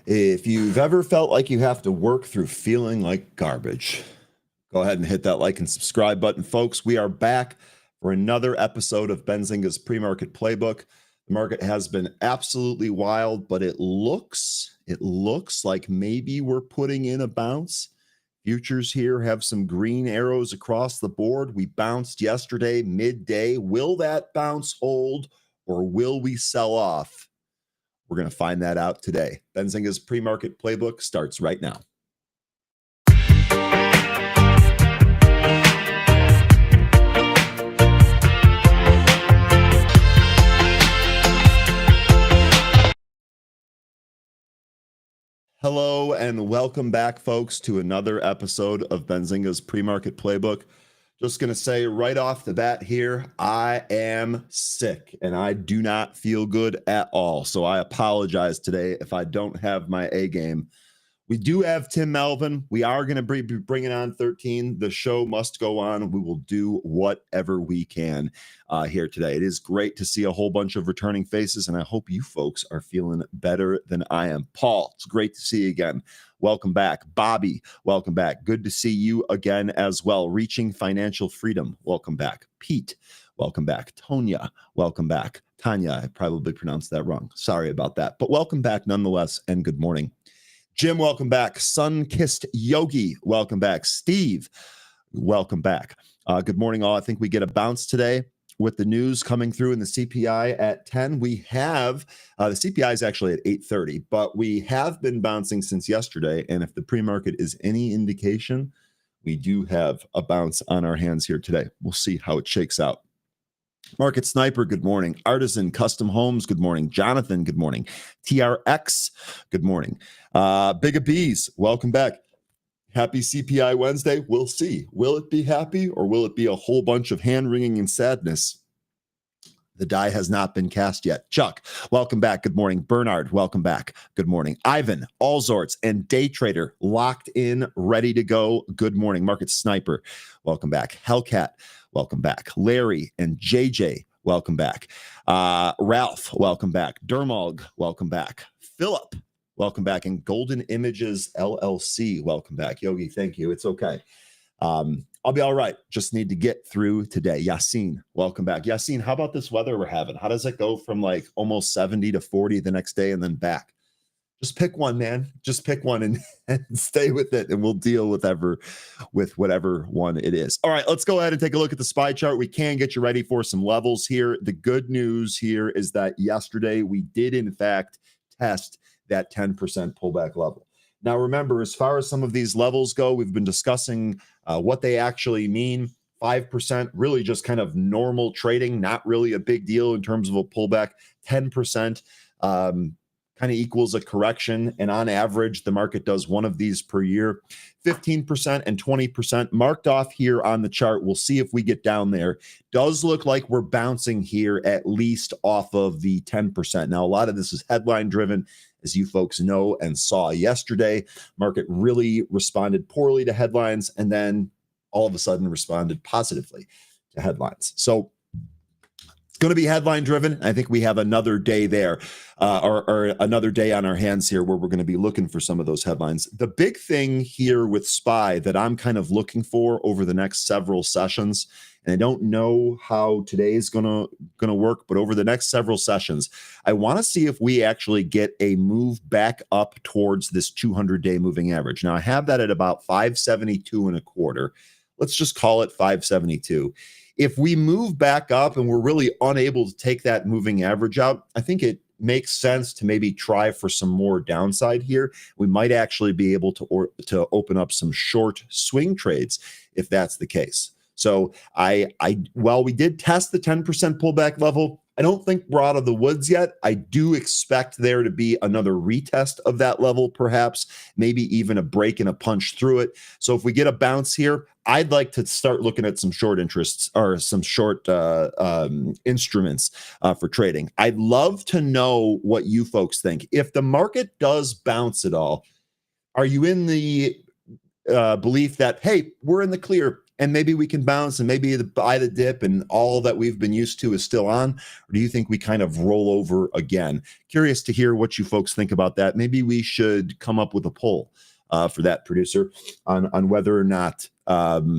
If you've ever felt like you have to work through feeling like garbage, go ahead and hit that like and subscribe button, folks. We are back for another episode of Benzinga's Pre-Market Playbook. The market has been absolutely wild, but it looks like maybe we're putting in a bounce. Futures here have some green arrows across the board. We bounced yesterday, midday. Will that bounce hold, or will we sell off? We're going to find that out today. Benzinga's Pre-Market Playbook starts right now. Hello and welcome back, folks, to another episode of Benzinga's Pre-Market Playbook. Just going to say right off the bat here, I am sick and I do not feel good at all. So I apologize today if I don't have my A game. We do have Tim Melvin. We are going to be bringing on 13. The show must go on. We will do whatever we can here today. It is great to see a whole bunch of returning faces, and I hope you folks are feeling better than I am. Paul, it's great to see you again. Welcome back. Bobby, welcome back. Good to see you again as well. Reaching Financial Freedom, welcome back. Pete, welcome back. Tonya, welcome back. Tanya, I probably pronounced that wrong. Sorry about that. But welcome back nonetheless, and good morning. Jim, welcome back. Sun-Kissed Yogi, welcome back. Steve, welcome back. Good morning, all. I think we get a bounce today with the news coming through in the CPI at 10. We have, the CPI is actually at 8:30, but we have been bouncing since yesterday. And if the pre-market is any indication, we do have a bounce on our hands here today. We'll see how it shakes out. Market Sniper, good morning. Artisan Custom Homes, good morning. Jonathan, good morning. TRX, good morning. Big Bees, welcome back. Happy CPI Wednesday. We'll see. Will it be happy or will it be a whole bunch of hand-wringing and sadness? The die has not been cast yet. Chuck, welcome back. Good morning. Bernard, welcome back. Good morning. Ivan, Allsorts, and Day Trader locked in, ready to go. Good morning. Market Sniper, welcome back. Hellcat, welcome back. Larry and JJ, welcome back. Ralph, welcome back. Dermog, welcome back. Philip, welcome back. And Golden Images LLC, welcome back. Yogi, thank you. It's okay. I'll be all right. Just need to get through today. Yassine, welcome back. Yassine, how about this weather we're having? How does it go from like almost 70 to 40 the next day and then back? Just pick one, man. Just pick one and stay with it, and we'll deal with whatever one it is. All right, let's go ahead and take a look at the SPY chart. We can get you ready for some levels here. The good news here is that yesterday we did, in fact, test that 10% pullback level. Now, remember, as far as some of these levels go, we've been discussing what they actually mean. 5%, really just kind of normal trading, not really a big deal in terms of a pullback. 10%, kind of equals a correction. And on average, the market does one of these per year. 15% and 20% marked off here on the chart. We'll see if we get down there. Does look like we're bouncing here at least off of the 10%. Now, a lot of this is headline driven, as you folks know and saw yesterday. Market really responded poorly to headlines and then all of a sudden responded positively to headlines. So it's going to be headline driven. I think we have another day there or another day on our hands here where we're going to be looking for some of those headlines. The big thing here with SPY that I'm kind of looking for over the next several sessions, and I don't know how today is gonna work, but over the next several sessions, I want to see if we actually get a move back up towards this 200-day moving average. Now, I have that at about 572 and a quarter. Let's just call it 572. If we move back up and we're really unable to take that moving average out, I think it makes sense to maybe try for some more downside here. We might actually be able to open up some short swing trades if that's the case. So while we did test the 10% pullback level, I don't think we're out of the woods yet. I do expect there to be another retest of that level, perhaps, maybe even a break and a punch through it. So if we get a bounce here, I'd like to start looking at some short interests or some short instruments for trading. I'd love to know what you folks think. If the market does bounce at all, are you in the belief that, hey, we're in the clear, and maybe we can bounce and maybe buy the dip and all that we've been used to is still on? Or do you think we kind of roll over again? Curious to hear what you folks think about that. Maybe we should come up with a poll for that, producer, on whether or not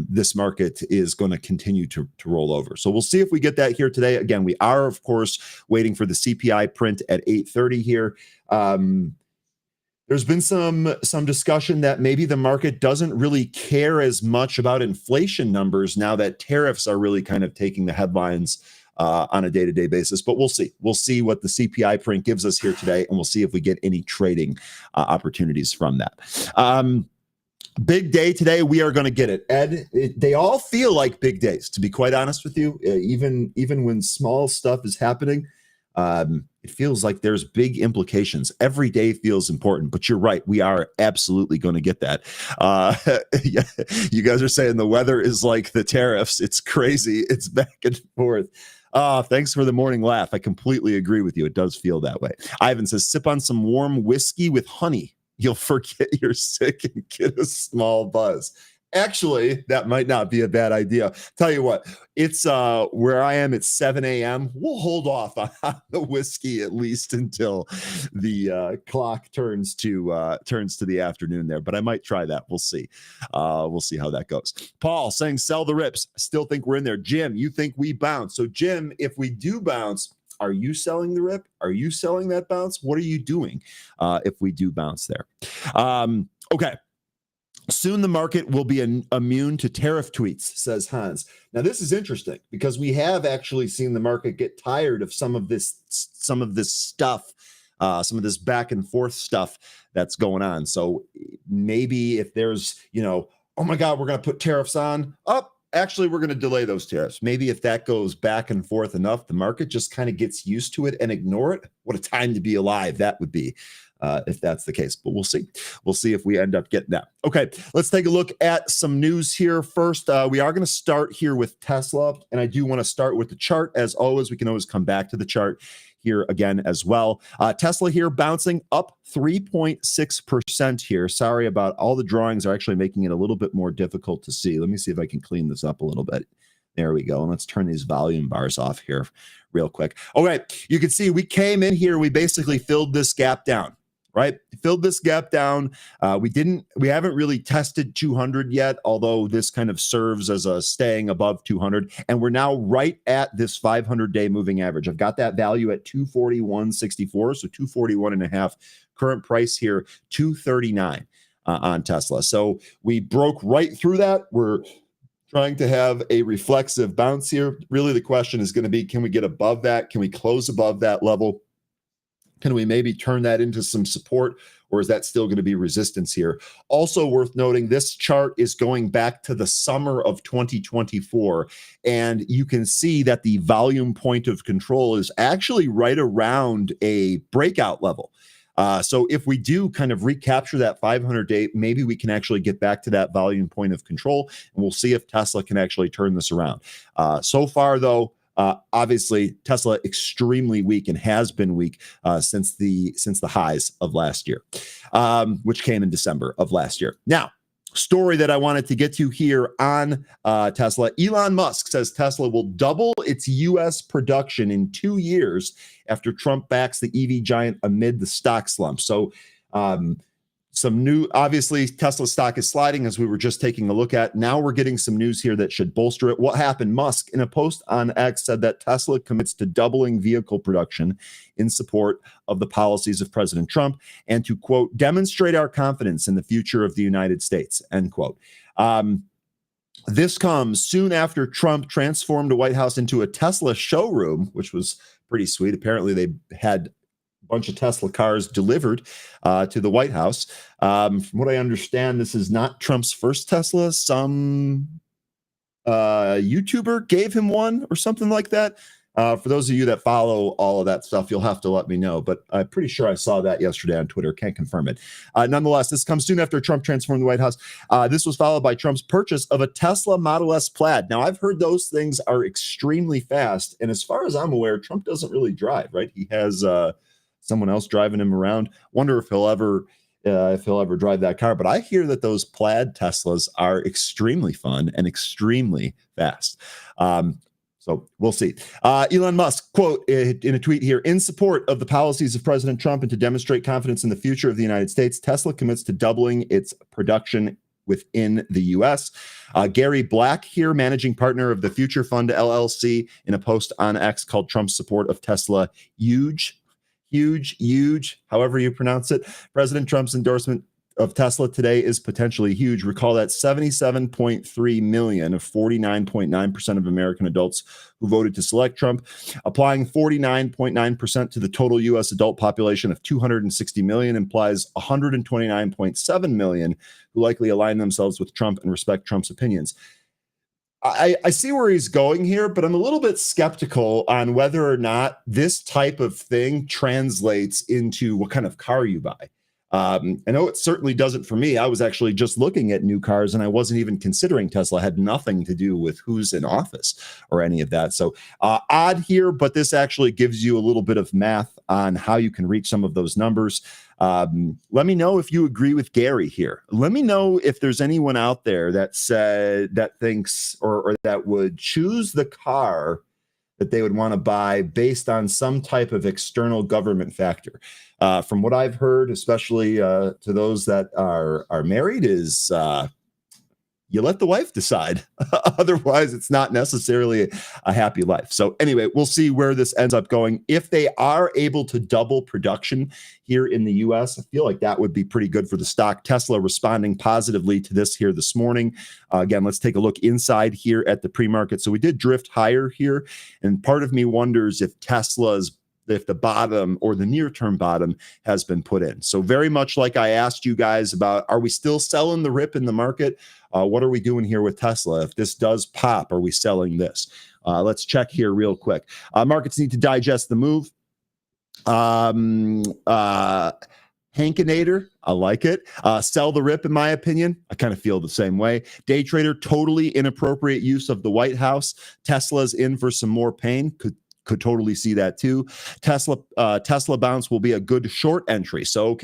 this market is going to continue to roll over. So we'll see if we get that here today. Again, we are, of course, waiting for the CPI print at 8:30 here. There's been some discussion that maybe the market doesn't really care as much about inflation numbers now that tariffs are really kind of taking the headlines on a day-to-day basis. But we'll see. We'll see what the CPI print gives us here today, and we'll see if we get any trading opportunities from that. Big day today. We are going to get it. Ed, they all feel like big days, to be quite honest with you. Even when small stuff is happening, it feels like there's big implications. Every day feels important, but you're right. We are absolutely going to get that. Yeah, you guys are saying the weather is like the tariffs. It's crazy. It's back and forth. Thanks for the morning laugh. I completely agree with you. It does feel that way. Ivan says, sip on some warm whiskey with honey. You'll forget you're sick and get a small buzz. Actually, that might not be a bad idea. Tell you what, it's where I am at 7 a.m. We'll hold off on the whiskey at least until the clock turns to the afternoon there. But I might try that. We'll see. We'll see how that goes. Paul saying, sell the rips. I still think we're in there. Jim, you think we bounce? So Jim, if we do bounce, are you selling the rip? Are you selling that bounce? What are you doing if we do bounce there? Okay. Soon the market will be immune to tariff tweets, says Hans. Now, this is interesting because we have actually seen the market get tired of some of this stuff, some of this back and forth stuff that's going on. So maybe if there's, oh my God, we're going to put tariffs on. Actually, we're going to delay those tariffs. Maybe if that goes back and forth enough, the market just kind of gets used to it and ignore it. What a time to be alive that would be. If that's the case, but we'll see. We'll see if we end up getting that. Okay, let's take a look at some news here first. We are going to start here with Tesla, and I do want to start with the chart. As always, we can always come back to the chart here again as well. Tesla here bouncing up 3.6% here. Sorry about all the drawings are actually making it a little bit more difficult to see. Let me see if I can clean this up a little bit. There we go. And let's turn these volume bars off here real quick. Okay, you can see we came in here. We basically filled this gap down. Right? Filled this gap down. We haven't really tested 200 yet, although this kind of serves as a staying above 200. And we're now right at this 500-day moving average. I've got that value at 241.64, so 241.5. Current price here, 239 on Tesla. So we broke right through that. We're trying to have a reflexive bounce here. Really, the question is going to be, can we get above that? Can we close above that level? Can we maybe turn that into some support, or is that still going to be resistance here? Also worth noting, this chart is going back to the summer of 2024, and you can see that the volume point of control is actually right around a breakout level. So if we do kind of recapture that 500-day, maybe we can actually get back to that volume point of control, and we'll see if Tesla can actually turn this around. So far, though, obviously, Tesla extremely weak and has been weak since the highs of last year, which came in December of last year. Now, story that I wanted to get to here on Tesla. Elon Musk says Tesla will double its U.S. production in 2 years after Trump backs the EV giant amid the stock slump. So, some new, obviously, Tesla stock is sliding as we were just taking a look at. Now we're getting some news here that should bolster it. What happened? Musk, in a post on X, said that Tesla commits to doubling vehicle production in support of the policies of President Trump and to, quote, demonstrate our confidence in the future of the United States, end quote. This comes soon after Trump transformed the White House into a Tesla showroom, which was pretty sweet. Apparently, they had bunch of Tesla cars delivered to the White House. From what I understand, this is not Trump's first Tesla. Some YouTuber gave him one or something like that. For those of you that follow all of that stuff, you'll have to let me know. But I'm pretty sure I saw that yesterday on Twitter. Can't confirm it. Nonetheless, this comes soon after Trump transformed the White House. This was followed by Trump's purchase of a Tesla Model S Plaid. Now, I've heard those things are extremely fast. And as far as I'm aware, Trump doesn't really drive, right? He has someone else driving him around. Wonder if he'll ever if he'll ever drive that car. But I hear that those plaid Teslas are extremely fun and extremely fast. So we'll see. Elon Musk, quote in a tweet here, in support of the policies of President Trump and to demonstrate confidence in the future of the United States, Tesla commits to doubling its production within the U.S. Gary Black here, managing partner of the Future Fund LLC, in a post on X called Trump's support of Tesla huge, however you pronounce it. President Trump's endorsement of Tesla today is potentially huge. Recall that 77.3 million of 49.9% of American adults who voted to select Trump, applying 49.9% to the total U.S. adult population of 260 million implies 129.7 million who likely align themselves with Trump and respect Trump's opinions. I see where he's going here, but I'm a little bit skeptical on whether or not this type of thing translates into what kind of car you buy. I know it certainly doesn't for me. I was actually just looking at new cars and I wasn't even considering Tesla. Had nothing to do with who's in office or any of that. So odd here, but this actually gives you a little bit of math on how you can reach some of those numbers. Let me know if you agree with Gary here. Let me know if there's anyone out there that thinks or that would choose the car that they would want to buy based on some type of external government factor. From what I've heard, especially to those that are married, is you let the wife decide. Otherwise, it's not necessarily a happy life. So anyway, we'll see where this ends up going. If they are able to double production here in the U.S., I feel like that would be pretty good for the stock. Tesla responding positively to this here this morning. Again, let's take a look inside here at the pre-market. So we did drift higher here, and part of me wonders if the bottom or the near-term bottom has been put in. So very much like I asked you guys about, are we still selling the rip in the market? What are we doing here with Tesla? If this does pop, are we selling this? Let's check here real quick. Markets need to digest the move. Hankinator, I like it. Sell the rip, in my opinion. I kind of feel the same way. Day trader, totally inappropriate use of the White House. Tesla's in for some more pain. Could totally see that too. Tesla bounce will be a good short entry. So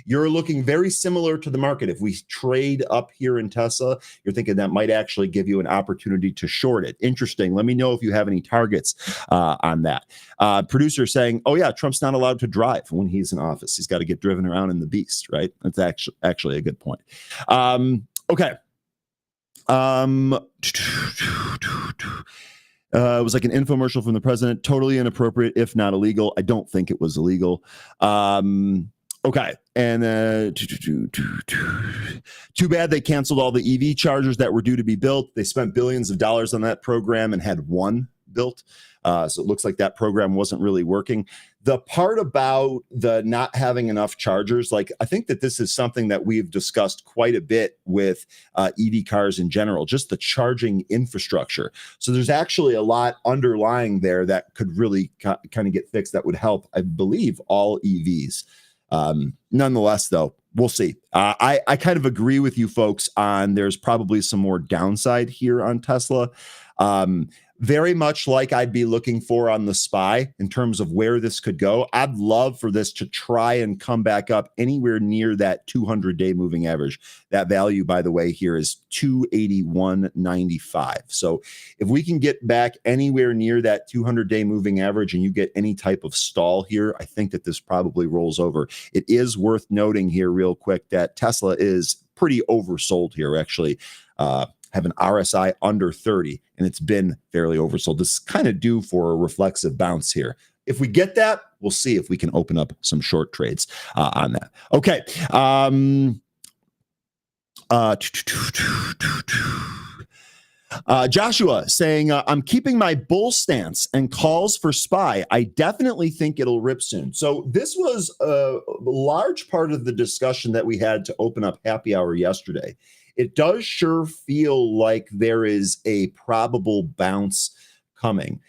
you're looking very similar to the market. If we trade up here in Tesla, you're thinking that might actually give you an opportunity to short it. Interesting. Let me know if you have any targets on that. Producer saying, oh yeah, Trump's not allowed to drive when he's in office. He's got to get driven around in the Beast, right? That's actually a good point. Okay. It was like an infomercial from the president. Totally inappropriate, if not illegal. I don't think it was illegal. Okay. And too bad they canceled all the EV chargers that were due to be built. They spent billions of dollars on that program and had one built. So it looks like that program wasn't really working. The part about the not having enough chargers, like I think that this is something that we've discussed quite a bit with EV cars in general, just the charging infrastructure. So there's actually a lot underlying there that could really kind of get fixed that would help, I believe, all EVs. Nonetheless, though, we'll see. I kind of agree with you folks on there's probably some more downside here on Tesla. Very much like I'd be looking for on the SPY in terms of where this could go. I'd love for this to try and come back up anywhere near that 200-day moving average. That value, by the way, here is 281.95. So if we can get back anywhere near that 200-day moving average and you get any type of stall here, I think that this probably rolls over. It is worth noting here real quick that Tesla is pretty oversold here, actually. Have an RSI under 30, and it's been fairly oversold. This is kind of due for a reflexive bounce here. If we get that, we'll see if we can open up some short trades on that. Okay. Joshua saying, I'm keeping my bull stance and calls for SPY. I definitely think it'll rip soon. So this was a large part of the discussion that we had to open up happy hour yesterday. It does sure feel like there is a probable bounce coming.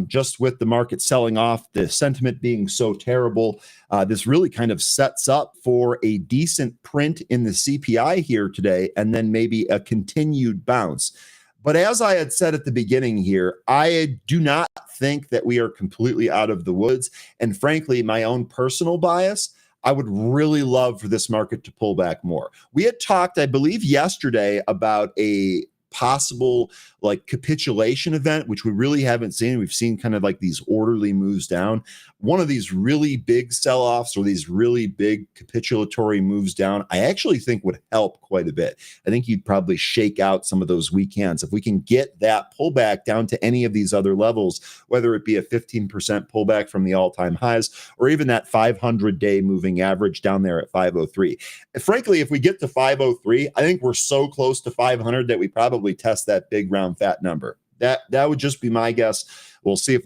Just with the market selling off, the sentiment being so terrible, this really kind of sets up for a decent print in the CPI here today, and then maybe a continued bounce. But as I had said at the beginning here, I do not think that we are completely out of the woods. And frankly, my own personal bias, I would really love for this market to pull back more. We had talked, I believe, yesterday about a possible like capitulation event, which we really haven't seen. We've seen kind of like these orderly moves down. One of these really big sell-offs or these really big capitulatory moves down, I actually think would help quite a bit. I think you'd probably shake out some of those weak hands. If we can get that pullback down to any of these other levels, whether it be a 15% pullback from the all-time highs or even that 500-day moving average down there at 503. Frankly, if we get to 503, I think we're so close to 500 that we probably test that big round fat number. That would just be my guess. We'll see if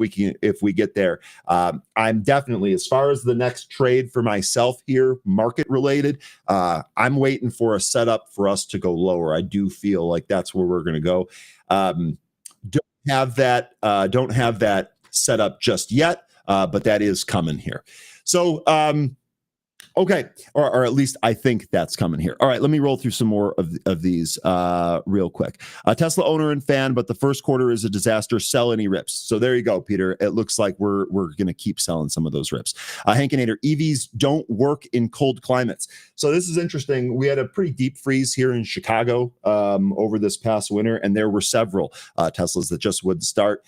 we get there. I'm definitely, as far as the next trade for myself here, market related, I'm waiting for a setup for us to go lower. I do feel like that's where we're going to go. Don't have that set up just yet, but that is coming here. So okay, or at least I think that's coming here. All right, let me roll through some more of these real quick. Tesla owner and fan, but the first quarter is a disaster. Sell any rips. So there you go, Peter. It looks like we're going to keep selling some of those rips. Hankinator, EVs don't work in cold climates. So this is interesting. We had a pretty deep freeze here in Chicago over this past winter, and there were several Teslas that just wouldn't start.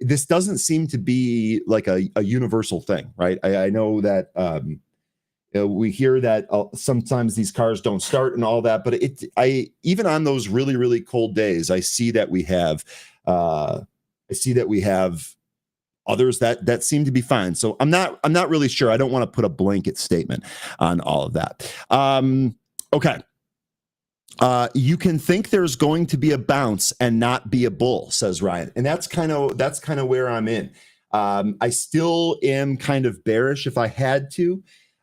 This doesn't seem to be like a universal thing, right? I know that we hear that sometimes these cars don't start and all that, but even on those really, really cold days, I see that we have others that seem to be fine. So I'm not really sure. I don't want to put a blanket statement on all of that. Okay. You can think there's going to be a bounce and not be a bull, says Ryan. And that's kind of where I'm in. I still am kind of bearish. If I had to,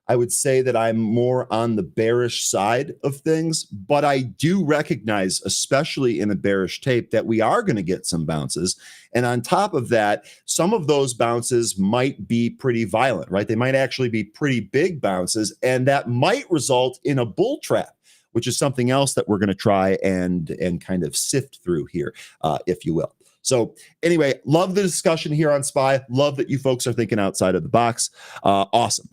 I would say that I'm more on the bearish side of things, but I do recognize, especially in a bearish tape, that we are going to get some bounces. And on top of that, some of those bounces might be pretty violent, right? They might actually be pretty big bounces, and that might result in a bull trap, which is something else that we're going to try and kind of sift through here, if you will. So anyway, love the discussion here on SPY. Love that you folks are thinking outside of the box. Awesome.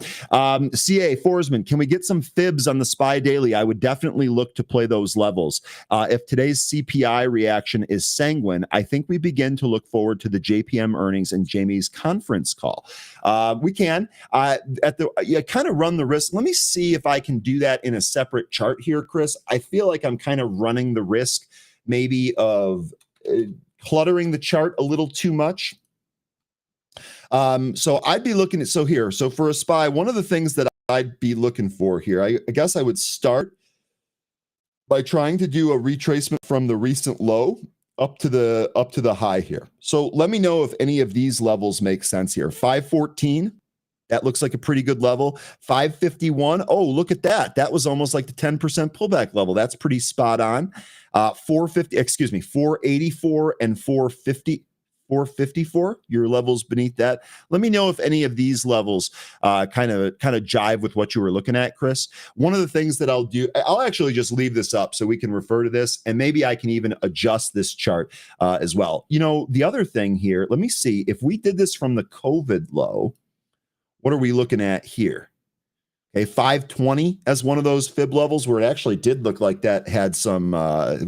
CA Forsman, can we get some fibs on the SPY daily? I would definitely look to play those levels. If today's CPI reaction is sanguine, I think we begin to look forward to the JPM earnings and Jamie's conference call. We can kind of run the risk. Let me see if I can do that in a separate chart here, Chris. I feel like I'm kind of running the risk maybe of cluttering the chart a little too much. So I'd be looking at, so for a SPY, one of the things that I'd be looking for here, I guess I would start by trying to do a retracement from the recent low up to the high here. So let me know if any of these levels make sense here. 514, that looks like a pretty good level. 551, oh, look at that. That was almost like the 10% pullback level. That's pretty spot on. 484 and 454, your levels beneath that. Let me know if any of these levels kind of jive with what you were looking at, Chris. One of the things that I'll do, I'll actually just leave this up so we can refer to this, and maybe I can even adjust this chart as well. You know, the other thing here, let me see, if we did this from the COVID low, what are we looking at here? Okay, 520 as one of those fib levels where it actually did look like that had some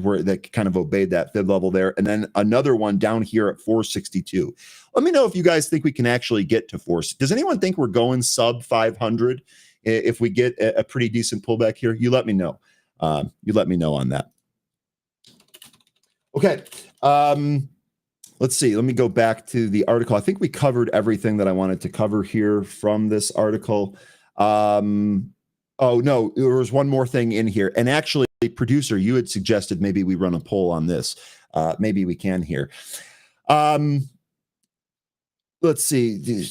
where that kind of obeyed that fib level there, and then another one down here at 462. Let me know if you guys think we can actually get to 4. Does anyone think we're going sub 500 if we get a pretty decent pullback here? You let me know. You let me know on that. Okay. Let's see. Let me go back to the article. I think we covered everything that I wanted to cover here from this article. Oh no, there was one more thing in here. And actually, producer, you had suggested maybe we run a poll on this. Maybe we can here. Let's see.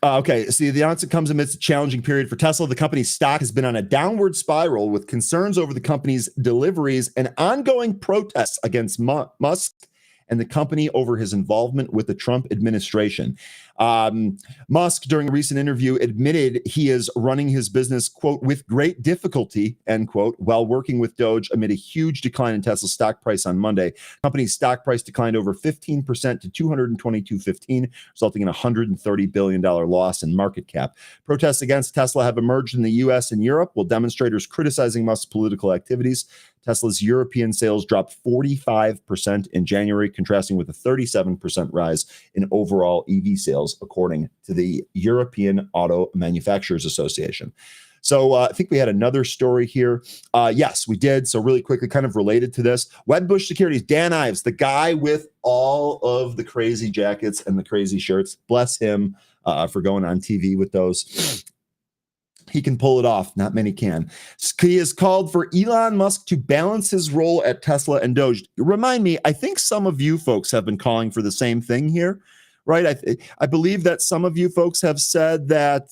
Okay, see, the announcement comes amidst a challenging period for Tesla. The company's stock has been on a downward spiral with concerns over the company's deliveries and ongoing protests against Musk and the company over his involvement with the Trump administration. Musk, during a recent interview, admitted he is running his business, quote, with great difficulty, end quote, while working with Doge amid a huge decline in Tesla's stock price on Monday. Company's stock price declined over 15% to $222.15, resulting in a $130 billion loss in market cap. Protests against Tesla have emerged in the U.S. and Europe, with demonstrators criticizing Musk's political activities. Tesla's European sales dropped 45% in January, contrasting with a 37% rise in overall EV sales, according to the European Auto Manufacturers Association. So I think we had another story here. Yes, we did. So really quickly, kind of related to this, Wedbush Securities, Dan Ives, the guy with all of the crazy jackets and the crazy shirts, bless him for going on TV with those. He can pull it off. Not many can. He has called for Elon Musk to balance his role at Tesla and Doge. Remind me, I think some of you folks have been calling for the same thing here, right? I believe that some of you folks have said that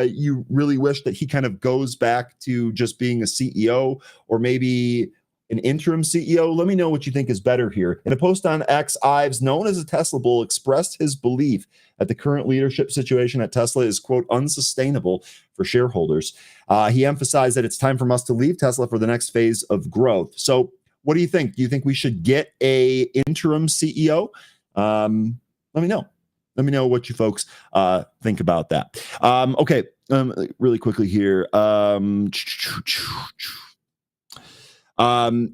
you really wish that he kind of goes back to just being a CEO or maybe an interim CEO. Let me know what you think is better here. In a post on X, Ives, known as a Tesla bull, expressed his belief that the current leadership situation at Tesla is, quote, unsustainable for shareholders. He emphasized that it's time for Musk to leave Tesla for the next phase of growth. So what do you think? Do you think we should get a interim CEO? Let me know. Let me know what you folks think about that. Okay, really quickly here.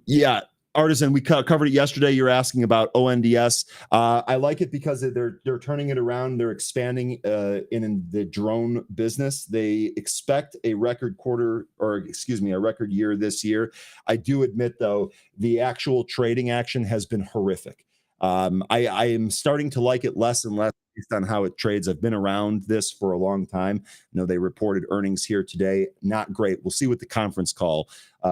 Yeah, Artisan, we covered it yesterday. You're asking about ONDS. I like it because they're turning it around. They're expanding in the drone business. They expect a record a record year this year. I do admit, though, the actual trading action has been horrific. I am starting to like it less and less based on how it trades. I've been around this for a long time. I know they reported earnings here today. Not great. We'll see what the conference call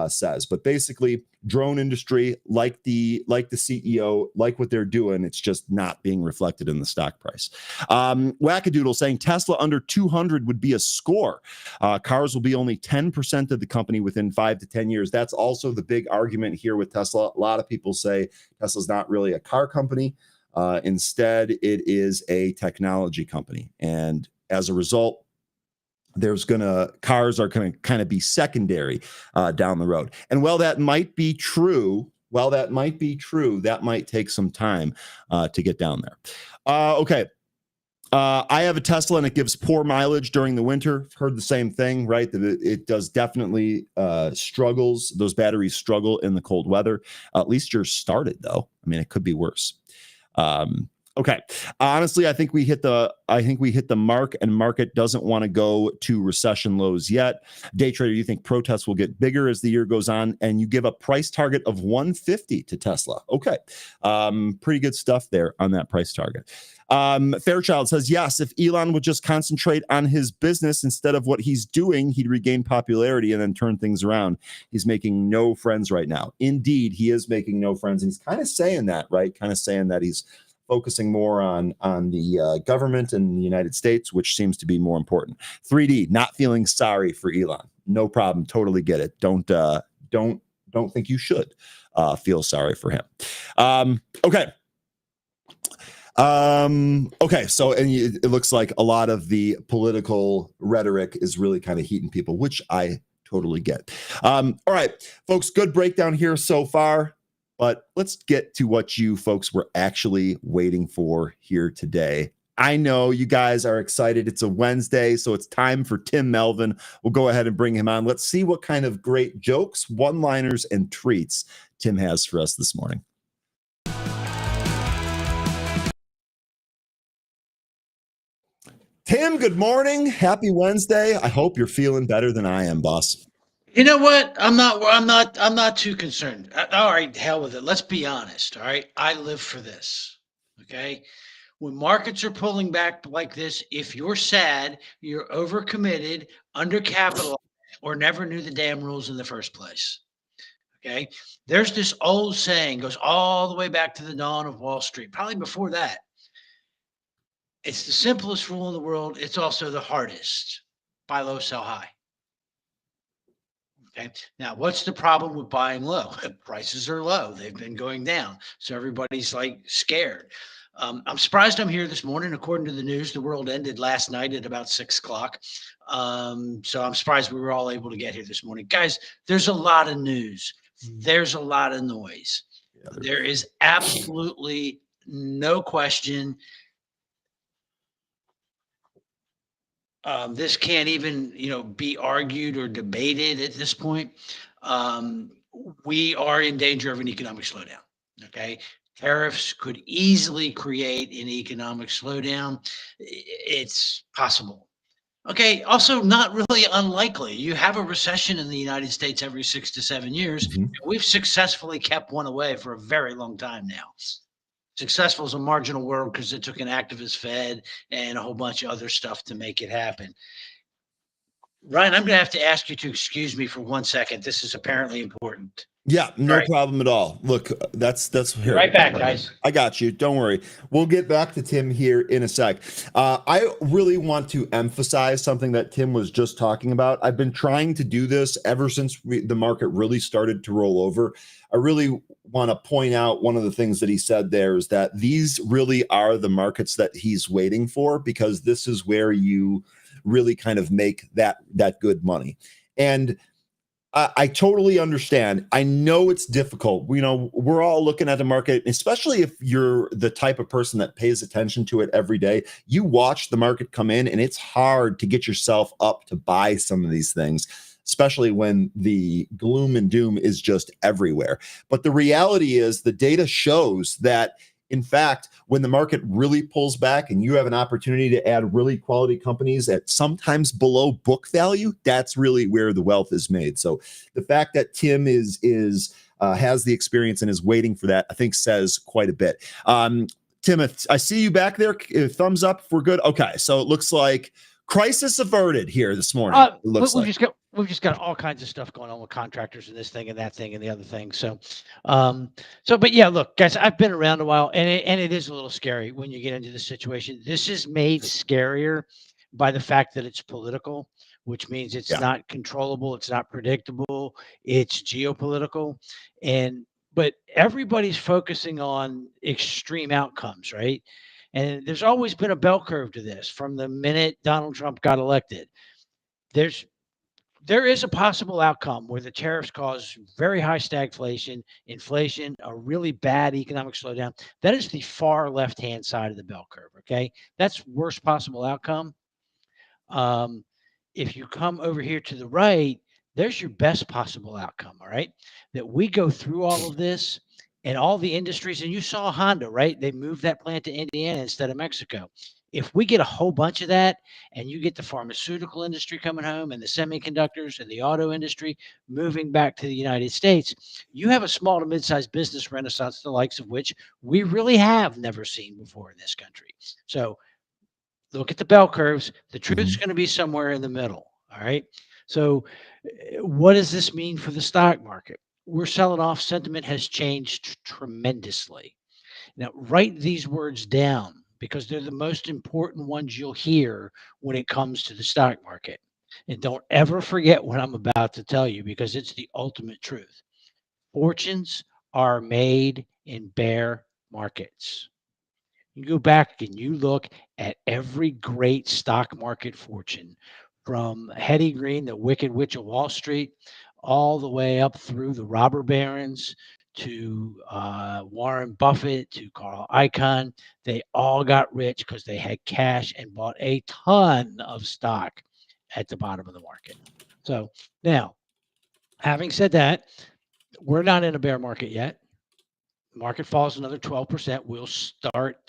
says. But basically, drone industry, like the CEO, like what they're doing, it's just not being reflected in the stock price. Wackadoodle saying Tesla under 200 would be a score. Cars will be only 10% of the company within 5 to 10 years. That's also the big argument here with Tesla. A lot of people say Tesla's not really a car company. Instead, it is a technology company. And as a result, cars are going to kind of be secondary down the road. And while that might be true, that might take some time to get down there. Okay. I have a Tesla and it gives poor mileage during the winter. Heard the same thing, right? That it does definitely struggles. Those batteries struggle in the cold weather. At least yours started, though. I mean, it could be worse. Okay. Honestly, I think we hit the mark, and market doesn't want to go to recession lows yet. Day trader, you think protests will get bigger as the year goes on, and you give a price target of 150 to Tesla. Okay. Pretty good stuff there on that price target. Fairchild says, yes, if Elon would just concentrate on his business instead of what he's doing, he'd regain popularity and then turn things around. He's making no friends right now. Indeed, he is making no friends. And he's kind of saying that, right? Kind of saying that he's focusing more on the government in the United States, which seems to be more important. 3D, not feeling sorry for Elon. No problem. Totally get it. Don't think you should feel sorry for him. Okay. Okay. So, and it looks like a lot of the political rhetoric is really kind of heating people, which I totally get. All right, folks, good breakdown here so far. But let's get to what you folks were actually waiting for here today. I know you guys are excited. It's a Wednesday, so it's time for Tim Melvin. We'll go ahead and bring him on. Let's see what kind of great jokes, one-liners, and treats Tim has for us this morning. Tim, good morning. Happy Wednesday. I hope you're feeling better than I am, boss. You know what? I'm not too concerned. All right, hell with it. Let's be honest. All right. I live for this. Okay. When markets are pulling back like this, if you're sad, you're overcommitted, undercapitalized, or never knew the damn rules in the first place. Okay. There's this old saying, goes all the way back to the dawn of Wall Street, probably before that. It's the simplest rule in the world. It's also the hardest. Buy low, sell high. Okay. Now, what's the problem with buying low? Prices are low. They've been going down. So everybody's like scared. I'm surprised I'm here this morning. According to the news, the world ended last night at about 6 o'clock. So I'm surprised we were all able to get here this morning. Guys, there's a lot of news. There's a lot of noise. Yeah, There is absolutely no question. This can't even, be argued or debated at this point. Um, we are in danger of an economic slowdown. Okay. Tariffs could easily create an economic slowdown. It's possible. Okay. Also, not really unlikely. You have a recession in the United States every 6 to 7 years. Mhm. We've successfully kept one away for a very long time now. Successful is a marginal word because it took an activist Fed and a whole bunch of other stuff to make it happen. Ryan, I'm going to have to ask you to excuse me for 1 second. This is apparently important. Yeah, no Right. problem at all. Look, that's Be here. right back, guys. I got you. Don't worry. We'll get back to Tim here in a sec. I really want to emphasize something that Tim was just talking about. I've been trying to do this ever since the market really started to roll over. I really want to point out one of the things that he said there is that these really are the markets that he's waiting for, because this is where you really kind of make that good money. And I totally understand. I know it's difficult. We're all looking at the market, especially if you're the type of person that pays attention to it every day. You watch the market come in, and it's hard to get yourself up to buy some of these things, especially when the gloom and doom is just everywhere. But the reality is the data shows that, in fact, when the market really pulls back and you have an opportunity to add really quality companies at sometimes below book value, that's really where the wealth is made. So the fact that Tim has the experience and is waiting for that, I think says quite a bit. Tim, I see you back there. Thumbs up if we're good. Okay, so it looks like crisis averted here this morning. It looks we've just got all kinds of stuff going on with contractors and this thing and that thing and the other thing. But yeah, look, guys, I've been around a while, and it is a little scary when you get into this situation. This is made scarier by the fact that it's political, which means it's not controllable, it's not predictable, it's geopolitical, but everybody's focusing on extreme outcomes, right? And there's always been a bell curve to this from the minute Donald Trump got elected. There is a possible outcome where the tariffs cause very high stagflation, inflation, a really bad economic slowdown. That is the far left-hand side of the bell curve. Okay, that's worst possible outcome. If you come over here to the right, there's your best possible outcome. All right, that we go through all of this and all the industries, and you saw Honda, right? They moved that plant to Indiana instead of Mexico. If we get a whole bunch of that, and you get the pharmaceutical industry coming home and the semiconductors and the auto industry moving back to the United States, you have a small to mid-sized business renaissance, the likes of which we really have never seen before in this country. So look at the bell curves. The truth is going to be somewhere in the middle. All right. So what does this mean for the stock market? We're selling off. Sentiment has changed tremendously. Now, write these words down because they're the most important ones you'll hear when it comes to the stock market. And don't ever forget what I'm about to tell you, because it's the ultimate truth. Fortunes are made in bear markets. You go back and you look at every great stock market fortune, from Hetty Green, the Wicked Witch of Wall Street, all the way up through the robber barons to Warren Buffett to Carl Icahn. They all got rich because they had cash and bought a ton of stock at the bottom of the market. So now, having said that, we're not in a bear market yet. Market falls another 12%. We'll start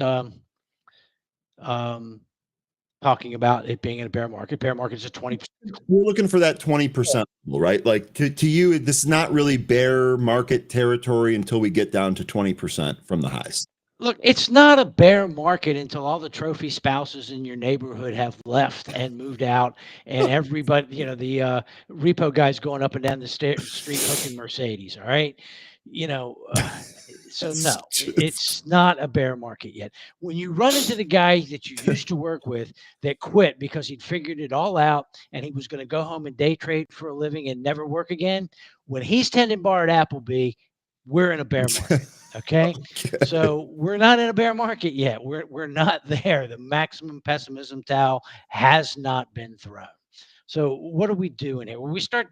talking about it being in a bear market. Bear market is a 20%. We're looking for that 20%, right? Like to you, this is not really bear market territory until we get down to 20% from the highs. Look, it's not a bear market until all the trophy spouses in your neighborhood have left and moved out, and everybody, the repo guys going up and down the street hooking Mercedes. All right, So no, it's not a bear market yet. When you run into the guy that you used to work with that quit because he'd figured it all out and he was going to go home and day trade for a living and never work again, when he's tending bar at Applebee, we're in a bear market. Okay. Okay. So we're not in a bear market yet. We're not there. The maximum pessimism towel has not been thrown. So what are we doing here? Well, we start,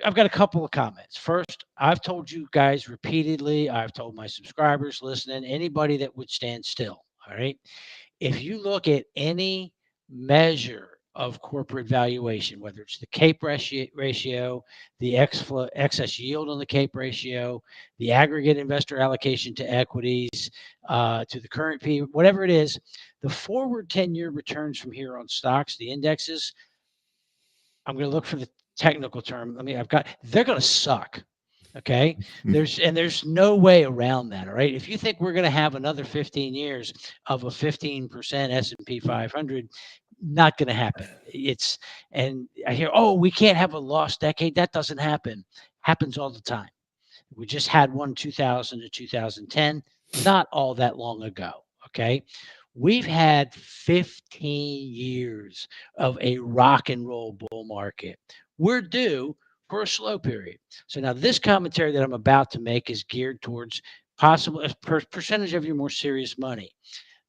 I've got a couple of comments. First, I've told you guys repeatedly, I've told my subscribers listening, anybody that would stand still. All right. If you look at any measure of corporate valuation, whether it's the CAPE ratio, the excess yield on the CAPE ratio, the aggregate investor allocation to equities, to the current P, whatever it is, the forward 10-year returns from here on stocks, the indexes, I'm going to look for the technical term. They're going to suck. Okay. There's no way around that. All right. If you think we're going to have another 15 years of a 15% S&P 500, not going to happen. And I hear, oh, we can't have a lost decade. That doesn't happen. Happens all the time. We just had one 2000 to 2010, not all that long ago. Okay. We've had 15 years of a rock and roll bull market. We're due for a slow period. So now this commentary that I'm about to make is geared towards possible percentage of your more serious money.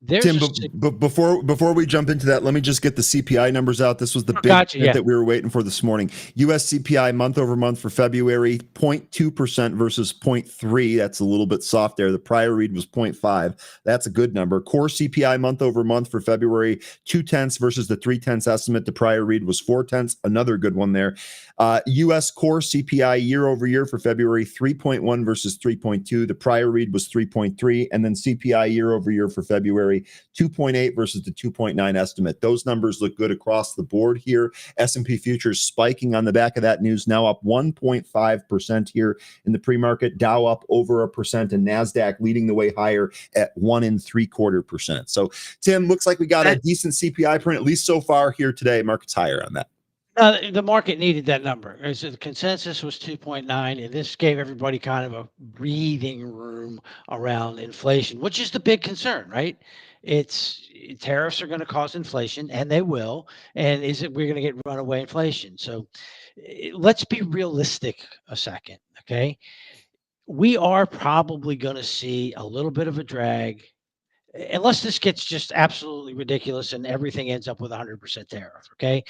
There's Tim, but before we jump into that, let me just get the CPI numbers out. This was the big Gotcha, that we were waiting for this morning. U.S. CPI month over month for February, 0.2% versus 0.3. That's a little bit soft there. The prior read was 0.5. That's a good number. Core CPI month over month for February, 0.2 versus the 0.3 estimate. The prior read was 0.4. Another good one there. U.S. core CPI year over year for February, 3.1 versus 3.2. The prior read was 3.3. And then CPI year over year for February, 2.8 versus the 2.9 estimate. Those numbers look good across the board here. S&P futures spiking on the back of that news, now up 1.5% here in the pre-market. Dow up over 1%, and NASDAQ leading the way higher at 1.75%. So, Tim, looks like we got a decent CPI print, at least so far here today. Market's higher on that. The market needed that number. So the consensus was 2.9, and this gave everybody kind of a breathing room around inflation, which is the big concern, right? Tariffs are going to cause inflation, and they will. And we're going to get runaway inflation? So let's be realistic a second, okay? We are probably going to see a little bit of a drag, unless this gets just absolutely ridiculous and everything ends up with 100% tariff. Okay.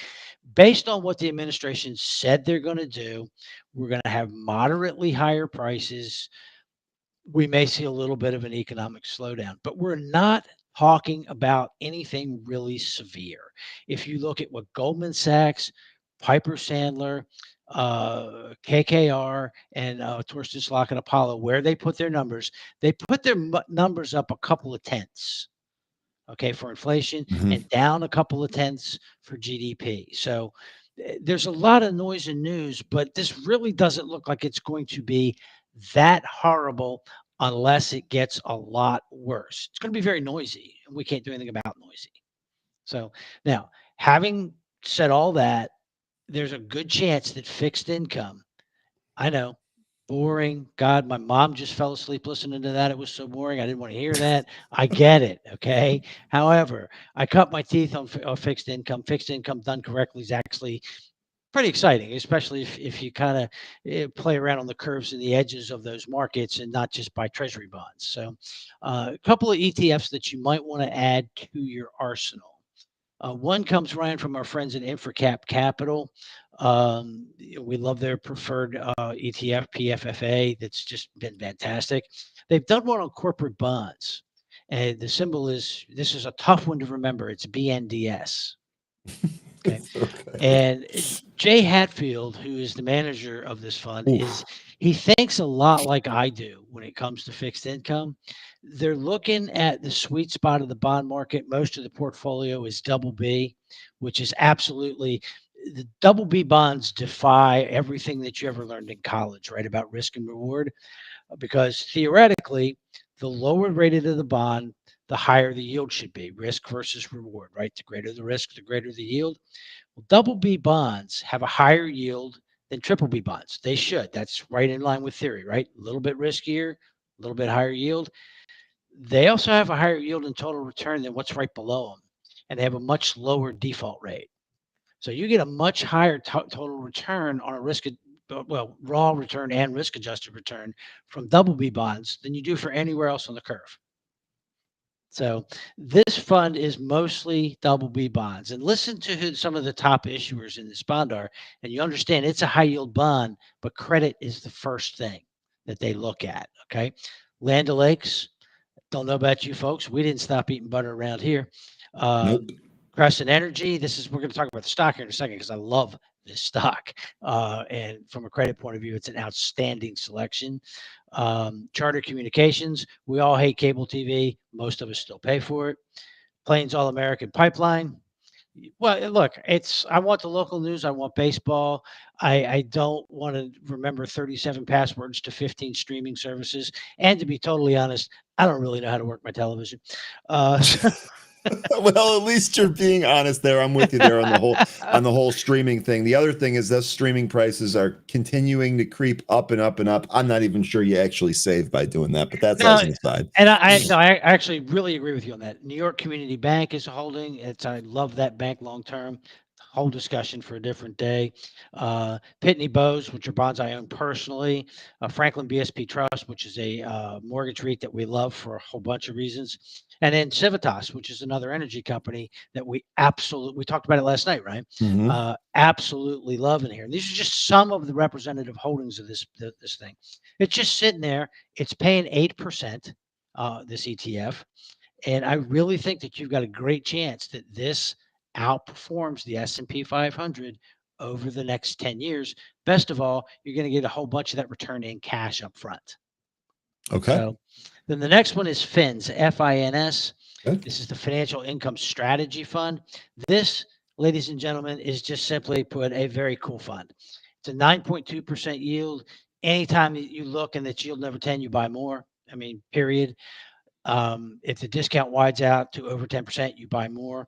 Based on what the administration said they're going to do, we're going to have moderately higher prices. We may see a little bit of an economic slowdown, but we're not talking about anything really severe. If you look at what Goldman Sachs, Piper Sandler, KKR, and Torsten Slok and Apollo, where they put their numbers, they put their numbers up a couple of tenths, okay, for inflation, and down a couple of tenths for GDP. So there's a lot of noise and news, but this really doesn't look like it's going to be that horrible unless it gets a lot worse. It's going to be very noisy, and we can't do anything about noisy. So now, having said all that, there's a good chance that fixed income, I know, boring. God, my mom just fell asleep listening to that. It was so boring. I didn't want to hear that. I get it. Okay. However, I cut my teeth on fixed income. Fixed income done correctly is actually pretty exciting, especially if you kind of play around on the curves and the edges of those markets and not just buy treasury bonds. So a couple of ETFs that you might want to add to your arsenal. One comes, Ryan, from our friends at InfraCap Capital. We love their preferred ETF, PFFA. That's just been fantastic. They've done one on corporate bonds. And the symbol this is a tough one to remember. It's BNDS. Okay. And Jay Hatfield, who is the manager of this fund, he thinks a lot like I do when it comes to fixed income. They're looking at the sweet spot of the bond market. Most of the portfolio is double B, which is absolutely the double B bonds defy everything that you ever learned in college, right? About risk and reward, because theoretically, the lower rated of the bond, the higher the yield should be, risk versus reward, right? The greater the risk, the greater the yield. Well, double B bonds have a higher yield than triple B bonds. They should. That's right in line with theory, right? A little bit riskier, a little bit higher yield. They also have a higher yield and total return than what's right below them, and they have a much lower default rate. So you get a much higher total return on a raw return and risk adjusted return from double B bonds than you do for anywhere else on the curve. So this fund is mostly double B bonds. And listen to who some of the top issuers in this bond are, and you understand it's a high yield bond, but credit is the first thing that they look at. Okay. Land O'Lakes, don't know about you folks. We didn't stop eating butter around here. Nope. Crescent Energy. We're going to talk about the stock here in a second because I love this stock. And from a credit point of view, it's an outstanding selection. Charter Communications. We all hate cable TV. Most of us still pay for it. Plains All American Pipeline. Well, look, I want the local news. I want baseball. I don't want to remember 37 passwords to 15 streaming services. And to be totally honest, I don't really know how to work my television. Well, at least you're being honest there. I'm with you there on the whole streaming thing. The other thing is those streaming prices are continuing to creep up and up and up. I'm not even sure you actually save by doing that, but that's as an aside. And I actually really agree with you on that. New York Community Bank is a holding. I love that bank long term. Whole discussion for a different day. Pitney Bowes, which are bonds I own personally. Franklin BSP Trust, which is a mortgage REIT that we love for a whole bunch of reasons. And then Civitas, which is another energy company that we talked about it last night, right? Mhm. Absolutely love in here. And these are just some of the representative holdings of this thing. It's just sitting there. It's paying 8%, this ETF. And I really think that you've got a great chance that this outperforms the S&P 500 over the next 10 years. Best of all, you're going to get a whole bunch of that return in cash up front. Okay. So then the next one is FINS, FINS. Okay. This is the Financial Income Strategy Fund. This, ladies and gentlemen, is just simply put a very cool fund. It's a 9.2% yield. Anytime you look and it's yield over 10, you buy more. I mean, period. If the discount wides out to over 10%, you buy more.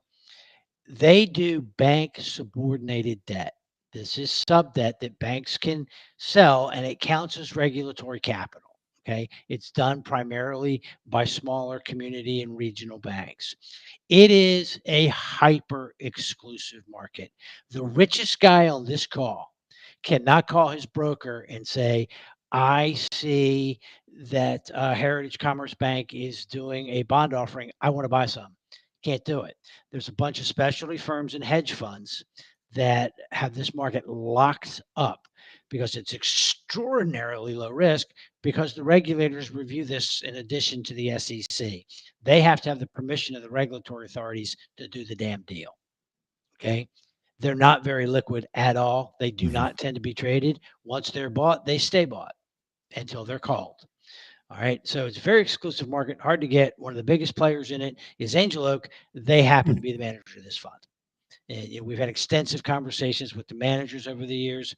They do bank subordinated debt. This is sub debt that banks can sell, and it counts as regulatory capital. Okay. It's done primarily by smaller community and regional banks. It is a hyper exclusive market. The richest guy on this call cannot call his broker and say, I see that Heritage Commerce Bank is doing a bond offering. I want to buy some. Can't do it. There's a bunch of specialty firms and hedge funds that have this market locked up because it's extraordinarily low risk, because the regulators review this in addition to the SEC. They have to have the permission of the regulatory authorities to do the damn deal. Okay. They're not very liquid at all. They do not tend to be traded. Once they're bought, they stay bought until they're called. All right. So it's a very exclusive market, hard to get. One of the biggest players in it is Angel Oak. They happen to be the manager of this fund. And we've had extensive conversations with the managers over the years.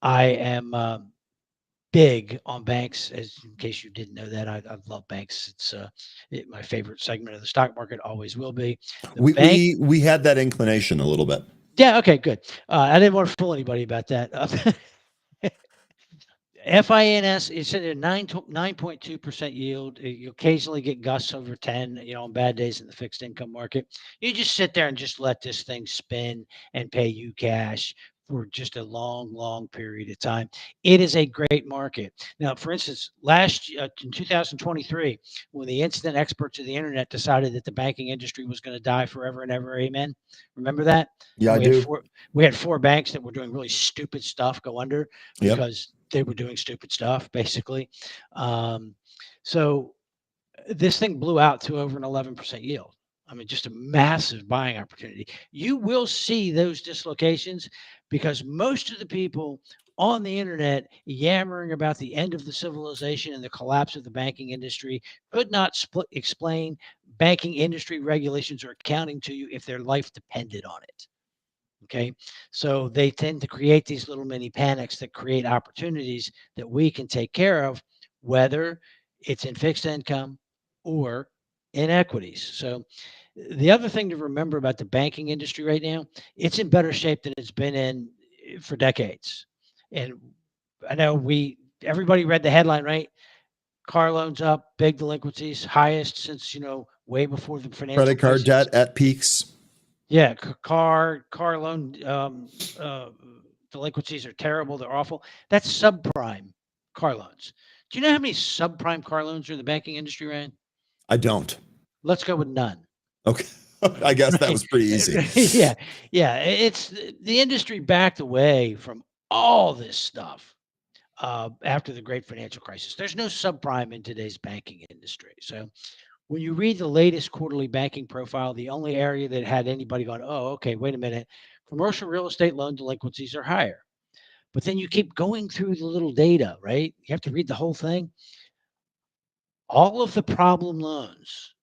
I am big on banks, as in case you didn't know that. I love banks. It's my favorite segment of the stock market, always will be. The bank. We had that inclination a little bit. Yeah. Okay. Good. I didn't want to fool anybody about that. FINS is at a 9.2% yield. You occasionally get gusts over 10, on bad days in the fixed income market. You just sit there and just let this thing spin and pay you cash for just a long, long period of time. It is a great market. Now, for instance, last in 2023, when the incident experts of the internet decided that the banking industry was going to die forever and ever, amen. Remember that? Yeah, And I do. We had four banks that were doing really stupid stuff go under Yep. because they were doing stupid stuff, basically. So this thing blew out to over an 11% yield. I mean, just a massive buying opportunity. You will see those dislocations because most of the people on the internet yammering about the end of the civilization and the collapse of the banking industry could not explain banking industry regulations or accounting to you if their life depended on it. Okay. So they tend to create these little mini panics that create opportunities that we can take care of, whether it's in fixed income or in equities. So the other thing to remember about the banking industry right now, it's in better shape than it's been in for decades. And I know everybody read the headline, right? car loans up, big delinquencies, highest since, way before the financial Credit card crisis. debt at peaks. Yeah, car loan delinquencies are terrible. They're awful. That's subprime car loans. Do you know how many subprime car loans are in the banking industry, Ryan? I don't. Let's go with none. Okay. I guess that Right. was pretty easy. Yeah. Yeah. It's the industry backed away from all this stuff after the great financial crisis. There's no subprime in today's banking industry. So when you read the latest quarterly banking profile, the only area that had anybody going, oh, okay, wait a minute, commercial real estate loan delinquencies are higher. But then you keep going through the little data, right? You have to read the whole thing. All of the problem loans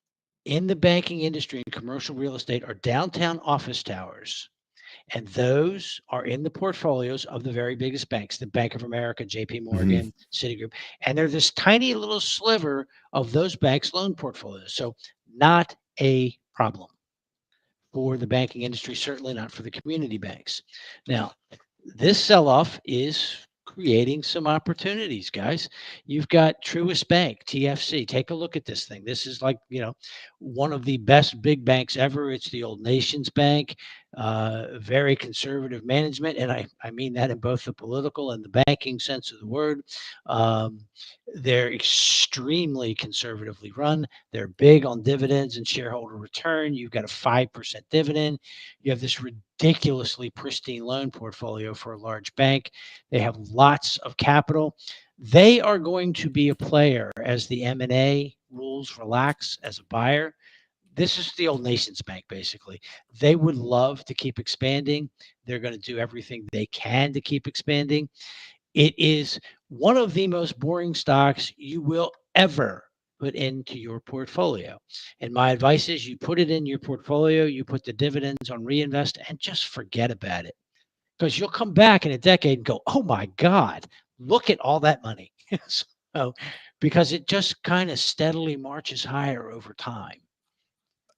in the banking industry and commercial real estate are downtown office towers. And those are in the portfolios of the very biggest banks, the Bank of America, JP Mhm. Morgan, Citigroup. And they're this tiny little sliver of those banks' loan portfolios. So not a problem for the banking industry, certainly not for the community banks. Now, this sell off is creating some opportunities, guys. You've got Truist Bank, TFC. Take a look at this thing. This is like, one of the best big banks ever. It's the old nation's bank, very conservative management. And I mean that in both the political and the banking sense of the word. Um, they're extremely conservatively run. They're big on dividends and shareholder return. You've got a 5% dividend. You have this ridiculously pristine loan portfolio for a large bank. They have lots of capital. They are going to be a player as the M&A rules relax as a buyer. This is the old nation's bank, basically. They would love to keep expanding. They're going to do everything they can to keep expanding. It is one of the most boring stocks you will ever put into your portfolio. And my advice is you put it in your portfolio, you put the dividends on reinvest, and just forget about it. Because you'll come back in a decade and go, oh my God, look at all that money. So, because it just kind of steadily marches higher over time.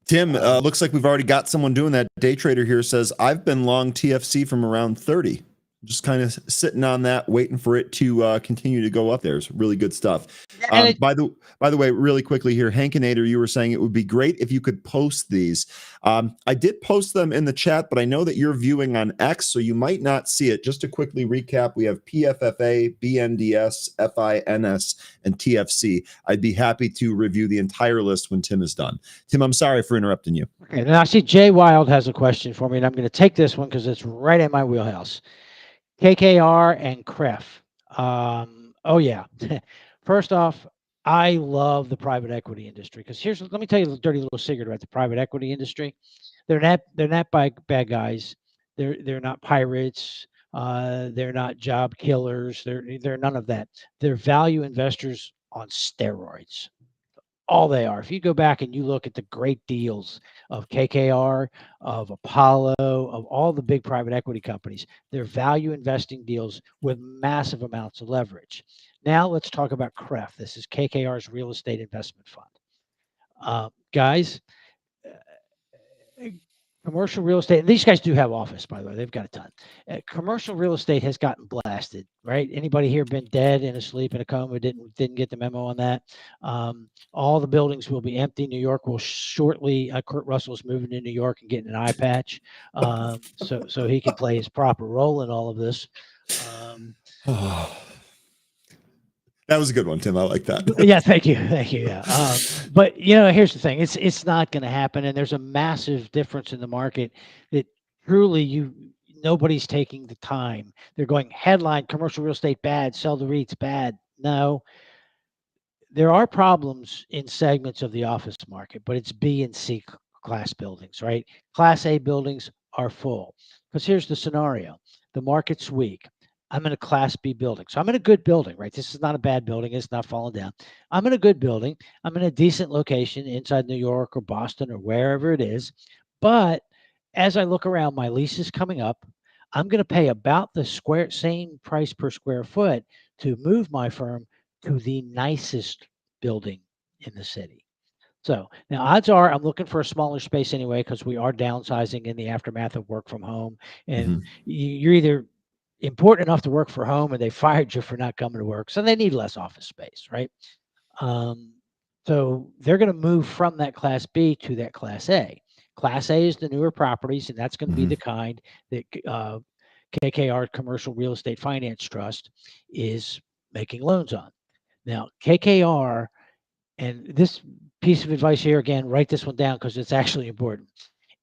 Tim, looks like we've already got someone doing that. Day trader here says, I've been long TFC from around 30. Just kind of sitting on that, waiting for it to continue to go up there. It's really good stuff. And By the way, really quickly here, Hankinator, you were saying it would be great if you could post these. I did post them in the chat, but I know that you're viewing on X, so you might not see it. Just to quickly recap, we have PFFA, BNDS, FINS, and TFC. I'd be happy to review the entire list when Tim is done. Tim, I'm sorry for interrupting you. Okay, now I see Jay Wild has a question for me, and I'm going to take this one because it's right in my wheelhouse. KKR and CREF. Oh yeah. First off, I love the private equity industry because let me tell you a dirty little secret about the private equity industry. They're not bad guys. They're not pirates. They're not job killers. They're none of that. They're value investors on steroids. All they are. If you go back and you look at the great deals of KKR, of Apollo, of all the big private equity companies, they're value investing deals with massive amounts of leverage. Now let's talk about CREF. This is KKR's real estate investment fund. Guys, commercial real estate, and these guys do have office, by the way, they've got a ton. Commercial real estate has gotten blasted, right? Anybody here been dead in a sleep in a coma? Didn't get the memo on that. All the buildings will be empty. New York will shortly. Kurt Russell is moving to New York and getting an eye patch, so he can play his proper role in all of this. That was a good one, Tim. I like that. Yeah, thank you. Yeah, but here's the thing: it's not going to happen, and there's a massive difference in the market that truly nobody's taking the time. They're going headline: commercial real estate bad, sell the REITs bad. No, there are problems in segments of the office market, but it's B and C class buildings, right? Class A buildings are full. Because here's the scenario: the market's weak. I'm in a class B building. So I'm in a good building, right? This is not a bad building. It's not falling down. I'm in a good building. I'm in a decent location inside New York or Boston or wherever it is. But as I look around, my lease is coming up. I'm going to pay about the same price per square foot to move my firm to the nicest building in the city. So now odds are I'm looking for a smaller space anyway because we are downsizing in the aftermath of work from home. And you're either important enough to work from home and they fired you for not coming to work. So they need less office space, right? Um, so they're going to move from that Class B to that Class A. Class A is the newer properties, and that's going to be Mhm. the kind that KKR Commercial Real Estate Finance Trust is making loans on. Now, KKR, and this piece of advice here again, write this one down because it's actually important.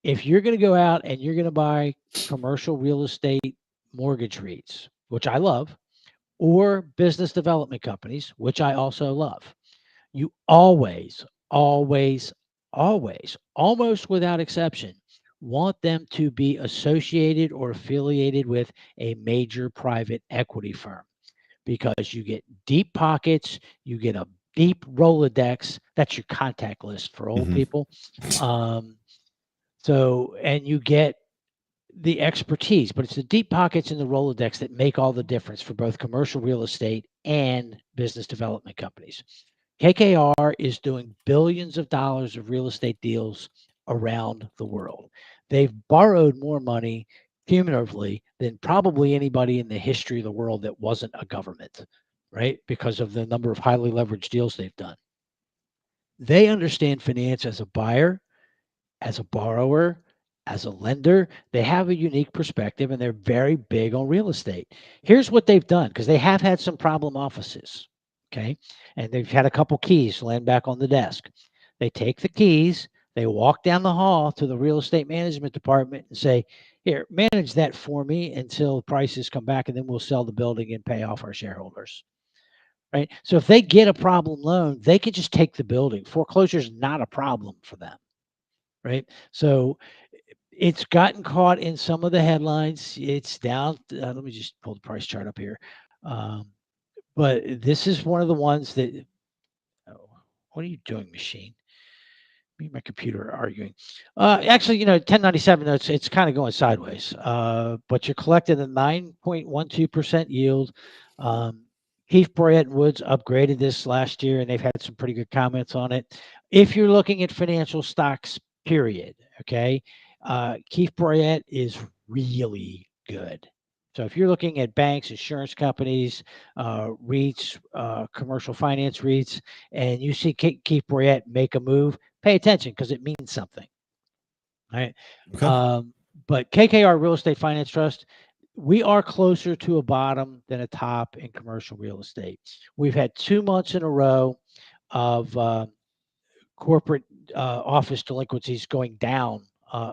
If you're going to go out and you're going to buy commercial real estate mortgage REITs, which I love, or business development companies, which I also love, you always, always, always, almost without exception, want them to be associated or affiliated with a major private equity firm because you get deep pockets, you get a deep Rolodex. That's your contact list for old Mhm. people. Um, and you get the expertise, but it's the deep pockets in the Rolodex that make all the difference for both commercial real estate and business development companies. KKR is doing billions of dollars of real estate deals around the world. They've borrowed more money cumulatively than probably anybody in the history of the world that wasn't a government, right? Because of the number of highly leveraged deals they've done. They understand finance as a buyer, as a borrower, as a lender. They have a unique perspective and they're very big on real estate. Here's what they've done because they have had some problem offices. Okay. And they've had a couple keys land back on the desk. They take the keys, they walk down the hall to the real estate management department and say, here, manage that for me until prices come back and then we'll sell the building and pay off our shareholders. Right. So if they get a problem loan, they could just take the building. Foreclosure is not a problem for them. Right. So it's gotten caught in some of the headlines. It's down. Let me just pull the price chart up here. Um, but this is one of the ones that. Oh, what are you doing, machine? Me and my computer are arguing. Actually, 1097 notes. It's kind of going sideways. But you're collecting a 9.12% yield. Um, Keefe Bruyette and Woods upgraded this last year, and they've had some pretty good comments on it. If you're looking at financial stocks, period, okay, Keefe Bruyette is really good. So if you're looking at banks, insurance companies, REITs, commercial finance REITs, and you see Keefe Bruyette make a move, pay attention because it means something. Right. Okay. But KKR Real Estate Finance Trust, we are closer to a bottom than a top in commercial real estate. We've had 2 months in a row of corporate office delinquencies going down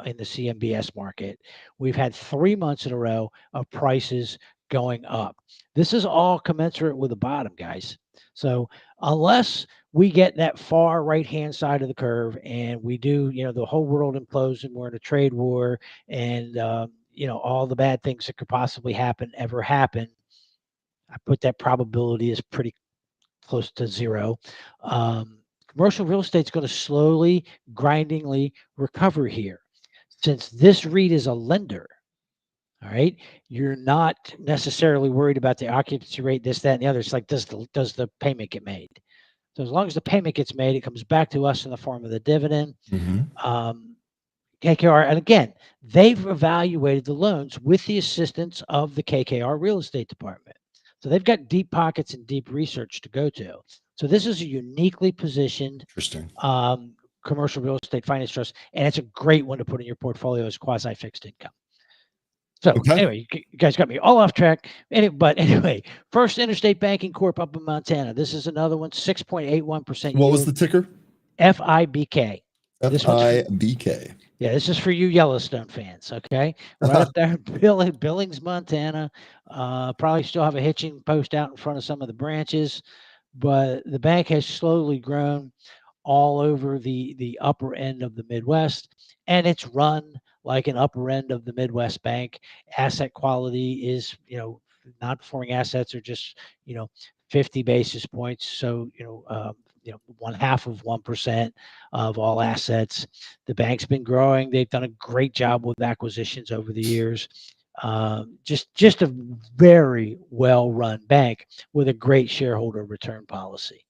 in the CMBS market. We've had 3 months in a row of prices going up. This is all commensurate with the bottom, guys. So unless we get that far right hand side of the curve and we do, the whole world implodes and we're in a trade war and, all the bad things that could possibly happen ever happen, I put that probability as pretty close to zero. Commercial real estate is going to slowly, grindingly recover here. Since this REIT is a lender, all right, you're not necessarily worried about the occupancy rate, this, that, and the other. It's like, does the payment get made? So as long as the payment gets made, it comes back to us in the form of the dividend. Mhm. KKR, and again, they've evaluated the loans with the assistance of the KKR real estate department. So they've got deep pockets and deep research to go to. So this is a uniquely positioned Interesting. commercial real estate finance trust, and it's a great one to put in your portfolio as quasi fixed income. So Okay. anyway, you guys got me all off track. But anyway, First Interstate Banking Corp up in Montana. This is another one, 6.81% What was yield. the ticker? FIBK. This one's for, FIBK. yeah, this is for you Yellowstone fans. Okay, right up there, Billings, Montana. Probably still have a hitching post out in front of some of the branches, but the bank has slowly grown all over the upper end of the Midwest, and it's run like an upper end of the Midwest bank. Asset quality is, non-performing assets are just, 50 basis points. So, one half of 1% of all assets. The bank's been growing. They've done a great job with acquisitions over the years. Just a very well-run bank with a great shareholder return policy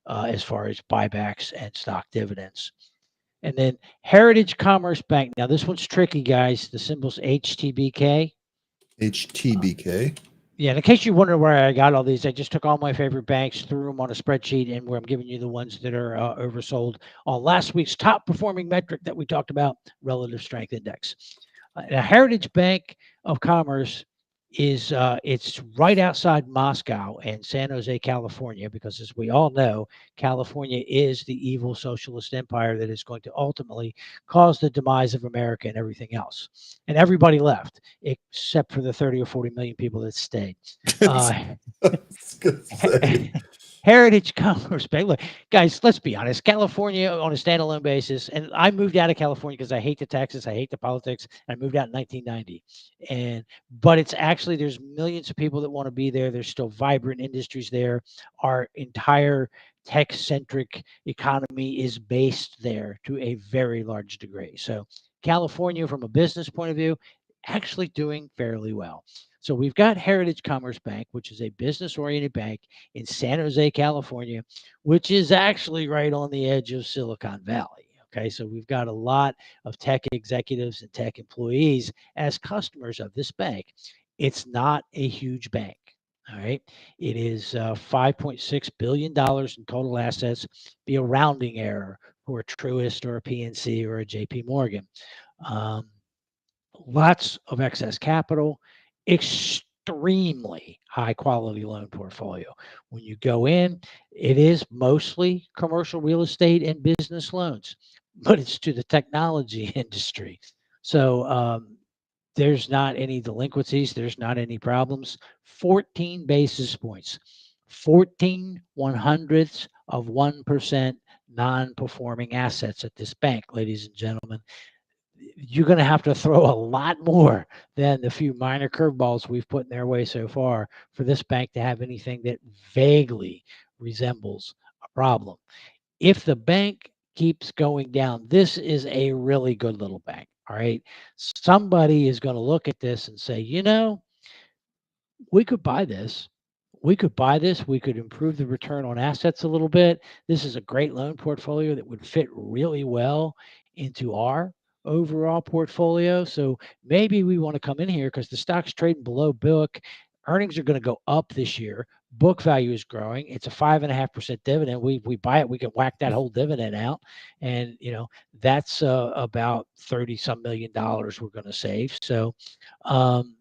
as far as buybacks and stock dividends. And then Heritage Commerce Bank. Now, this one's tricky, guys. The symbol's HTBK. HTBK. Yeah, and in case you wonder where I got all these, I just took all my favorite banks, threw them on a spreadsheet, and where I'm giving you the ones that are oversold on last week's top performing metric that we talked about, relative strength index. A Heritage Bank of Commerce is it's right outside Moscow and San Jose, California, because as we all know, California is the evil socialist empire that is going to ultimately cause the demise of America and everything else. And everybody left except for the 30 or 40 million people that stayed. Uh, Heritage Commerce Bank. Look, guys, let's be honest. California on a standalone basis, and I moved out of California because I hate the taxes, I hate the politics. I moved out in 1990, but it's actually there's millions of people that want to be there. There's still vibrant industries there. Our entire tech-centric economy is based there to a very large degree. So California, from a business point of view, actually doing fairly well. So we've got Heritage Commerce Bank, which is a business-oriented bank in San Jose, California, which is actually right on the edge of Silicon Valley. Okay, so we've got a lot of tech executives and tech employees as customers of this bank. It's not a huge bank. All right, it is $5.6 billion in total assets, be a rounding error for a Truist or a PNC or a JP Morgan. Um, Lots of excess capital, extremely high quality loan portfolio. When you go in, it is mostly commercial real estate and business loans, but it's to the technology industry. So there's not any delinquencies, there's not any problems. 14 basis points, 14 100ths of 1% non performing assets at this bank, ladies and gentlemen. You're going to have to throw a lot more than the few minor curveballs we've put in their way so far for this bank to have anything that vaguely resembles a problem. If the bank keeps going down, this is a really good little bank. All right. Somebody is going to look at this and say, we could buy this. We could buy this. We could improve the return on assets a little bit. This is a great loan portfolio that would fit really well into our overall portfolio. So maybe we want to come in here because the stock's trading below book. Earnings are going to go up this year. Book value is growing. It's a 5.5% dividend. We buy it. We can whack that whole dividend out, and that's about 30 some $1 million we're going to save. So um,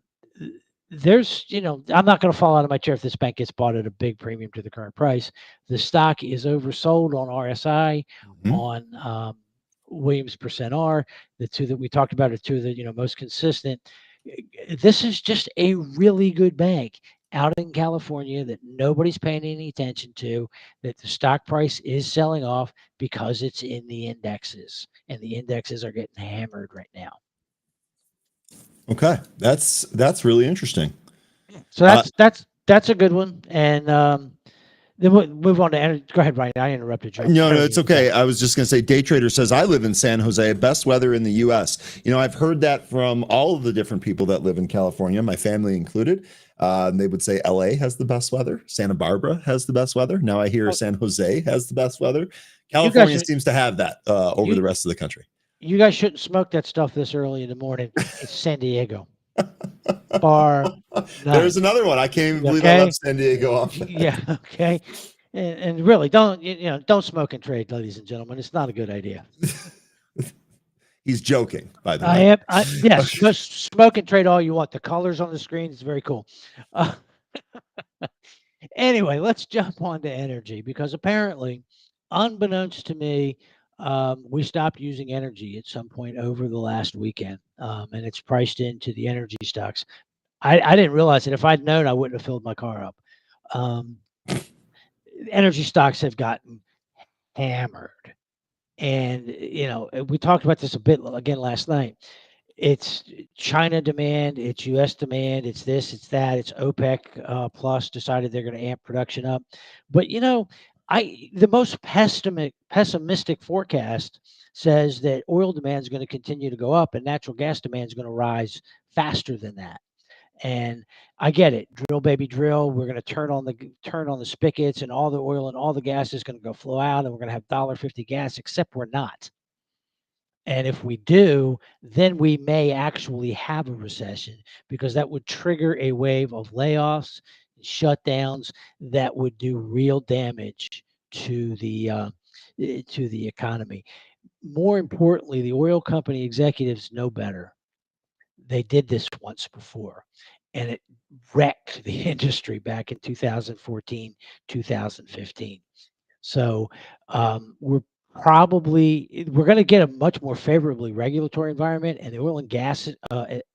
I'm not going to fall out of my chair if this bank gets bought at a big premium to the current price. The stock is oversold on RSI, Mhm. on Williams percent R. The two that we talked about are two of the most consistent. This is just a really good bank out in California that nobody's paying any attention to. That the stock price is selling off because it's in the indexes, and the indexes are getting hammered right now. Okay, that's really interesting. So Uh, that's a good one. And then we'll move on to energy. Go ahead, Ryan. I interrupted you. I'm no, sorry. it's okay. I was just going to say, day trader says I live in San Jose, best weather in the U.S. I've heard that from all of the different people that live in California, my family included. They would say L.A. has the best weather, Santa Barbara has the best weather. Now I hear Oh, San Jose has the best weather. you guys California should seems to have that over you the rest of the country. you guys shouldn't smoke that stuff this early in the morning. It's San Diego. Bar There's none. another one. I can't even believe I left Okay. San Diego on Yeah. that. Okay. And really, don't smoke and trade, ladies and gentlemen. It's not a good idea. He's joking, by the I way. am. Yes. Okay. Go smoke and trade all you want. The colors on the screen is very cool. Uh, Anyway, let's jump on to energy because apparently, unbeknownst to me, we stopped using energy at some point over the last weekend, and it's priced into the energy stocks. I didn't realize it. If I'd known, I wouldn't have filled my car up. Um, Energy stocks have gotten hammered, and we talked about this a bit again last night. It's China demand, it's U.S. demand, it's this, it's that, it's OPEC plus decided they're going to amp production up. But the most pessimistic forecast says that oil demand is going to continue to go up and natural gas demand is going to rise faster than that. And I get it, drill baby drill. We're going to turn on the spigots, and all the oil and all the gas is going to go flow out, and we're going to have $1.50 gas. Except we're not. And if we do, then we may actually have a recession because that would trigger a wave of layoffs, shutdowns that would do real damage to the economy. More importantly, the oil company executives know better. They did this once before, and it wrecked the industry back in 2014, 2015. So we're going to get a much more favorably regulatory environment, and the oil and gas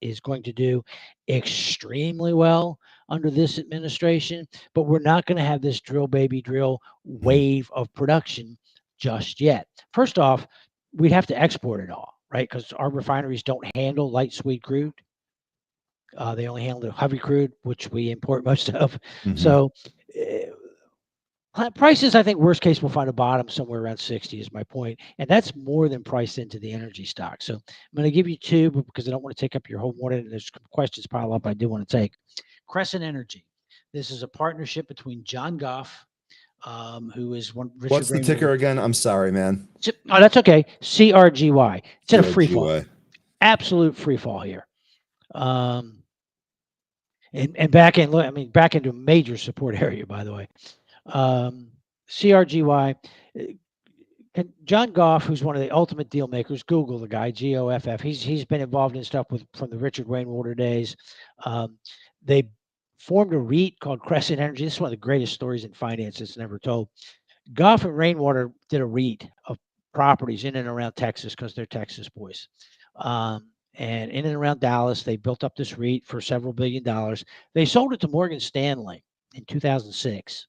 is going to do extremely well under this administration. But we're not going to have this drill baby drill wave of production just yet. First off, we'd have to export it all, right? Because our refineries don't handle light sweet crude. They only handle the heavy crude, which we import most of. So prices, I think, worst case, will find a bottom somewhere around 60 is my point. And that's more than priced into the energy stock. So I'm going to give you two because I don't want to take up your whole morning. And there's questions pile up I do want to take. Crescent Energy. This is a partnership between John Goff, who is one. Richard What's the ticker again? I'm sorry, man. Oh, that's okay. CRGY. It's in a free fall. CRGY. Absolute free fall here. And back into a major support area, by the way. CRGY. And John Goff, who's one of the ultimate deal makers, Google the guy, Goff. He's been involved in stuff from the Richard Rainwater days. They formed a REIT called Crescent Energy. This is one of the greatest stories in finance that's never told. Goff and Rainwater did a REIT of properties in and around Texas because they're Texas boys. And in and around Dallas, they built up this REIT for several $1 billion. They sold it to Morgan Stanley in 2006.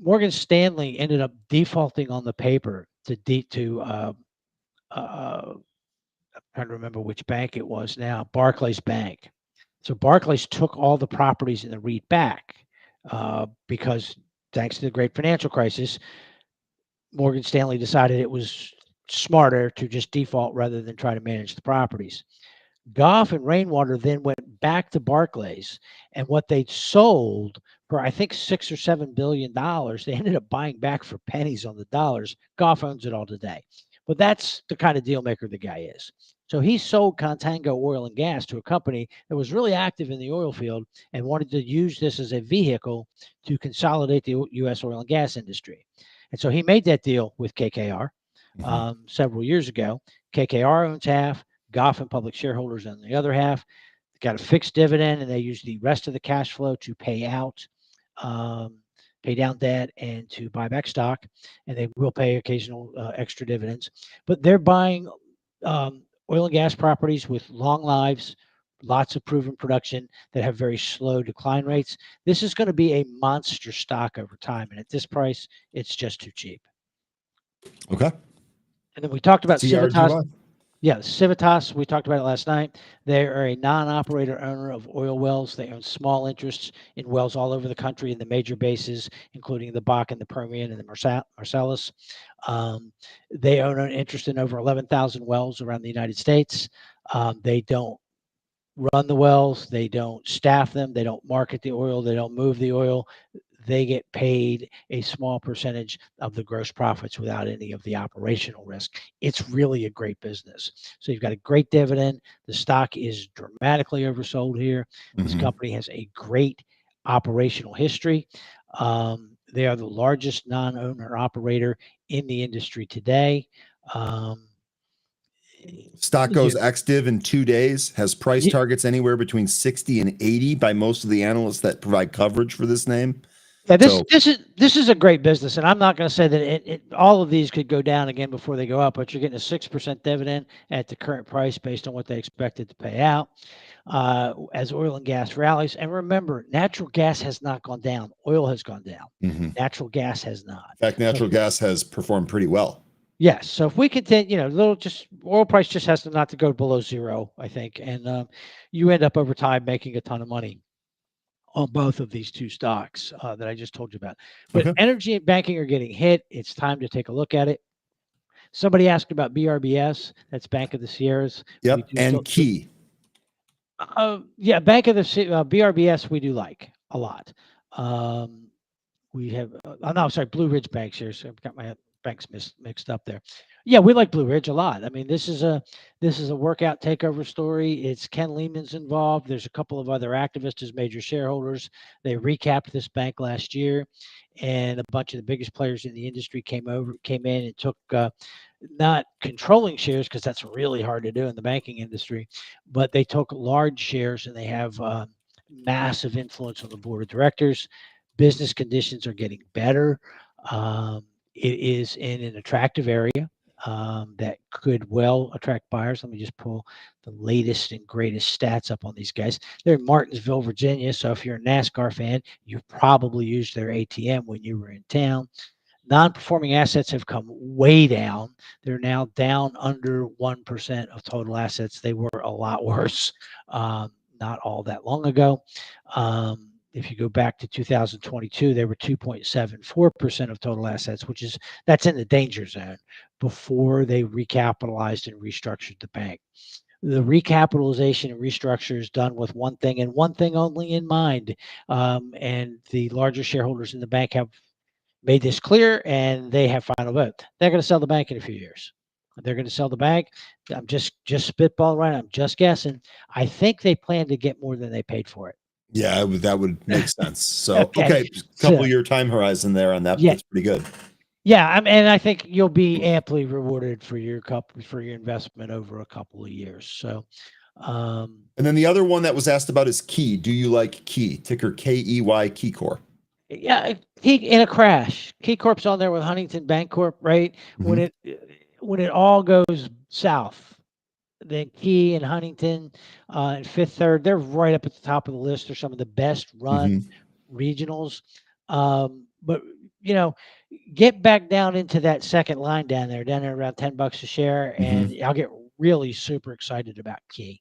Morgan Stanley ended up defaulting on the paper I'm trying to remember which bank it was now, Barclays Bank. So Barclays took all the properties in the REIT back because thanks to the great financial crisis, Morgan Stanley decided it was smarter to just default rather than try to manage the properties. Goff and Rainwater then went back to Barclays, and what they sold for, I think, $6 or $7 billion, they ended up buying back for pennies on the dollars. Goff owns it all today, but that's the kind of deal maker the guy is. So he sold Contango Oil and Gas to a company that was really active in the oil field and wanted to use this as a vehicle to consolidate the U.S. oil and gas industry. And so he made that deal with KKR several years ago. KKR owns half. Goff and public shareholders on the other half. They got a fixed dividend, and they use the rest of the cash flow to pay down debt and to buy back stock. And they will pay occasional extra dividends. But they're buying oil and gas properties with long lives, lots of proven production that have very slow decline rates. This is going to be a monster stock over time. And at this price, it's just too cheap. Okay. And then we talked about Civitas. CRGY. Yeah, Civitas, we talked about it last night. They are a non-operator owner of oil wells. They own small interests in wells all over the country in the major bases, including the Bakken, the Permian, and the Marcellus. They own an interest in over 11,000 wells around the United States. They don't run the wells. They don't staff them. They don't market the oil. They don't move the oil. They get paid a small percentage of the gross profits without any of the operational risk. It's really a great business. So you've got a great dividend. The stock is dramatically oversold here. This company has a great operational history. They are the largest non-owner operator in the industry today. Stock goes ex-div in 2 days, has price targets anywhere between 60 and 80 by most of the analysts that provide coverage for this name. Yeah, this is a great business, and I'm not going to say that all of these could go down again before they go up, but you're getting a 6% dividend at the current price based on what they expected to pay out as oil and gas rallies. And remember, natural gas has not gone down; oil has gone down. Natural gas has not. In fact, natural gas has performed pretty well. Yes. So if we continue, oil price just has to not to go below zero, I think, and you end up over time making a ton of money on both of these two stocks that I just told you about. But energy and banking are getting hit. It's time to take a look at it. Somebody asked about BRBS. That's Bank of the Sierras. Yep, and Key. Yeah, Bank of the BRBS we do like a lot. We have, no, sorry, Blue Ridge Bank shares. I've got my banks mixed up there. Yeah, we like Blue Ridge a lot. I mean, this is a workout takeover story. It's Ken Lehman's involved. There's a couple of other activists as major shareholders. They recapped this bank last year, and a bunch of the biggest players in the industry came in and took not controlling shares because that's really hard to do in the banking industry, but they took large shares and they have massive influence on the board of directors. Business conditions are getting better. It is in an attractive area that could well attract buyers. Let me just pull the latest and greatest stats up on these guys. They're in Martinsville, Virginia. So if you're a NASCAR fan, you've probably used their ATM when you were in town. Non-performing assets have come way down. They're now down under 1% of total assets. They were a lot worse not all that long ago. If you go back to 2022, they were 2.74% of total assets, that's in the danger zone before they recapitalized and restructured the bank. The recapitalization and restructure is done with one thing and one thing only in mind. And the larger shareholders in the bank have made this clear, and they have final vote. They're going to sell the bank in a few years. They're going to sell the bank. I'm just spitballing right. I'm just guessing. I think they plan to get more than they paid for it. Yeah, that would make sense. So, Okay. okay, couple year time horizon there on that. Yeah. That's pretty good. Yeah, and I think you'll be amply rewarded for your investment over a couple of years. So, And then the other one that was asked about is Key. Do you like Key? Ticker KEY, Key Corp. yeah, in a crash, Key Corp's on there with Huntington Bancorp, right? Mhm. When it all goes south, then Key and Huntington and Fifth Third, they're right up at the top of the list. They're some of the best run regionals. But you know, get back down into that second line down there around $10 a share, and I'll get really super excited about Key.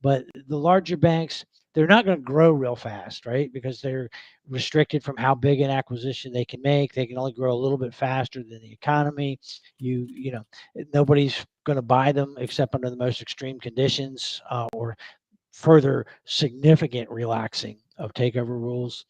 But the larger banks, they're not going to grow real fast, right? Because they're restricted from how big an acquisition they can make. They can only grow a little bit faster than the economy. You know, nobody's going to buy them except under the most extreme conditions or further significant relaxing of takeover rules.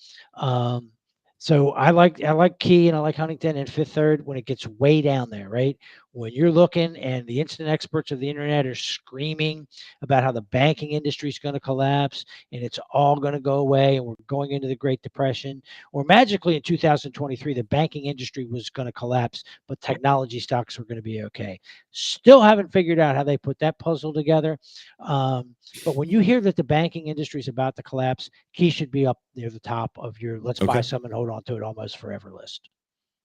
So I like Key and I like Huntington and Fifth Third when it gets way down there, right? When you're looking and the instant experts of the internet are screaming about how the banking industry is going to collapse and it's all going to go away and we're going into the Great Depression, or magically in 2023 the banking industry was going to collapse, but technology stocks were going to be okay. Still haven't figured out how they put that puzzle together. But when you hear that the banking industry is about to collapse, Key should be up near the top of your let's buy some and hold on to it almost forever list.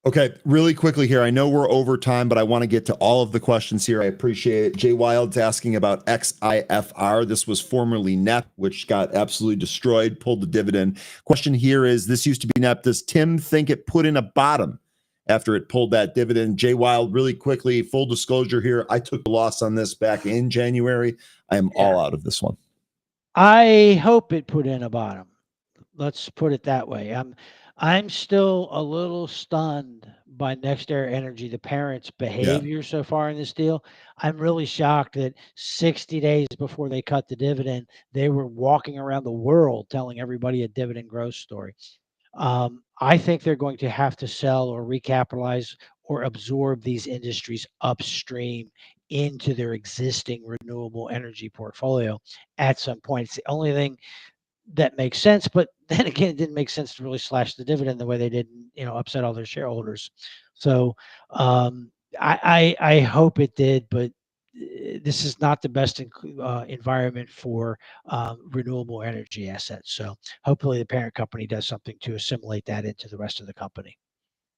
Okay, really quickly here. I know we're over time, but I want to get to all of the questions here. I appreciate it. Jay Wild's asking about XIFR. This was formerly NEP, which got absolutely destroyed, pulled the dividend. Question here is, this used to be NEP. Does Tim think it put in a bottom after it pulled that dividend? Jay Wild, really quickly, full disclosure here. I took a loss on this back in January. I am all out of this one. I hope it put in a bottom. Let's put it that way. I'm still a little stunned by NextEra Energy, the parent's behavior so far in this deal. I'm really shocked that 60 days before they cut the dividend, they were walking around the world telling everybody a dividend growth story. I think they're going to have to sell or recapitalize or absorb these industries upstream into their existing renewable energy portfolio at some point. It's the only thing that makes sense. But then again, it didn't make sense to really slash the dividend the way they did, upset all their shareholders. So I hope it did, but this is not the best environment for renewable energy assets. So hopefully the parent company does something to assimilate that into the rest of the company.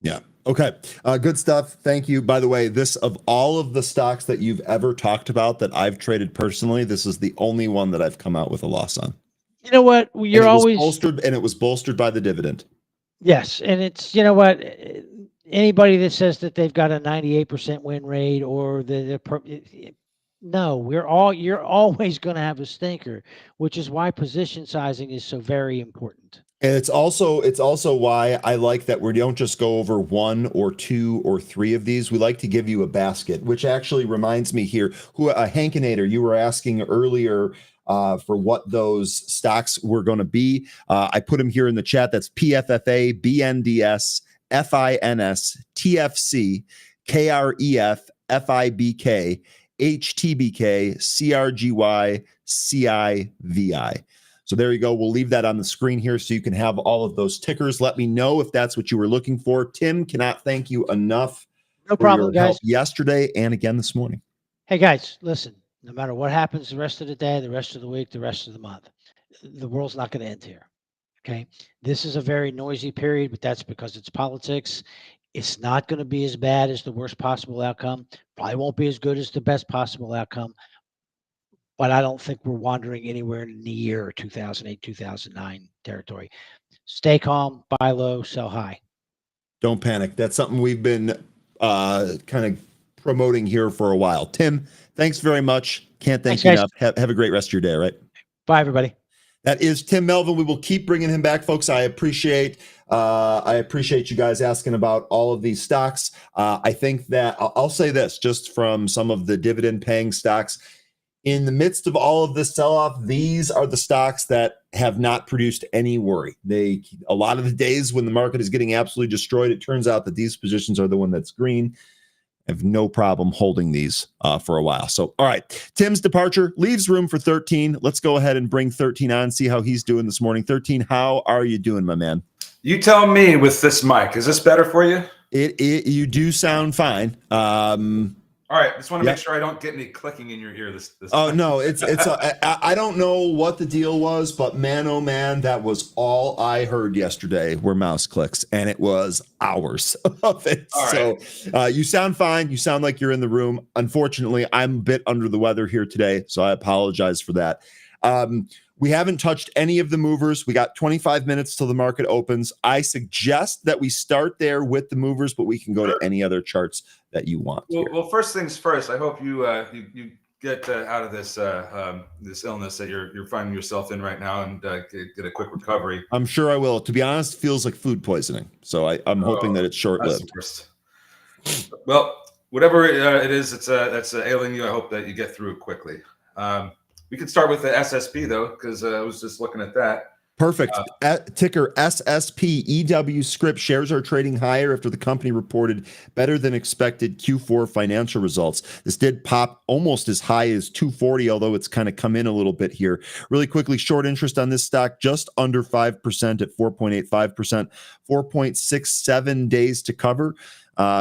Yeah. Okay. Good stuff. Thank you. By the way, this, of all of the stocks that you've ever talked about that I've traded personally, this is the only one that I've come out with a loss on. You know what? You're always bolstered, and it was bolstered by the dividend. Yes, and it's anybody that says that they've got a 98% win rate or no, you're always going to have a stinker, which is why position sizing is so very important. And it's also why I like that we don't just go over one or two or three of these. We like to give you a basket, which actually reminds me here, Hankinator, you were asking earlier for what those stocks were going to be. I put them here in the chat. That's PFFA, BNDS, FINS, TFC, KREF, FIBK, HTBK, CRGY, CIVI. So there you go. We'll leave that on the screen here so you can have all of those tickers. Let me know if that's what you were looking for. Tim, cannot thank you enough No for problem, your guys. help yesterday and again this morning. Hey, guys, listen, no matter what happens the rest of the day, the rest of the week, the rest of the month, the world's not going to end here. Okay. This is a very noisy period, but that's because it's politics. It's not going to be as bad as the worst possible outcome. Probably won't be as good as the best possible outcome. But I don't think we're wandering anywhere near 2008, 2009 territory. Stay calm, buy low, sell high. Don't panic. That's something we've been kind of promoting here for a while. Tim, thanks very much. Can't thank Thanks, you guys. enough. Have a great rest of your day, right? Bye, everybody. That is Tim Melvin. We will keep bringing him back, folks. I appreciate you guys asking about all of these stocks. I think that I'll say this just from some of the dividend paying stocks. In the midst of all of this sell-off, these are the stocks that have not produced any worry. A lot of the days when the market is getting absolutely destroyed, it turns out that these positions are the one that's green. I have no problem holding these for a while. So, all right, Tim's departure leaves room for 13. Let's go ahead and bring 13 on, see how he's doing this morning. 13, how are you doing, my man? You tell me with this mic. Is this better for you? You do sound fine. All right, just want to make sure I don't get any clicking in your ear. This Oh time. no, I don't know what the deal was, but man, oh man, that was all I heard yesterday were mouse clicks, and it was hours of it. All right. So you sound fine. You sound like you're in the room. Unfortunately, I'm a bit under the weather here today, so I apologize for that. We haven't touched any of the movers. We got 25 minutes till the market opens. I suggest that we start there with the movers, but we can go to any other charts that you want. Well, first things first. I hope you get out of this this illness that you're finding yourself in right now and get a quick recovery. I'm sure I will. To be honest, feels like food poisoning. So I'm hoping that it's short-lived. Well, whatever it is, that's ailing you. I hope that you get through it quickly. We could start with the SSP though, because I was just looking at that. Perfect. Ticker SSP EW script shares are trading higher after the company reported better than expected Q4 financial results. This did pop almost as high as 240, although it's kind of come in a little bit here. Really quickly, short interest on this stock just under 5% at 4.85%, 4.67 days to cover.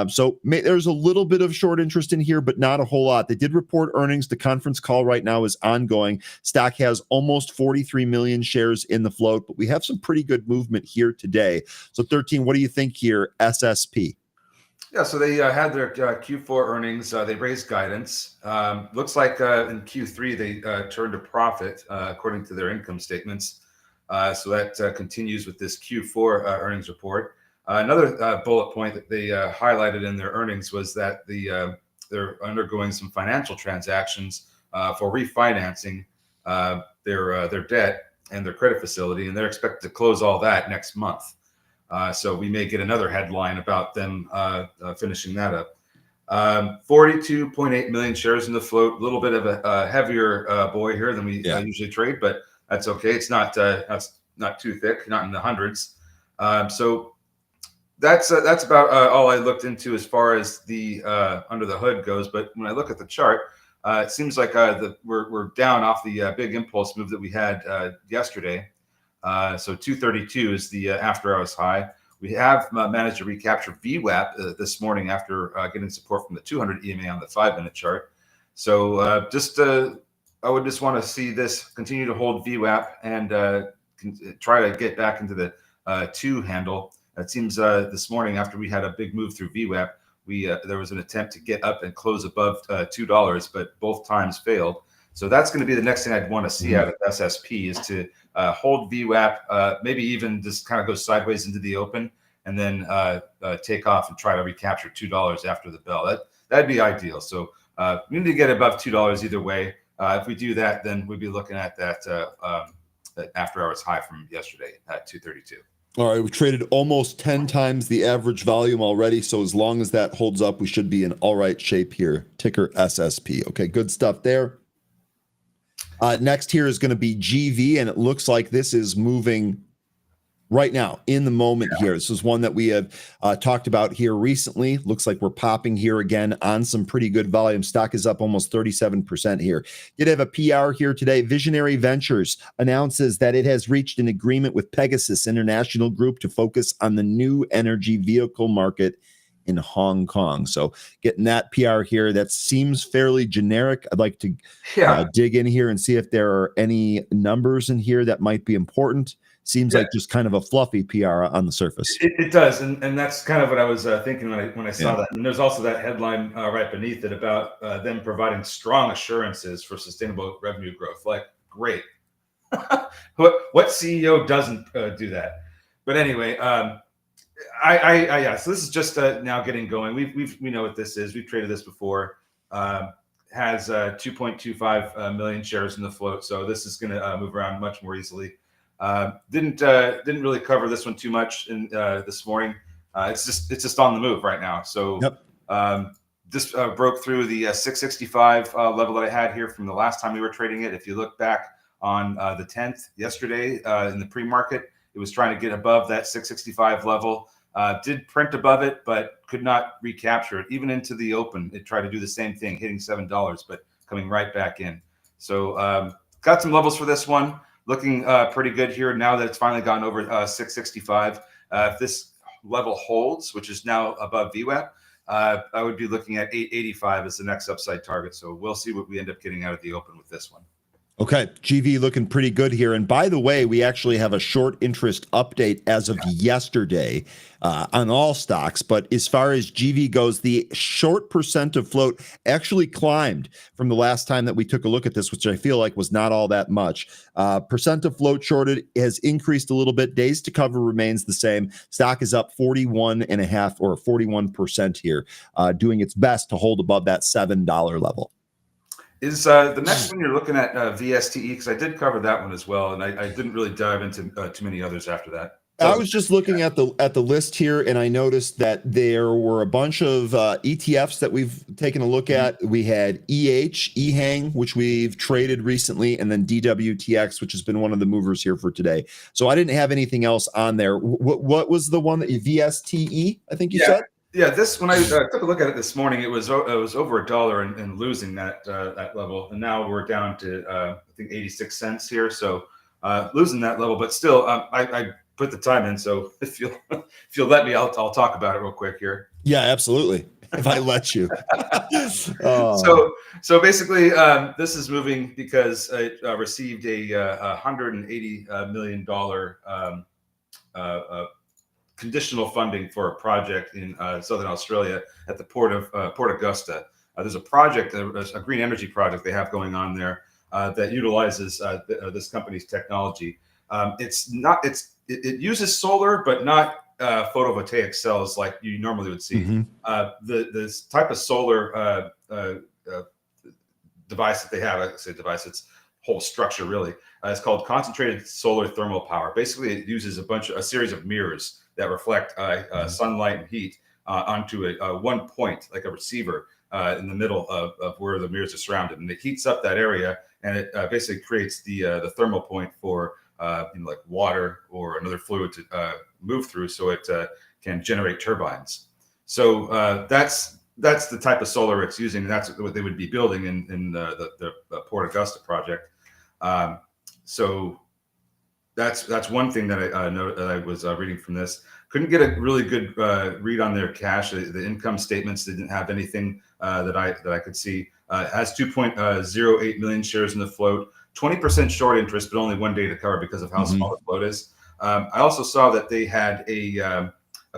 So there's a little bit of short interest in here, but not a whole lot. They did report earnings. The conference call right now is ongoing. Stock has almost 43 million shares in the float, but we have some pretty good movement here today. So 13, what do you think here, SSP? Yeah, so they had their Q4 earnings. They raised guidance. Looks like in Q3 they turned a profit according to their income statements. So that continues with this Q4 earnings report. Another bullet point that they highlighted in their earnings was that they're undergoing some financial transactions for refinancing their debt and their credit facility, and they're expected to close all that next month. So we may get another headline about them finishing that up. 42.8 million shares in the float, a little bit of a heavier boy here than we usually trade, but that's okay. It's not too thick, not in the hundreds. So that's about all I looked into as far as the under the hood goes. But when I look at the chart, it seems like we're down off the big impulse move that we had yesterday. So 232 is the after hours high. We have managed to recapture VWAP this morning after getting support from the 200 EMA on the 5-minute chart. So I would just want to see this continue to hold VWAP and try to get back into the 2 handle. It seems this morning after we had a big move through VWAP, there was an attempt to get up and close above $2, but both times failed. So that's going to be the next thing I'd want to see out of SSP is to hold VWAP, maybe even just kind of go sideways into the open and then take off and try to recapture $2 after the bell. That'd be ideal. So we need to get above $2 either way. If we do that, then we'd be looking at that after hours high from yesterday at 232. All right, we've traded almost 10 times the average volume already. So as long as that holds up, we should be in all right shape here. Ticker SSP. Okay, good stuff there. Next here is going to be GV, and it looks like this is moving right now in the moment here. This is one that we have talked about here recently. Looks like we're popping here again on some pretty good volume. Stock is up almost 37% here. Did have a PR here today. Visionary Ventures announces that it has reached an agreement with Pegasus International Group to focus on the new energy vehicle market in Hong Kong. So getting that PR here, that seems fairly generic. I'd like to dig in here and see if there are any numbers in here that might be important. Seems like just kind of a fluffy PR on the surface. It does, and that's kind of what I was thinking when I saw that. And there's also that headline right beneath it about them providing strong assurances for sustainable revenue growth. Like, great. what CEO doesn't do that? But anyway, so this is just now getting going. We know what this is. We've traded this before. Has 2.25 million shares in the float, so this is going to move around much more easily. Didn't really cover this one too much in this morning. It's just on the move right now. So this broke through the 665 level that I had here from the last time we were trading it. If you look back on the 10th yesterday in the pre-market, it was trying to get above that 665 level. Did print above it, but could not recapture it. Even into the open, it tried to do the same thing, hitting $7, but coming right back in. So got some levels for this one. Looking pretty good here now that it's finally gone over 665. If this level holds, which is now above VWAP, I would be looking at 885 as the next upside target. So we'll see what we end up getting out of the open with this one. Okay, GV looking pretty good here. And by the way, we actually have a short interest update as of yesterday on all stocks. But as far as GV goes, the short percent of float actually climbed from the last time that we took a look at this, which I feel like was not all that much. Percent of float shorted has increased a little bit. Days to cover remains the same. Stock is up 41.5 or 41% here, doing its best to hold above that $7 level. Is the next one you're looking at VSTE? Because I did cover that one as well, and I didn't really dive into too many others after that. I was just looking at the list here, and I noticed that there were a bunch of ETFs that we've taken a look at. We had EHang, which we've traded recently, and then DWTX, which has been one of the movers here for today. So I didn't have anything else on there. What was the one that you VSTE? I think you said. Yeah, this when I took a look at it this morning, it was over $1 and losing that level, and now we're down to I think 86 cents here. So losing that level, but still, I put the time in. So if you'll let me, I'll talk about it real quick here. Yeah, absolutely. If I let you. So basically, this is moving because it received a $180 million conditional funding for a project in Southern Australia at the Port Augusta. There's a project, a green energy project they have going on there that utilizes this company's technology. It uses solar, but not photovoltaic cells like you normally would see. This type of solar device that they have, I say device, it's whole structure really. It's called concentrated solar thermal power. Basically, it uses a series of mirrors that reflect sunlight and heat onto one point, like a receiver in the middle of where the mirrors are surrounded, and it heats up that area, and it basically creates the thermal point for like water or another fluid to move through, so it can generate turbines. So that's the type of solar it's using. And that's what they would be building in the Port Augusta project. So that's one thing that I know that I was reading from this. Couldn't get a really good read on their cash. The income statements didn't have anything that I could see. Has 2.08 million shares in the float, 20% short interest, but only 1 day to cover because of how small the float is. I also saw that they had a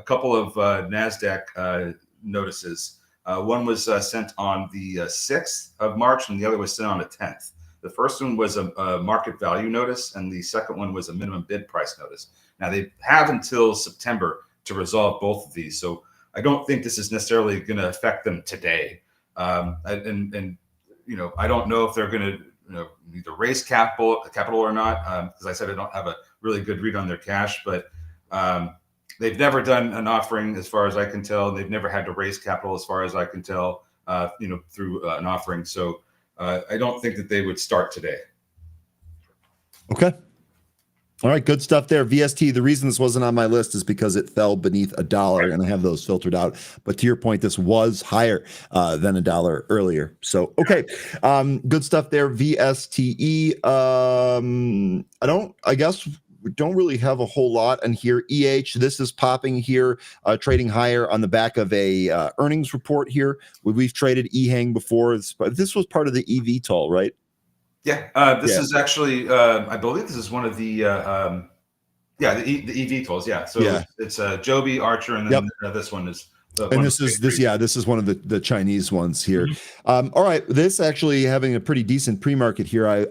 couple of NASDAQ notices. One was sent on the 6th of March, and the other was sent on the 10th. The first one was a market value notice, and the second one was a minimum bid price notice. Now, they have until September to resolve both of these, so I don't think this is necessarily going to affect them today. And I don't know if they're going to either raise capital or not, because I said I don't have a really good read on their cash, but they've never done an offering as far as I can tell. They've never had to raise capital as far as I can tell, through an offering. So I don't think that they would start today. Okay. All right, good stuff there. VST, the reason this wasn't on my list is because it fell beneath $1, and I have those filtered out. But to your point, this was higher than $1 earlier. So, okay, good stuff there. VSTE. I guess we don't really have a whole lot in here. EH, this is popping here, trading higher on the back of a earnings report here. We've traded EHang before. This was part of the eVTOL, right? Yeah, this is actually, I believe this is one of the eVTOLs. Yeah, so it's Joby, Archer, and then this one is. This is one of the Chinese ones here. All right, this actually having a pretty decent pre-market here.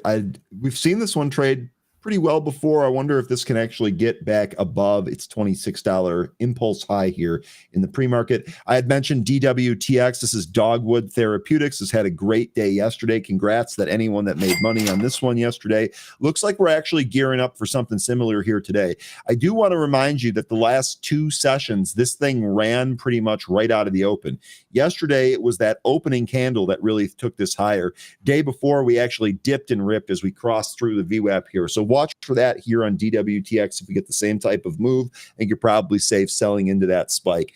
We've seen this one trade pretty well before. I wonder if this can actually get back above its $26 impulse high here in the pre-market. I had mentioned DWTX. This is Dogwood Therapeutics. Has had a great day yesterday. Congrats that anyone that made money on this one yesterday. Looks like we're actually gearing up for something similar here today. I do want to remind you that the last 2 sessions, this thing ran pretty much right out of the open. Yesterday, it was that opening candle that really took this higher. Day before, we actually dipped and ripped as we crossed through the VWAP here. So watch for that here on DWTX. If we get the same type of move, I think you're probably safe selling into that spike.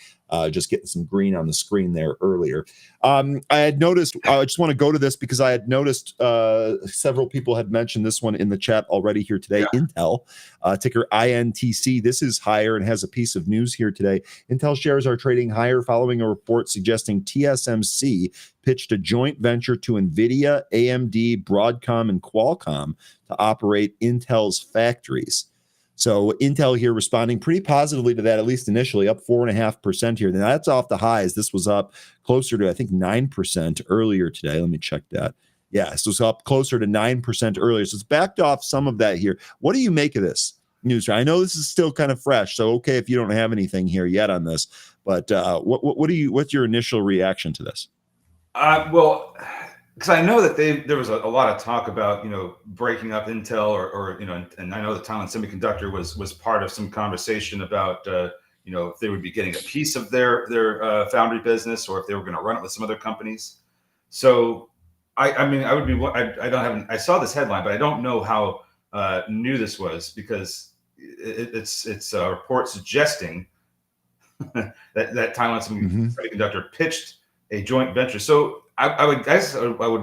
Just getting some green on the screen there earlier. I had noticed, I just want to go to this because I had noticed several people had mentioned this one in the chat already here today. Intel, ticker INTC. This is higher and has a piece of news here today. Intel shares are trading higher following a report suggesting TSMC pitched a joint venture to NVIDIA, AMD, Broadcom, and Qualcomm to operate Intel's factories. So Intel here responding pretty positively to that, at least initially, up 4.5% here. Now that's off the highs. This was up closer to, I think, 9% earlier today. Let me check that. Yeah, so it's up closer to 9% earlier. So it's backed off some of that here. What do you make of this news? I know this is still kind of fresh, so okay if you don't have anything here yet on this, but what's your initial reaction to this? Well, because I know that there was a lot of talk about, breaking up Intel or and I know that Taiwan Semiconductor was part of some conversation about, if they would be getting a piece of their foundry business or if they were going to run it with some other companies. So, I saw this headline, but I don't know how new this was because it's a report suggesting that Taiwan Semiconductor pitched a joint venture. So I would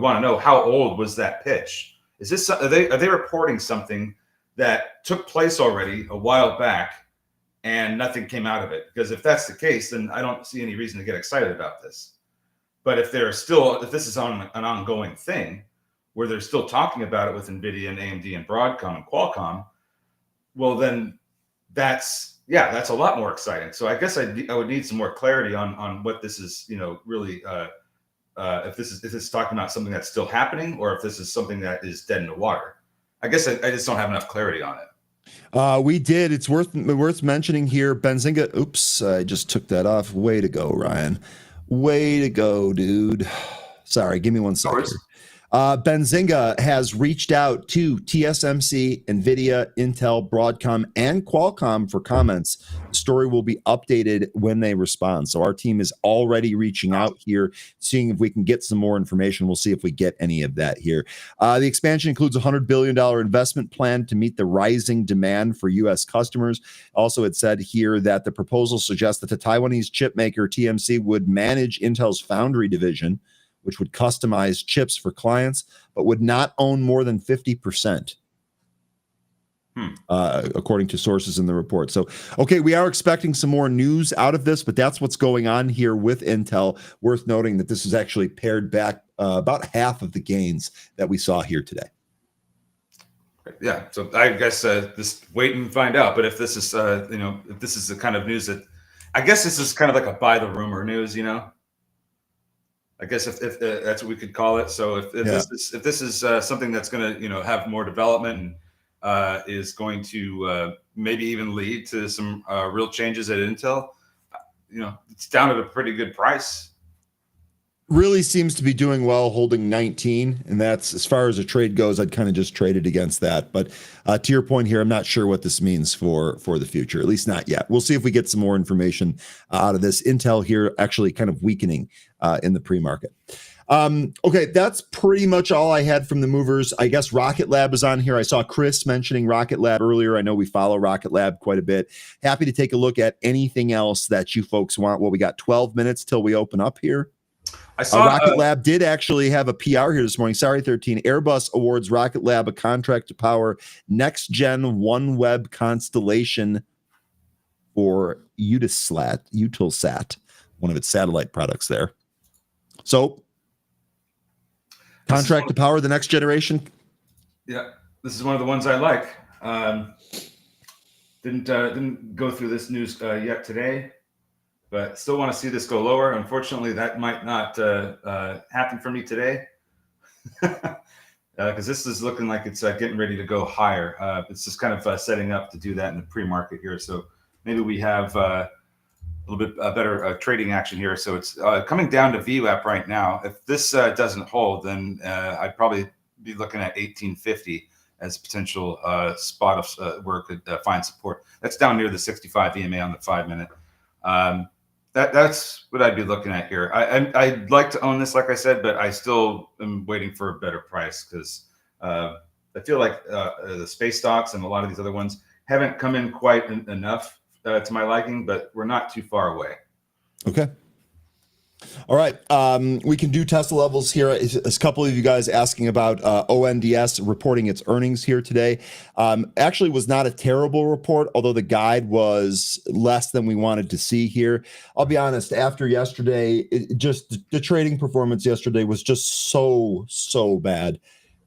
want to know, how old was that pitch? Is this are they reporting something that took place already a while back and nothing came out of it? Because if that's the case, then I don't see any reason to get excited about this. But if this is on an ongoing thing where they're still talking about it with NVIDIA and AMD and Broadcom and Qualcomm, well then that's a lot more exciting. So I guess I would need some more clarity on what this is, really. If this is talking about something that's still happening, or if this is something that is dead in the water. I guess I just don't have enough clarity on it. We did. It's worth mentioning here. Benzinga. Oops, I just took that off. Way to go, Ryan. Way to go, dude. Sorry, give me 1 second. Benzinga has reached out to TSMC, NVIDIA, Intel, Broadcom, and Qualcomm for comments. The story will be updated when they respond. So our team is already reaching out here, seeing if we can get some more information. We'll see if we get any of that here. The expansion includes a $100 billion investment plan to meet the rising demand for U.S. customers. Also, it said here that the proposal suggests that the Taiwanese chip maker TMC would manage Intel's foundry division, which would customize chips for clients, but would not own more than 50%, according to sources in the report. So, okay, we are expecting some more news out of this, but that's what's going on here with Intel. Worth noting that this is actually pared back about half of the gains that we saw here today. Yeah, so I guess just wait and find out. But if this is, if this is the kind of news that, I guess this is kind of like a buy the rumor news, I guess if that's what we could call it. So if this is something that's going to have more development and is going to maybe even lead to some real changes at Intel, it's down at a pretty good price. Really seems to be doing well, holding 19, and that's, as far as a trade goes, I'd kind of just traded against that. But to your point here, I'm not sure what this means for the future, at least not yet. We'll see if we get some more information out of this. Intel here actually kind of weakening in the pre-market. Okay, that's pretty much all I had from the movers. I guess Rocket Lab is on here. I saw Chris mentioning Rocket Lab earlier. I know we follow Rocket Lab quite a bit. Happy to take a look at anything else that you folks want. Well, we got 12 minutes till we open up here. I saw Rocket Lab did actually have a PR here this morning. Sorry, 13. Airbus awards Rocket Lab a contract to power next-gen OneWeb constellation for Eutelsat, one of its satellite products there. So, contract to power the next generation. Yeah, this is one of the ones I like. Didn't go through this news yet today, but still want to see this go lower. Unfortunately, that might not happen for me today, because this is looking like it's getting ready to go higher. It's just kind of setting up to do that in the pre-market here. So maybe we have a little bit better trading action here. So it's coming down to VWAP right now. If this doesn't hold, then I'd probably be looking at 1850 as a potential spot of where it could find support. That's down near the 65 EMA on the 5-minute. That's what I'd be looking at here. I'd like to own this, like I said, but I still am waiting for a better price, because I feel like the space stocks and a lot of these other ones haven't come in quite enough to my liking, but we're not too far away. Okay. All right. We can do Tesla levels here. A couple of you guys asking about ONDS reporting its earnings here today. Actually was not a terrible report, although the guide was less than we wanted to see here. I'll be honest, after yesterday, the trading performance yesterday was just so bad.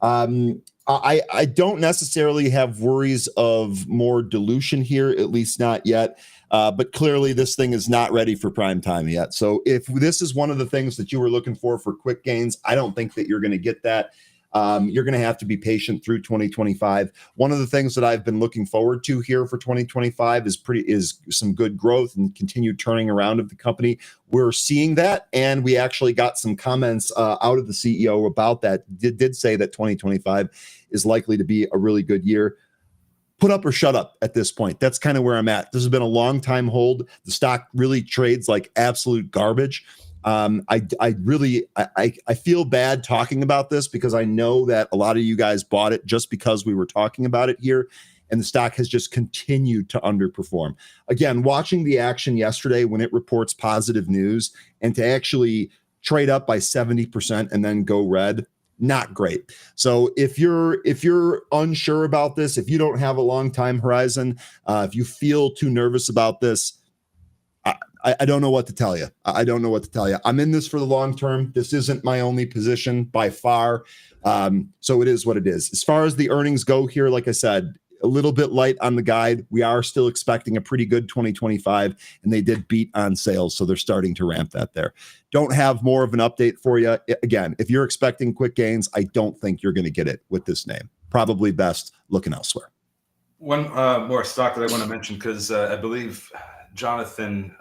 I don't necessarily have worries of more dilution here, at least not yet. But clearly this thing is not ready for prime time yet. So if this is one of the things that you were looking for quick gains, I don't think that you're going to get that. You're going to have to be patient through 2025. One of the things that I've been looking forward to here for 2025 is some good growth and continued turning around of the company. We're seeing that, and we actually got some comments out of the CEO about that. Did say that 2025 is likely to be a really good year. Put up or shut up at this point. That's kind of where I'm at. This has been a long time hold. The stock really trades like absolute garbage. I feel bad talking about this, because I know that a lot of you guys bought it just because we were talking about it here, and the stock has just continued to underperform. Again, watching the action yesterday when it reports positive news, and to actually trade up by 70% and then go red, not great. So if you're unsure about this, if you don't have a long time horizon, if you feel too nervous about this, I don't know what to tell you. I don't know what to tell you. I'm in this for the long term. This isn't my only position by far. So it is what it is. As far as the earnings go here, like I said, a little bit light on the guide. We are still expecting a pretty good 2025, and they did beat on sales, so they're starting to ramp that there. Don't have more of an update for you. Again, if you're expecting quick gains, I don't think you're going to get it with this name. Probably best looking elsewhere. One more stock that I want to mention, because I believe Jonathan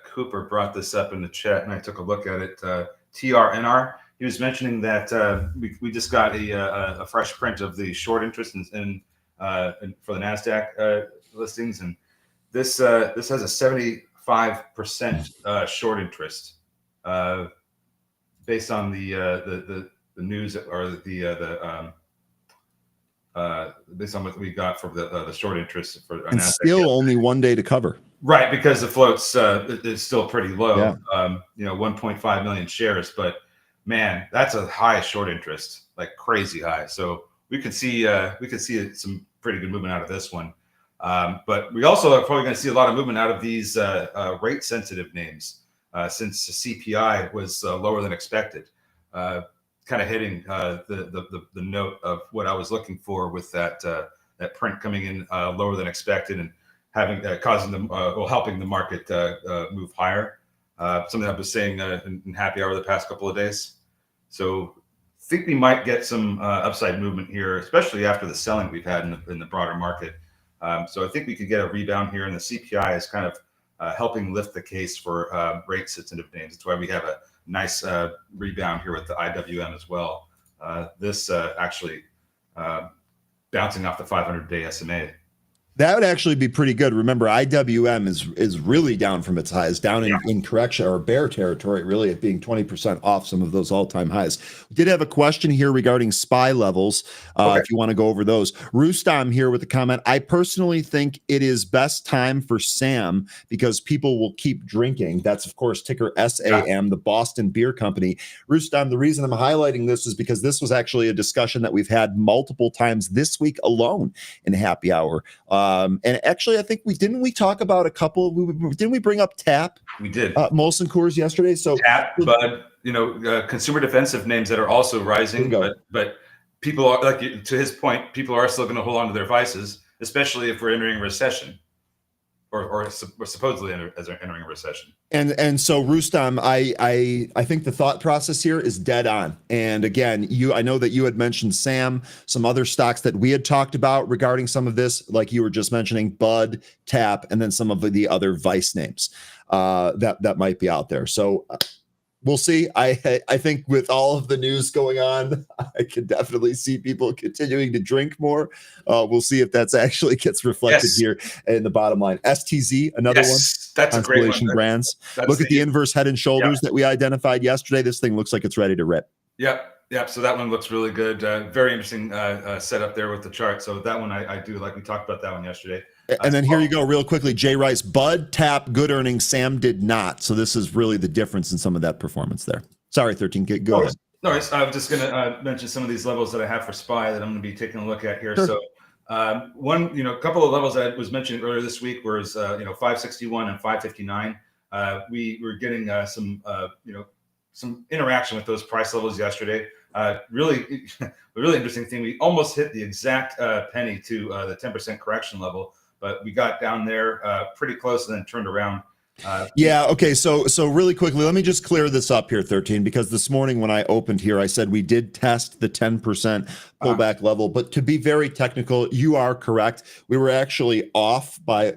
Cooper brought this up in the chat, and I took a look at it. TRNR. He was mentioning that we just got a fresh print of the short interest in for the NASDAQ listings, and this has a 75% short interest based on the news, or based on what we got for the short interest for and NASDAQ. Still only 1 day to cover. Right, because the float's is still pretty low. Yeah. 1.5 million shares, but man, that's a high short interest, like crazy high. So we could see some pretty good movement out of this one, but we also are probably going to see a lot of movement out of these rate sensitive names, since the CPI was lower than expected, kind of hitting the note of what I was looking for with that print coming in lower than expected, and having causing them helping the market move higher. Something I've been saying in happy hour the past couple of days. So I think we might get some upside movement here, especially after the selling we've had in the broader market. So I think we could get a rebound here, and the CPI is kind of helping lift the case for rate sensitive names. That's why we have a nice rebound here with the IWM as well. This actually bouncing off the 500-day SMA. That would actually be pretty good. Remember, IWM is really down from its highs, down in correction or bear territory, really, at being 20% off some of those all-time highs. We did have a question here regarding SPY levels, if you want to go over those. Rustam here with a comment. I personally think it is best time for SAM because people will keep drinking. That's, of course, ticker SAM, the Boston Beer Company. Rustam, the reason I'm highlighting this is because this was actually a discussion that we've had multiple times this week alone in Happy Hour. And actually, I think didn't we talk about a couple? Didn't we bring up TAP? We did. Molson Coors yesterday. So TAP, Bud, consumer defensive names that are also rising, but people are, like, to his point, people are still going to hold on to their vices, especially if we're entering a recession. Or supposedly entering a recession. And so Rustam, I think the thought process here is dead on. And again, I know that you had mentioned SAM, some other stocks that we had talked about regarding some of this, like you were just mentioning, Bud, TAP, and then some of the other vice names that might be out there. So we'll see. I think with all of the news going on, I can definitely see people continuing to drink more. We'll see if that's actually gets reflected here in the bottom line. STZ, another one. That's a great one. Brands. Look at the inverse head and shoulders that we identified yesterday. This thing looks like it's ready to rip. Yep. So that one looks really good. Very interesting setup there with the chart. So that one I do like. We talked about that one yesterday. And then here you go real quickly. Jay Rice, Bud, TAP, good earnings. Sam did not. So this is really the difference in some of that performance there. Sorry, 13. Go ahead. No, I'm just going to mention some of these levels that I have for SPY that I'm going to be taking a look at here. Sure. So a couple of levels that I was mentioning earlier this week was 561 and 559. We were getting some interaction with those price levels yesterday. Really interesting thing. We almost hit the exact penny to the 10% correction level, but we got down there pretty close and then turned around. Okay. So really quickly, let me just clear this up here, 13, because this morning when I opened here, I said we did test the 10% pullback level, but to be very technical, you are correct. We were actually off by,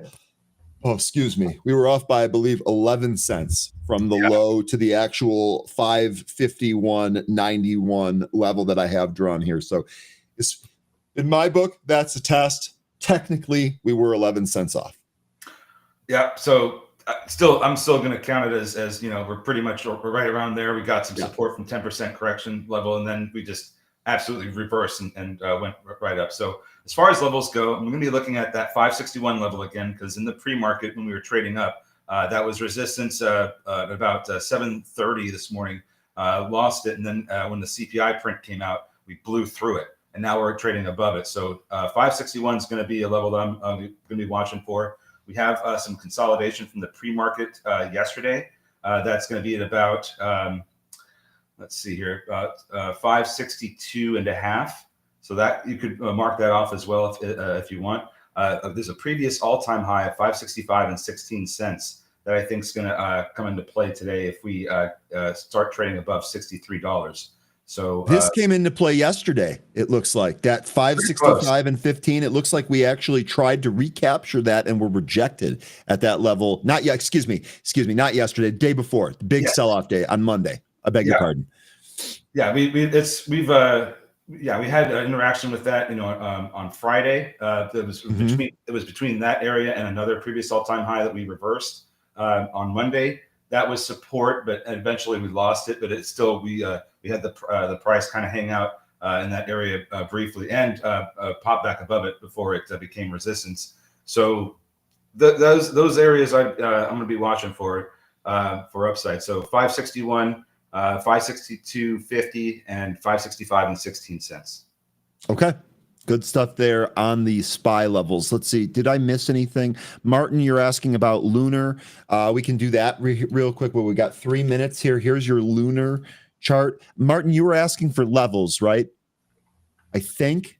we were off by, I believe, 11 cents from the low to the actual 551.91 level that I have drawn here. So in my book, that's a test. Technically, we were 11 cents off. Yeah. So I'm still going to count it as we're pretty much right around there. We got some support from 10% correction level, and then we just absolutely reversed and went right up. So as far as levels go, I'm going to be looking at that 561 level again, because in the pre-market when we were trading up, that was resistance at about 7:30 this morning. Lost it, and then when the CPI print came out, we blew through it, and now we're trading above it. So 561 is going to be a level that I'm going to be watching for. We have some consolidation from the pre-market yesterday. That's going to be at about, let's see here, 562.5. So that you could mark that off as well if you want. There's a previous all-time high of 565.16 that I think is going to come into play today if we start trading above $63. So this came into play yesterday. It looks like that 565.15. It looks like we actually tried to recapture that and were rejected at that level. Not yet. Excuse me. Not yesterday. Day before, the big sell-off day on Monday. I beg your pardon. Yeah, we had an interaction with that. On Friday. It was between that area and another previous all-time high that we reversed on Monday. That was support, but eventually we lost it. But it's still we had the price kind of hang out in that area briefly and pop back above it before it became resistance. So those areas I'm going to be watching for upside. So 561, 562.50, and 565.16. Okay. Good stuff there on the SPY levels. Let's see. Did I miss anything? Martin, you're asking about Lunar. We can do that real quick. Well, we got 3 minutes here. Here's your Lunar chart. Martin, you were asking for levels, right? I think.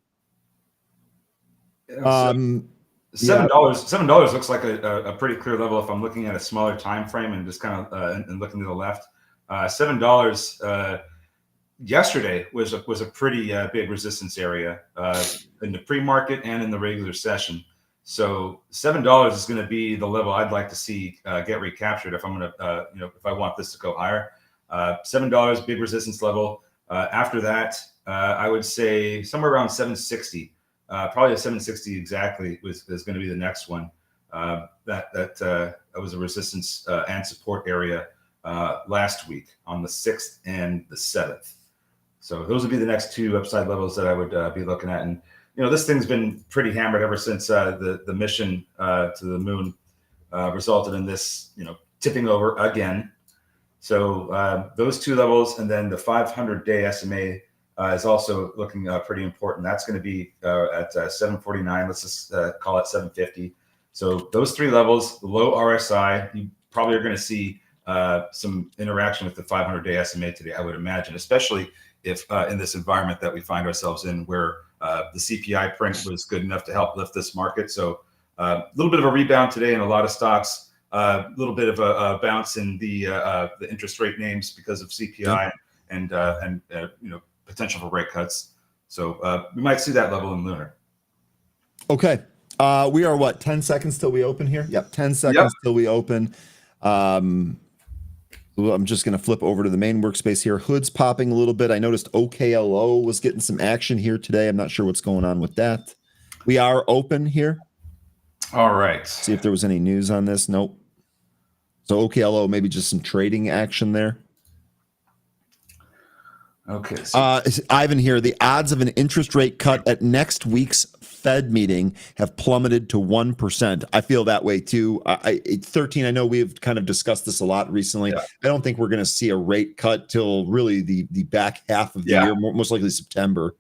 $7 looks like a pretty clear level if I'm looking at a smaller time frame and just kind of and looking to the left. $7 yesterday was a pretty big resistance area in the pre-market and in the regular session. So $7 is going to be the level I'd like to see get recaptured if I'm going to if I want this to go higher. $7 big resistance level. After that, I would say somewhere around 760 Probably a 760 exactly is going to be the next one. That was a resistance and support area last week on the 6th and the 7th. So those would be the next two upside levels that I would be looking at. And this thing's been pretty hammered ever since the mission to the moon resulted in this tipping over again. So those two levels, and then the 500-day SMA is also looking pretty important. That's going to be at 749. Let's just call it 750. So those three levels, low RSI, you probably are going to see some interaction with the 500-day SMA today, I would imagine, especially if in this environment that we find ourselves in, where the CPI print was good enough to help lift this market. So a little bit of a rebound today in a lot of stocks, a little bit of a bounce in the interest rate names because of CPI and potential for rate cuts. So we might see that level in Lunar. Okay. We are 10 seconds till we open here? Yep. 10 seconds till we open. I'm just going to flip over to the main workspace here. Hood's popping a little bit. I noticed OKLO was getting some action here today. I'm not sure what's going on with that. We are open here. All right. See if there was any news on this. Nope. So OKLO, maybe just some trading action there. Okay. So Ivan here. The odds of an interest rate cut at next week's Fed meeting have plummeted to 1%. I feel that way too. 13. I know we've kind of discussed this a lot recently. Yeah. I don't think we're going to see a rate cut till really the back half of the year, most likely September.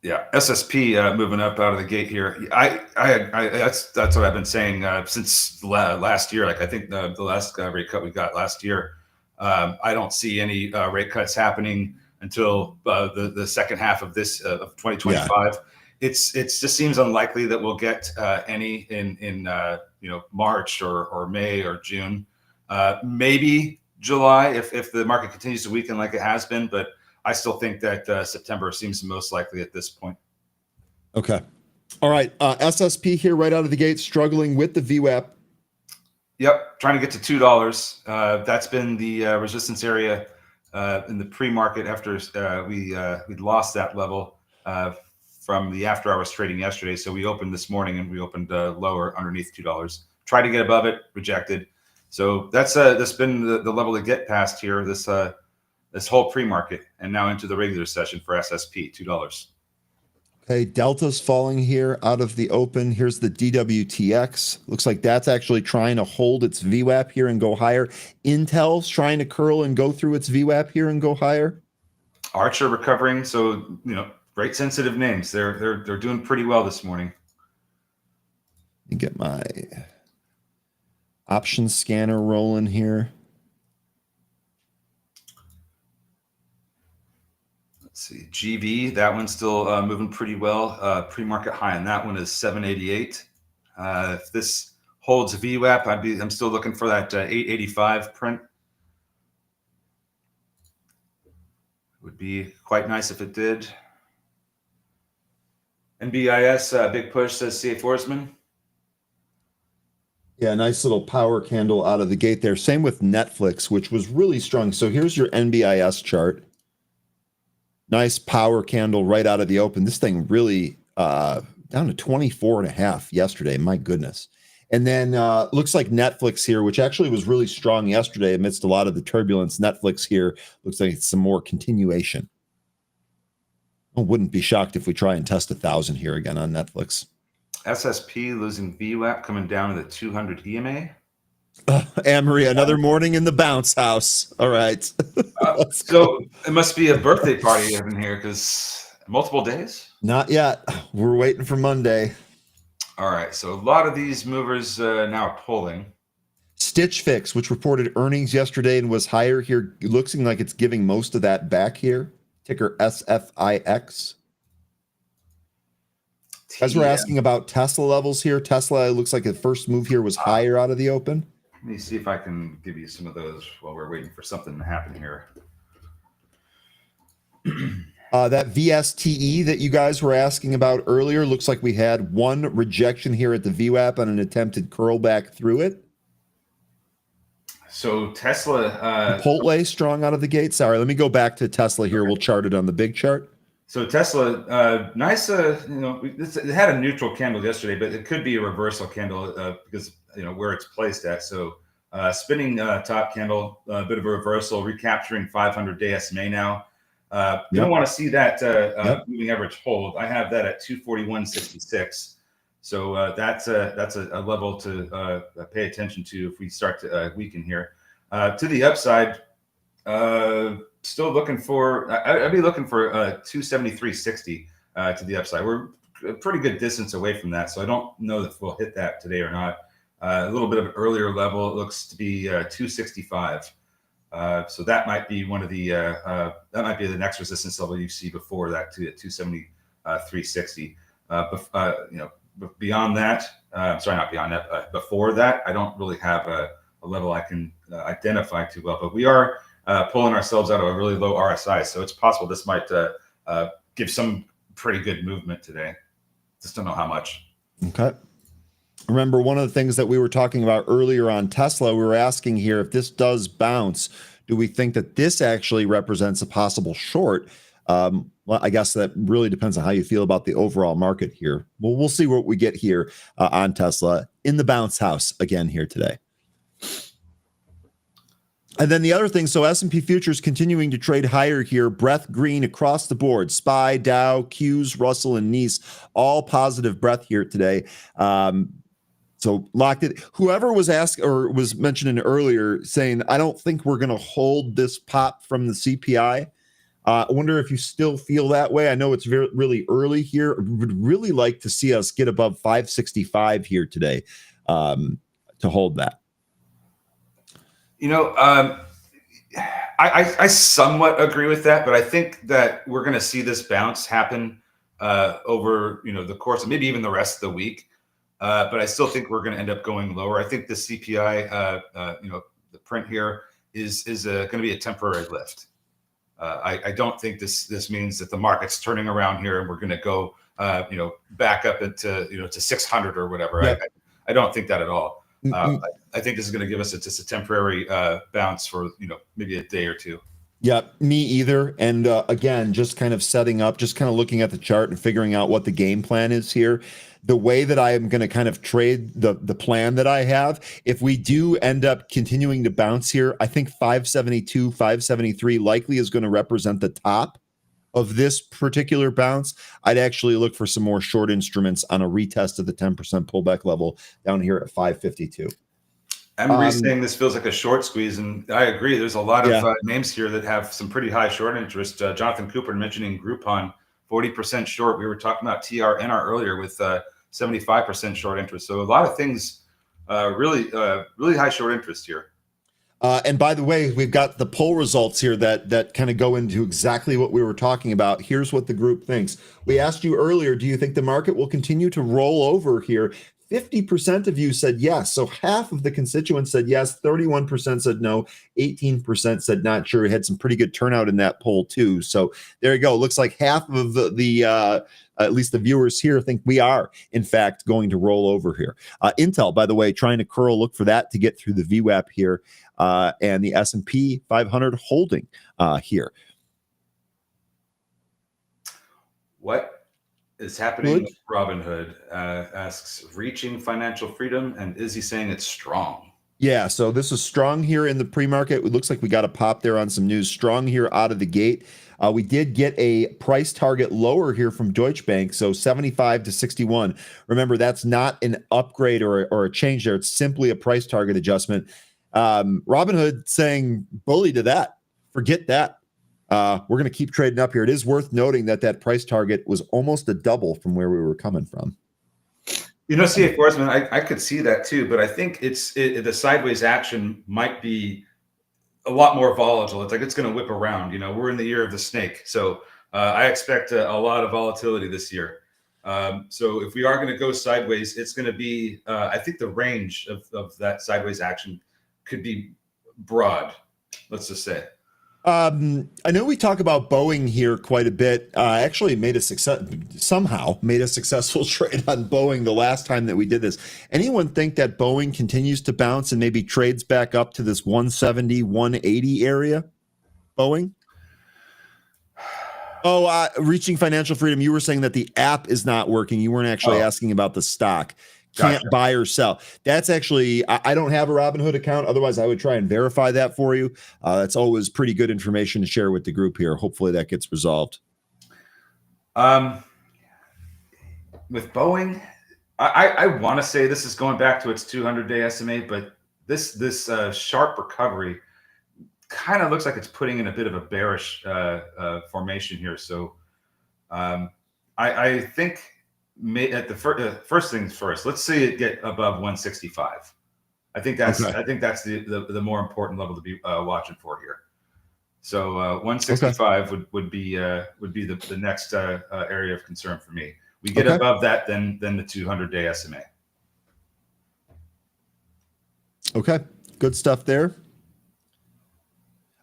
Yeah, SSP moving up out of the gate here. That's what I've been saying since last year. Like I think the last rate cut we got last year. I don't see any rate cuts happening until the second half of this of 2025. Yeah. It just seems unlikely that we'll get any in March or May or June, maybe July if the market continues to weaken like it has been. But I still think that September seems the most likely at this point. Okay, all right. SSP here right out of the gate, struggling with the VWAP. Yep, trying to get to $2. That's been the resistance area in the pre-market after we'd lost that level from the after hours trading yesterday. So we opened this morning and we opened lower underneath $2. Tried to get above it, rejected. So that's been the level to get past here. This whole pre-market and now into the regular session for SSP, $2. Okay, Delta's falling here out of the open. Here's the DWTX. Looks like that's actually trying to hold its VWAP here and go higher. Intel's trying to curl and go through its VWAP here and go higher. Archer recovering, so rate sensitive names. They're doing pretty well this morning. Let me get my option scanner rolling here. Let's see, GV, that one's still moving pretty well. Pre-market high on that one is 788. If this holds VWAP, I'm still looking for that 885 print. Would be quite nice if it did. NBIS, big push, says CA Forsman. Yeah, nice little power candle out of the gate there. Same with Netflix, which was really strong. So here's your NBIS chart. Nice power candle right out of the open. This thing really down to 24.5 yesterday. My goodness. And then looks like Netflix here, which actually was really strong yesterday amidst a lot of the turbulence. Netflix here looks like it's some more continuation. I wouldn't be shocked if we try and test 1,000 here again on Netflix. SSP losing VWAP, coming down to the 200 EMA. Anne-Marie, another morning in the bounce house. All right. So it must be a birthday party in here because multiple days? Not yet. We're waiting for Monday. All right. So a lot of these movers now are pulling. Stitch Fix, which reported earnings yesterday and was higher here, looking like it's giving most of that back here. Ticker SFIX. As we're asking about Tesla levels here, Tesla looks like the first move here was higher out of the open. Let me see if I can give you some of those while we're waiting for something to happen here. That VSTE that you guys were asking about earlier looks like we had one rejection here at the VWAP on an attempted curl back through it. So Tesla. Chipotle strong out of the gate. Sorry, let me go back to Tesla here. We'll chart it on the big chart. So Tesla, nice. It had a neutral candle yesterday, but it could be a reversal candle because where it's placed at. So spinning top candle, a bit of a reversal, recapturing 500-day SMA now. You don't want to see that moving average hold. I have that at 241.66. So that's a level to pay attention to if we start to weaken here. To the upside. Still looking for. I'd be looking for 273.60 to the upside. We're a pretty good distance away from that, so I don't know if we'll hit that today or not. A little bit of an earlier level. It looks to be 265. So that might be one of the that might be the next resistance level you see before that to 273.60. Beyond that, sorry, not beyond that. Before that, I don't really have a level I can identify too well, but we are pulling ourselves out of a really low RSI. So it's possible this might give some pretty good movement today. Just don't know how much. Okay. Remember, one of the things that we were talking about earlier on Tesla, we were asking here, if this does bounce, do we think that this actually represents a possible short? Well, I guess that really depends on how you feel about the overall market here. Well, we'll see what we get here on Tesla in the bounce house again here today. And then the other thing, so S&P futures continuing to trade higher here, breadth green across the board. SPY, Dow, Qs, Russell, and Nice, all positive breadth here today. So locked it. Whoever was asked or was mentioning earlier saying, I don't think we're going to hold this pop from the CPI. I wonder if you still feel that way. I know it's really early here. Would really like to see us get above 565 here today to hold that. I somewhat agree with that, but I think that we're going to see this bounce happen over the course of maybe even the rest of the week. But I still think we're going to end up going lower. I think the CPI, the print here is going to be a temporary lift. I don't think this means that the market's turning around here and we're going to go back up into to 600 or whatever. Yep. I don't think that at all. I think this is going to give us just a temporary bounce for maybe a day or two. Yeah, me either. And again, just kind of setting up, just kind of looking at the chart and figuring out what the game plan is here. The way that I am going to kind of trade the plan that I have, if we do end up continuing to bounce here, I think 572, 573 likely is going to represent the top of this particular bounce. I'd actually look for some more short instruments on a retest of the 10% pullback level down here at 552. Emery's saying this feels like a short squeeze, and I agree. There's a lot of names here that have some pretty high short interest. Jonathan Cooper mentioning Groupon, 40% short. We were talking about TRNR earlier with 75% short interest. So a lot of things, really high short interest here. And by the way, we've got the poll results here that kind of go into exactly what we were talking about. Here's what the group thinks. We asked you earlier, do you think the market will continue to roll over here? 50% of you said yes. So half of the constituents said yes. 31% said no. 18% said not sure. We had some pretty good turnout in that poll too. So there you go. Looks like half of the at least the viewers here think we are, in fact, going to roll over here. Intel, by the way, trying to curl, look for that to get through the VWAP here, and the S&P 500 holding here. What is happening with Robinhood? Asks, reaching financial freedom, and is he saying it's strong? Yeah, so this is strong here in the pre-market. It looks like we got a pop there on some news. Strong here out of the gate. We did get a price target lower here from Deutsche Bank, so 75 to 61. Remember, that's not an upgrade or a change there. It's simply a price target adjustment. Robinhood saying bully to that. Forget that. We're going to keep trading up here. It is worth noting that price target was almost a double from where we were coming from. CA Forsman, I could see that too, but I think the sideways action might be a lot more volatile. It's like it's going to whip around. We're in the year of the snake, so I expect a lot of volatility this year. So if we are going to go sideways, it's going to be. I think the range of that sideways action could be broad. Let's just say. I know we talk about Boeing here quite a bit. Actually somehow made a successful trade on Boeing the last time that we did this. Anyone think that Boeing continues to bounce and maybe trades back up to this 170, 180 area? Boeing? Oh, reaching financial freedom. You were saying that the app is not working. You weren't actually asking about the stock. Can't buy or sell. That's actually, I don't have a Robinhood account. Otherwise, I would try and verify that for you. That's always pretty good information to share with the group here. Hopefully that gets resolved. With Boeing, I want to say this is going back to its 200-day SMA, but this sharp recovery kind of looks like it's putting in a bit of a bearish formation here. So I think at the first things first, let's see it get above 165. I think that's the more important level to be watching for here. So 165 would be the next area of concern for me. We get above that, then the 200-day SMA. Okay, good stuff there.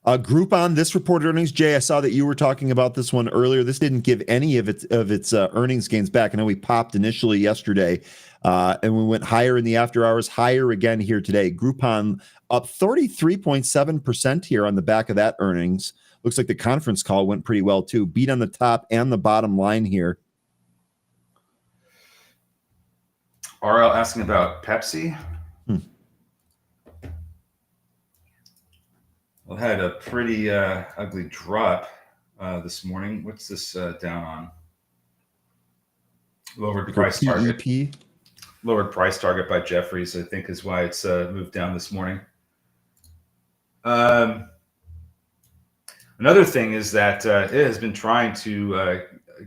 Groupon, this reported earnings. Jay, I saw that you were talking about this one earlier. This didn't give any of its earnings gains back. I know we popped initially yesterday, and we went higher in the after hours, higher again here today. Groupon up 33.7% here on the back of that earnings. Looks like the conference call went pretty well too. Beat on the top and the bottom line here. RL asking about Pepsi. Well, had a pretty ugly drop this morning. What's this down on? Lowered price target. Lowered price target by Jefferies, I think, is why it's moved down this morning. Another thing is that it has been trying to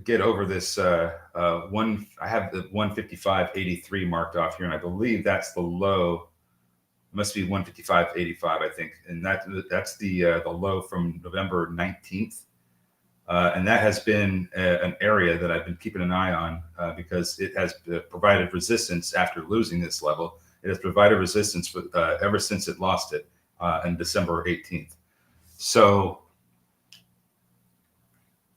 get over this one. I have the 155.83 marked off here, and I believe that's the low. It must be 155.85, I think, and that's the low from November 19th, and that has been an area that I've been keeping an eye on because it has provided resistance after losing this level. It has provided resistance for, ever since it lost it on December 18th. So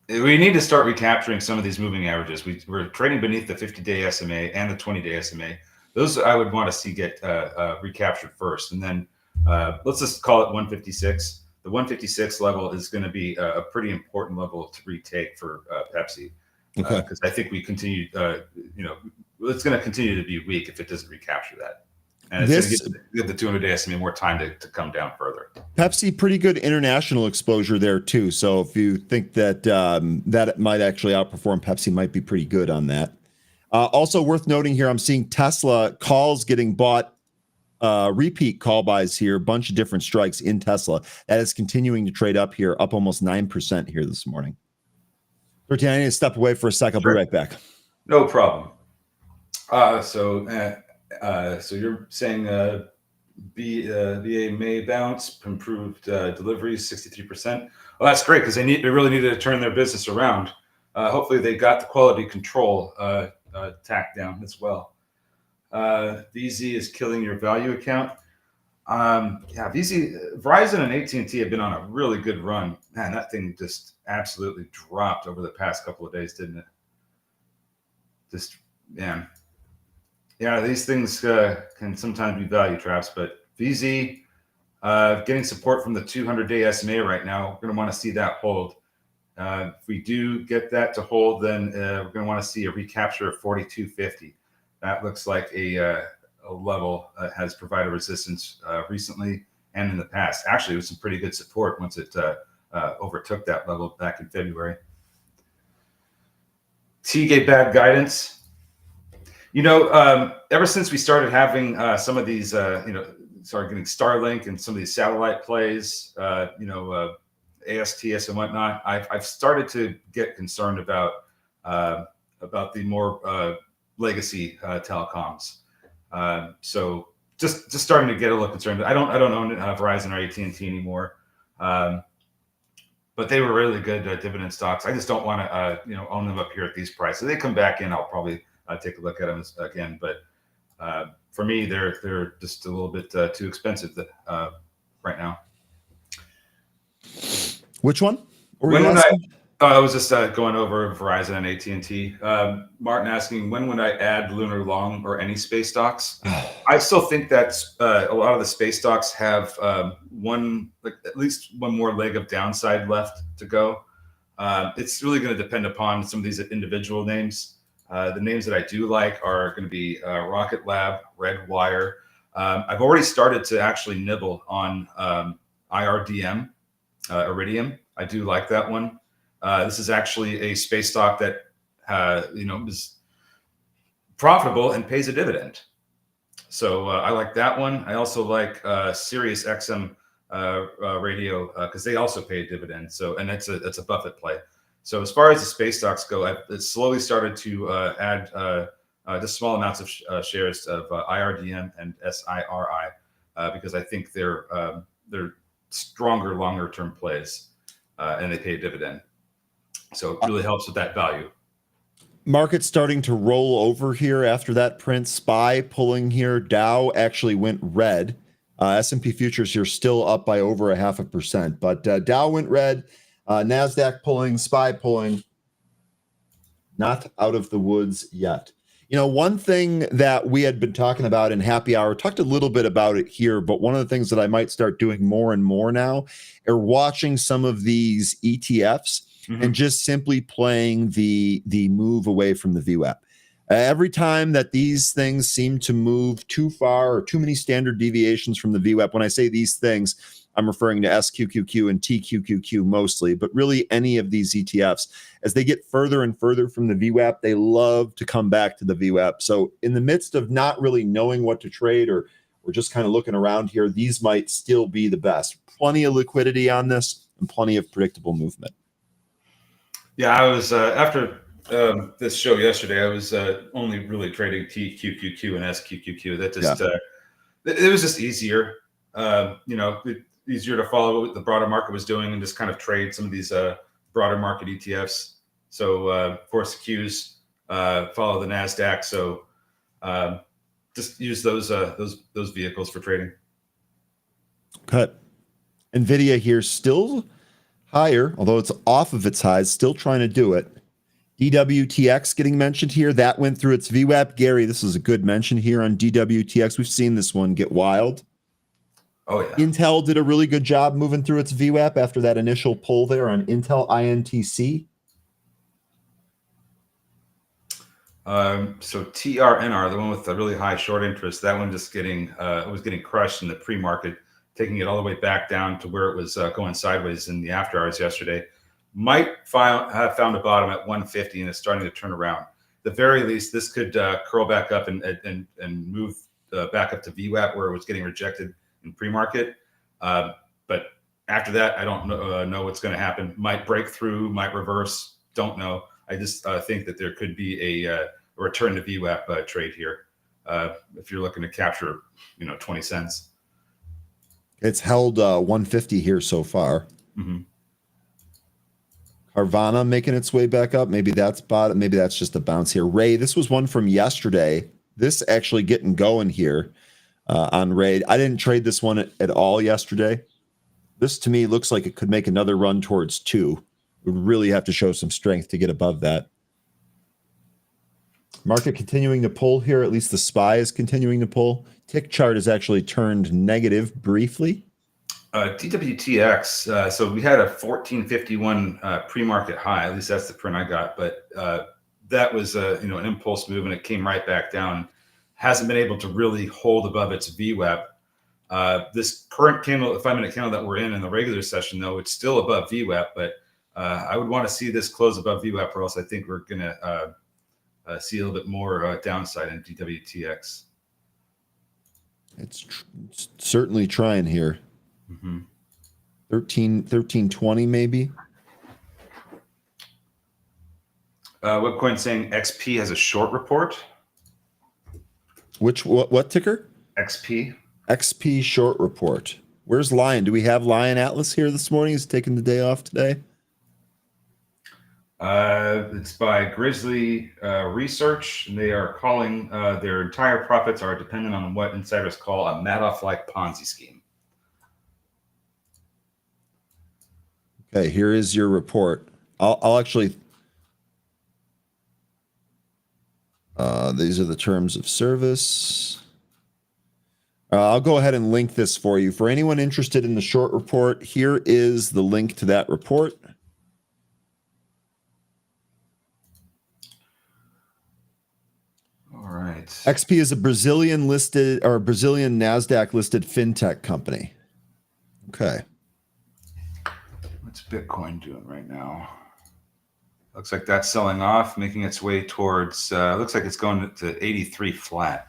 we need to start recapturing some of these moving averages. We're trading beneath the 50-day SMA and the 20-day SMA. Those I would want to see get recaptured first. And then let's just call it 156. The 156 level is going to be a pretty important level to retake for Pepsi. Because I think we continue, it's going to continue to be weak if it doesn't recapture that. And it's going to give the 200-day SMA more time to come down further. Pepsi, pretty good international exposure there too. So if you think that that might actually outperform, Pepsi might be pretty good on that. Also worth noting here, I'm seeing Tesla calls getting bought, repeat call buys here, bunch of different strikes in Tesla. That is continuing to trade up here, up almost 9% here this morning. 13, I need to step away for a sec. I'll be right back. No problem. So you're saying BA may bounce, improved deliveries, 63%. Well, that's great because they really needed to turn their business around. Hopefully they got the quality control tacked down as well. VZ is killing your value account. Verizon and AT&T have been on a really good run. Man, that thing just absolutely dropped over the past couple of days, didn't it? Just, man. Yeah, these things can sometimes be value traps, but VZ getting support from the 200-day SMA right now. We're going to want to see that hold. If we do get that to hold, then we're going to want to see a recapture of 42.50. That looks like a level that has provided resistance recently and in the past. Actually, it was some pretty good support once it overtook that level back in February. T gave bad guidance. Ever since we started having some of these, started getting Starlink and some of these satellite plays, ASTS and whatnot, I've started to get concerned about the more legacy telecoms. So just starting to get a little concerned. I don't own Verizon or AT&T anymore, but they were really good dividend stocks. I just don't want to own them up here at these prices. If they come back in, I'll probably take a look at them again. But for me, they're just a little bit too expensive right now. Which one? I was just going over Verizon and AT&T. Martin asking, when would I add Lunar Long or any space stocks? I still think that a lot of the space stocks have at least one more leg of downside left to go. It's really going to depend upon some of these individual names. The names that I do like are going to be Rocket Lab, Red Wire. I've already started to actually nibble on IRDM, Iridium. I do like that one. This is actually a space stock that is profitable and pays a dividend. So I like that one. I also like Sirius XM radio because they also pay a dividend. So, and that's a Buffett play. So as far as the space stocks go, I've slowly started to add just small amounts of shares of IRDM and SIRI because I think they're stronger, longer term plays and they pay a dividend. So it really helps with that value. Market's starting to roll over here after that print. SPY pulling here. Dow actually went red. S&P futures here still up by over 0.5%, but Dow went red. NASDAQ pulling, SPY pulling. Not out of the woods yet. You know, one thing that we had been talking about in Happy Hour, talked a little bit about it here, but one of the things that I might start doing more and more now are watching some of these ETFs and just simply playing the move away from the VWAP. Every time that these things seem to move too far or too many standard deviations from the VWAP, when I say these things, I'm referring to SQQQ and TQQQ mostly, but really any of these ETFs, as they get further and further from the VWAP, they love to come back to the VWAP. So in the midst of not really knowing what to trade or just kind of looking around here, these might still be the best. Plenty of liquidity on this and plenty of predictable movement. Yeah, I was after this show yesterday, I was only really trading TQQQ and SQQQ. That just it was just easier. Easier to follow what the broader market was doing and just kind of trade some of these broader market ETFs. So, of course, the Qs follow the NASDAQ. So just use those vehicles for trading. Cut. NVIDIA here still higher, although it's off of its highs, still trying to do it. DWTX getting mentioned here. That went through its VWAP. Gary, this is a good mention here on DWTX. We've seen this one get wild. Oh, yeah. Intel did a really good job moving through its VWAP after that initial pull there on Intel INTC. So TRNR, the one with the really high short interest, that one just was getting crushed in the pre-market, taking it all the way back down to where it was going sideways in the after hours yesterday. Might have found a bottom at 150 and it's starting to turn around. At the very least, this could curl back up and move back up to VWAP where it was getting rejected in pre-market. But after that, I don't know what's going to happen. Might break through, might reverse. Don't know. I just think that there could be a return to VWAP trade here if you're looking to capture, 20 cents. It's held 150 here so far. Carvana making its way back up. Maybe that's bottom. Maybe that's just a bounce here. Ray, this was one from yesterday. This actually getting going here on Ray. I didn't trade this one at all yesterday. This to me looks like it could make another run towards 2. Would really have to show some strength to get above that. Market continuing to pull here. At least the SPY is continuing to pull. Tick chart has actually turned negative briefly. DWTX. So we had a 1451 pre-market high. At least that's the print I got. But that was an impulse move, and it came right back down. Hasn't been able to really hold above its VWAP. This current candle, the 5-minute candle that we're in the regular session, though, it's still above VWAP. But I would want to see this close above VWAP, or else I think we're going to see a little bit more downside in DWTX. It's certainly trying here. 1320 maybe. Webcoin saying XP has a short report. What ticker? XP short report. Where's Lion? Do we have Lion Atlas here this morning? He's taking the day off today. It's by Grizzly Research, and they are calling their entire profits are dependent on what insiders call a Madoff-like Ponzi scheme. Okay, here is your report. I'll actually. These are the terms of service. I'll go ahead and link this for you. For anyone interested in the short report, here is the link to that report. right. XP is a Brazilian NASDAQ listed fintech company. Okay. What's Bitcoin doing right now? Looks like that's selling off, making its way towards, looks like it's going to 83 flat.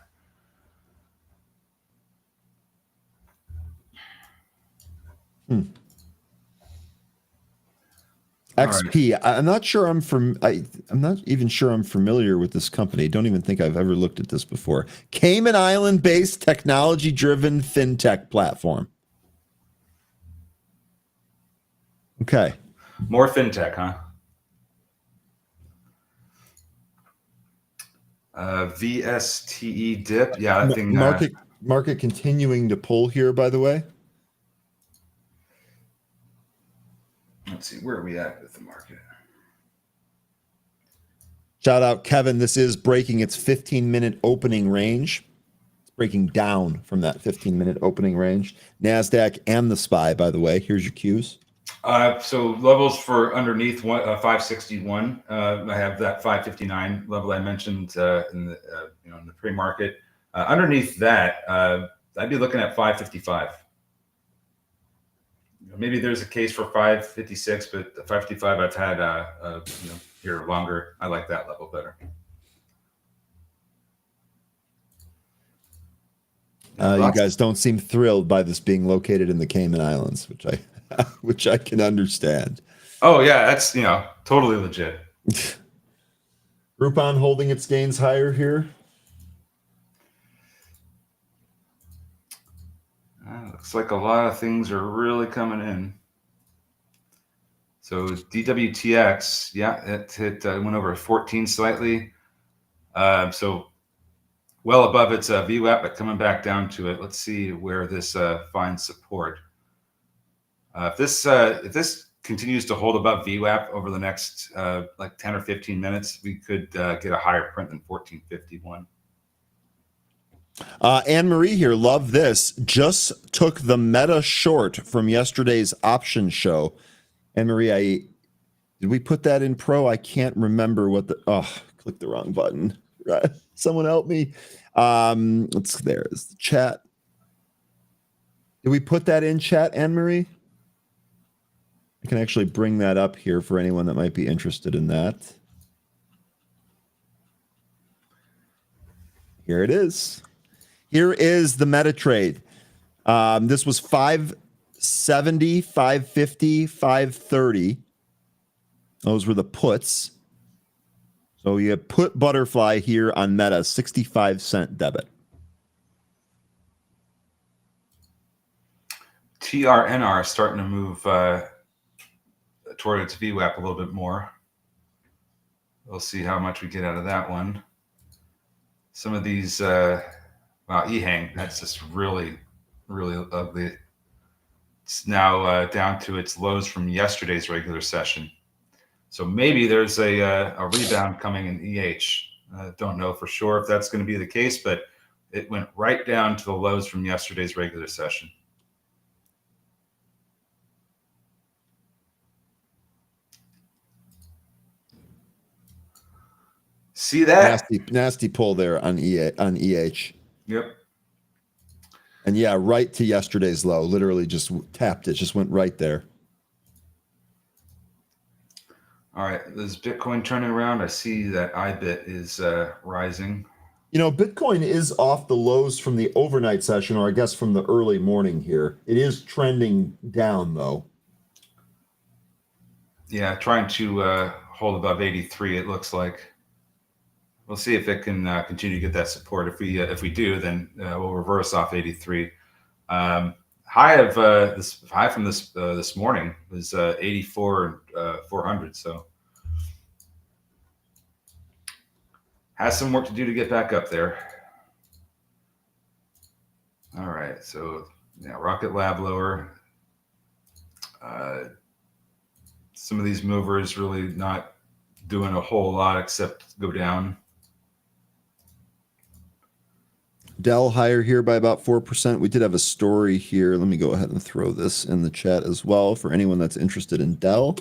XP. Right. I'm not sure I'm not even sure I'm familiar with this company. Don't even think I've ever looked at this before. Cayman Island-based technology-driven fintech platform. Okay. More fintech, huh? VSTE dip. Yeah, that thing. Market continuing to pull here, by the way. Let's see, where are we at with the market? Shout out, Kevin. This is breaking its 15-minute opening range. It's breaking down from that 15-minute opening range. NASDAQ and the SPY, by the way. Here's your cues. So levels for underneath 561. I have that 559 level I mentioned in the pre-market. Underneath that, I'd be looking at 555. Maybe there's a case for 556, but the 555 I've had here longer. I like that level better. You guys don't seem thrilled by this being located in the Cayman Islands, which I can understand. Oh yeah, that's totally legit. Groupon holding its gains higher here. Looks like a lot of things are really coming in. So DWTX, yeah, it went over 14 slightly. So well above its VWAP, but coming back down to it. Let's see where this finds support. If this continues to hold above VWAP over the next like 10 or 15 minutes, we could get a higher print than 1451. Anne Marie here, love this. Just took the meta short from yesterday's option show. Anne Marie, did we put that in pro? I can't remember clicked the wrong button. Right. Someone help me. There's the chat. Did we put that in chat, Anne Marie? I can actually bring that up here for anyone that might be interested in that. Here it is. Here is the meta trade. This was 570, 550, 530. Those were the puts. So you put butterfly here on meta, 65-cent debit. TRNR starting to move toward its VWAP a little bit more. We'll see how much we get out of that one. Some of these, EHang, that's just really, really ugly. It's now down to its lows from yesterday's regular session. So maybe there's a rebound coming in EH. Don't know for sure if that's going to be the case, but it went right down to the lows from yesterday's regular session. See that? Nasty pull there on EH. Yep. And yeah, right to yesterday's low. Literally just tapped it. Just went right there. All right. Is Bitcoin turning around? I see that IBIT is rising. Bitcoin is off the lows from the overnight session, or I guess from the early morning here. It is trending down, though. Yeah, trying to hold above 83, it looks like. We'll see if it can continue to get that support. If we do, then we'll reverse off 83. High from this morning was 84 400. So has some work to do to get back up there. All right, so yeah, Rocket Lab lower. Some of these movers really not doing a whole lot except go down. Dell higher here by about 4%. We did have a story here. Let me go ahead and throw this in the chat as well for anyone that's interested in Dell.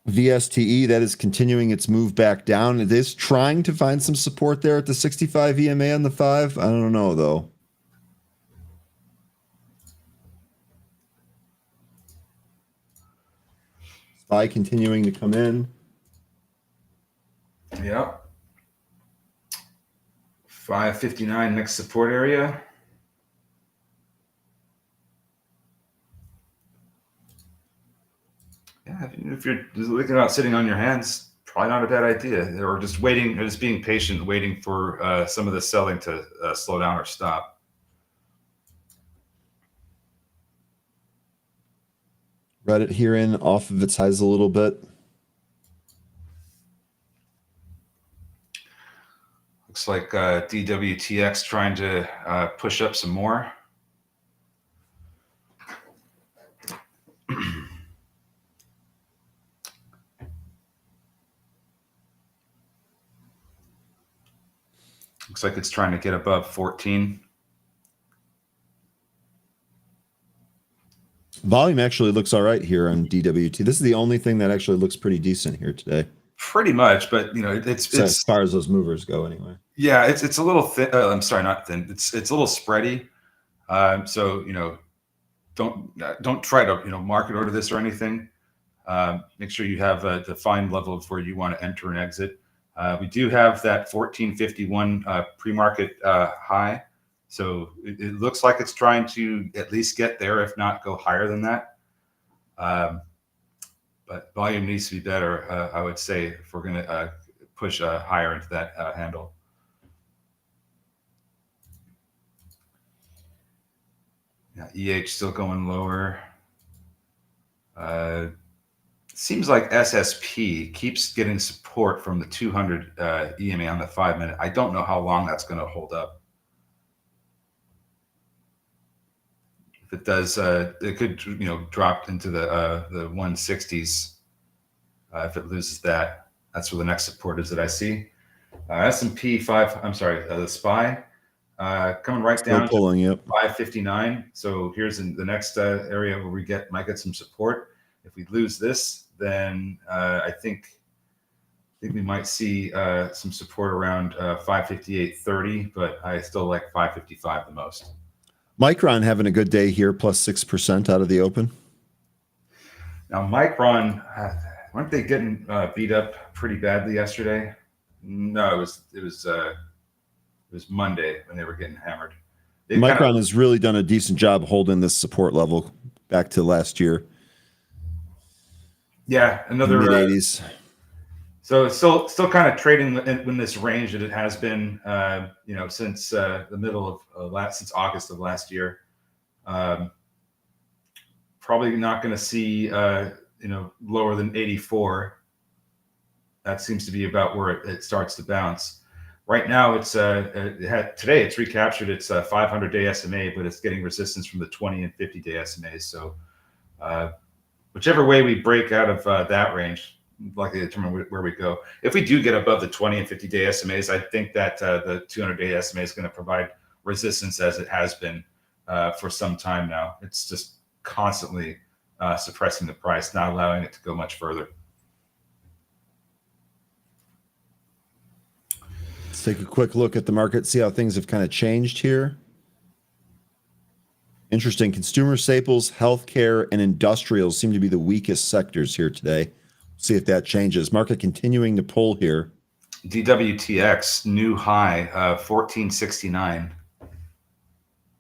VSTE, that is continuing its move back down. It is trying to find some support there at the 65 EMA on the 5. I don't know, though. SPY continuing to come in. Yep. 559 next support area. Yeah, if you're looking about sitting on your hands, probably not a bad idea. Or just waiting, or just being patient, waiting for some of the selling to slow down or stop. Reddit here in off of its highs a little bit. Looks like DWTX trying to push up some more. Looks like it's trying to get above 14. Volume actually looks all right here on DWT. This is the only thing that actually looks pretty decent here today. Pretty much, but you know, it's as far as those movers go, anyway. Yeah, it's a little thin. I'm sorry, not thin. It's a little spready. So you know, don't try to market order this or anything. Make sure you have a defined level of where you want to enter and exit. We do have that 1451 pre-market high, so it looks like it's trying to at least get there, if not go higher than that. But volume needs to be better, I would say, if we're going to push higher into that handle. Yeah, EH still going lower. Seems like SSP keeps getting support from the 200 EMA on the 5-minute. I don't know how long that's going to hold up. If it does, it could drop into the 160s. If it loses that, that's where the next support is that I see. S&P 5. I'm sorry, the SPY coming right Still down pulling, to yep. 559. So here's in the next area where we might get some support. If we lose this, then I think we might see some support around 558.30, but I still like 555 the most. Micron having a good day here, plus 6% out of the open. Now, Micron, weren't they getting beat up pretty badly yesterday? No, it was Monday when they were getting hammered. Micron has really done a decent job holding this support level back to last year. Yeah, another mid-80s. So it's still kind of trading in this range that it has been, since the middle of since August of last year. Probably not going to see lower than 84. That seems to be about where it starts to bounce. Right now, today it's recaptured its 500-day SMA, but it's getting resistance from the 20 and 50-day SMAs. So whichever way we break out of that range, likely to determine where we go. If we do get above the 20 and 50-day SMAs, I think that the 200-day SMA is going to provide resistance, as it has been for some time now. It's just constantly suppressing the price, not allowing it to go much further. Let's take a quick look at the market, see how things have kind of changed here. Interesting. Consumer staples, healthcare, and industrials seem to be the weakest sectors here today. See if that changes. Market continuing to pull here. DWTX new high 1469.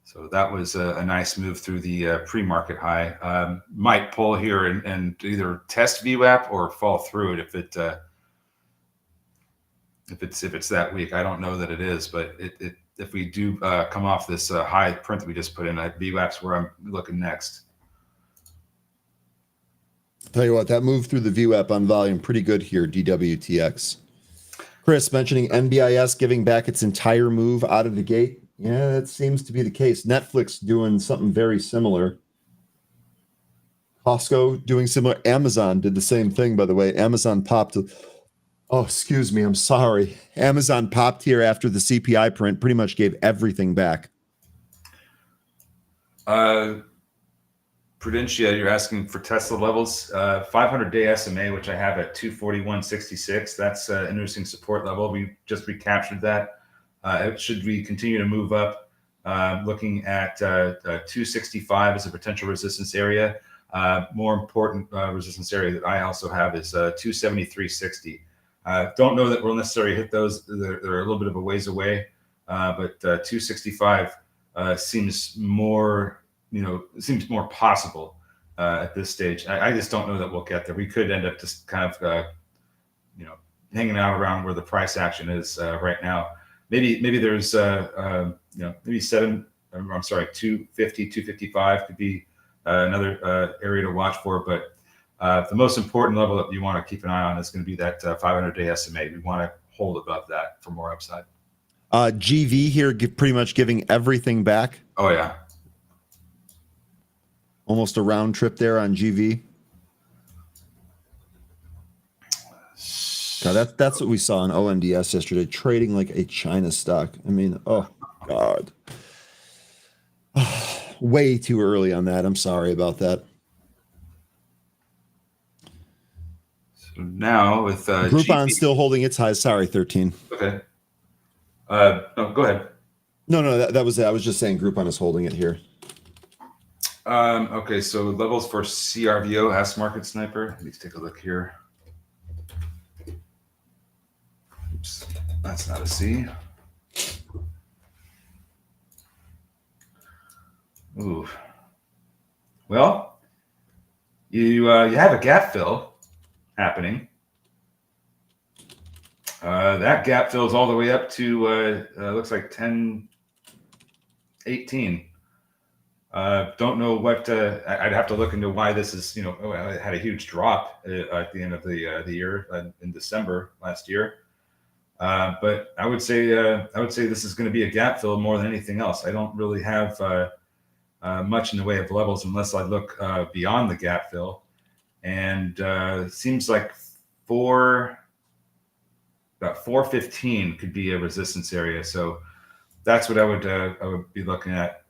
So that was a nice move through the pre-market high. Might pull here and either test VWAP or fall through it if it's that weak. I don't know that it is, but if we do come off this high print that we just put in, VWAP's where I'm looking next. Tell you what, that move through the VWAP on volume pretty good here, DWTX. Chris mentioning NBIS giving back its entire move out of the gate. Yeah, that seems to be the case. Netflix doing something very similar. Costco doing similar. Amazon did the same thing, by the way. Amazon popped. Oh, excuse me. I'm sorry. Amazon popped here after the CPI print, pretty much gave everything back. Prudentia, you're asking for Tesla levels. 500-day SMA, which I have at 241.66. That's an interesting support level. We just recaptured that. Should we continue to move up? Looking at 265 as a potential resistance area. More important resistance area that I also have is 273.60. Don't know that we'll necessarily hit those. They're a little bit of a ways away, but 265 seems more, seems more possible at this stage. I just don't know that we'll get there. We could end up just kind of, hanging out around where the price action is right now. Maybe there's, maybe 250, 255 could be another area to watch for. But the most important level that you want to keep an eye on is going to be that 500-day SMA. We want to hold above that for more upside. GV here, pretty much giving everything back. Oh, yeah. Almost a round trip there on GV. God, that's what we saw in ONDS yesterday, trading like a China stock. I mean, oh, God. Way too early on that. I'm sorry about that. So now with Groupon still holding its highs. Sorry, 13. Okay. No, go ahead. No, that was it. I was just saying Groupon is holding it here. Okay, so levels for CRVO, Ask Market Sniper. Let's take a look here. Oops, that's not a C. Ooh. Well, you have a gap fill happening. That gap fills all the way up to looks like 10.18. Don't know what I'd have to look into why this is. It had a huge drop at the end of the year in December last year. But I would say this is going to be a gap fill more than anything else. I don't really have much in the way of levels unless I look beyond the gap fill, and it seems like about 415 could be a resistance area. So that's what I would be looking at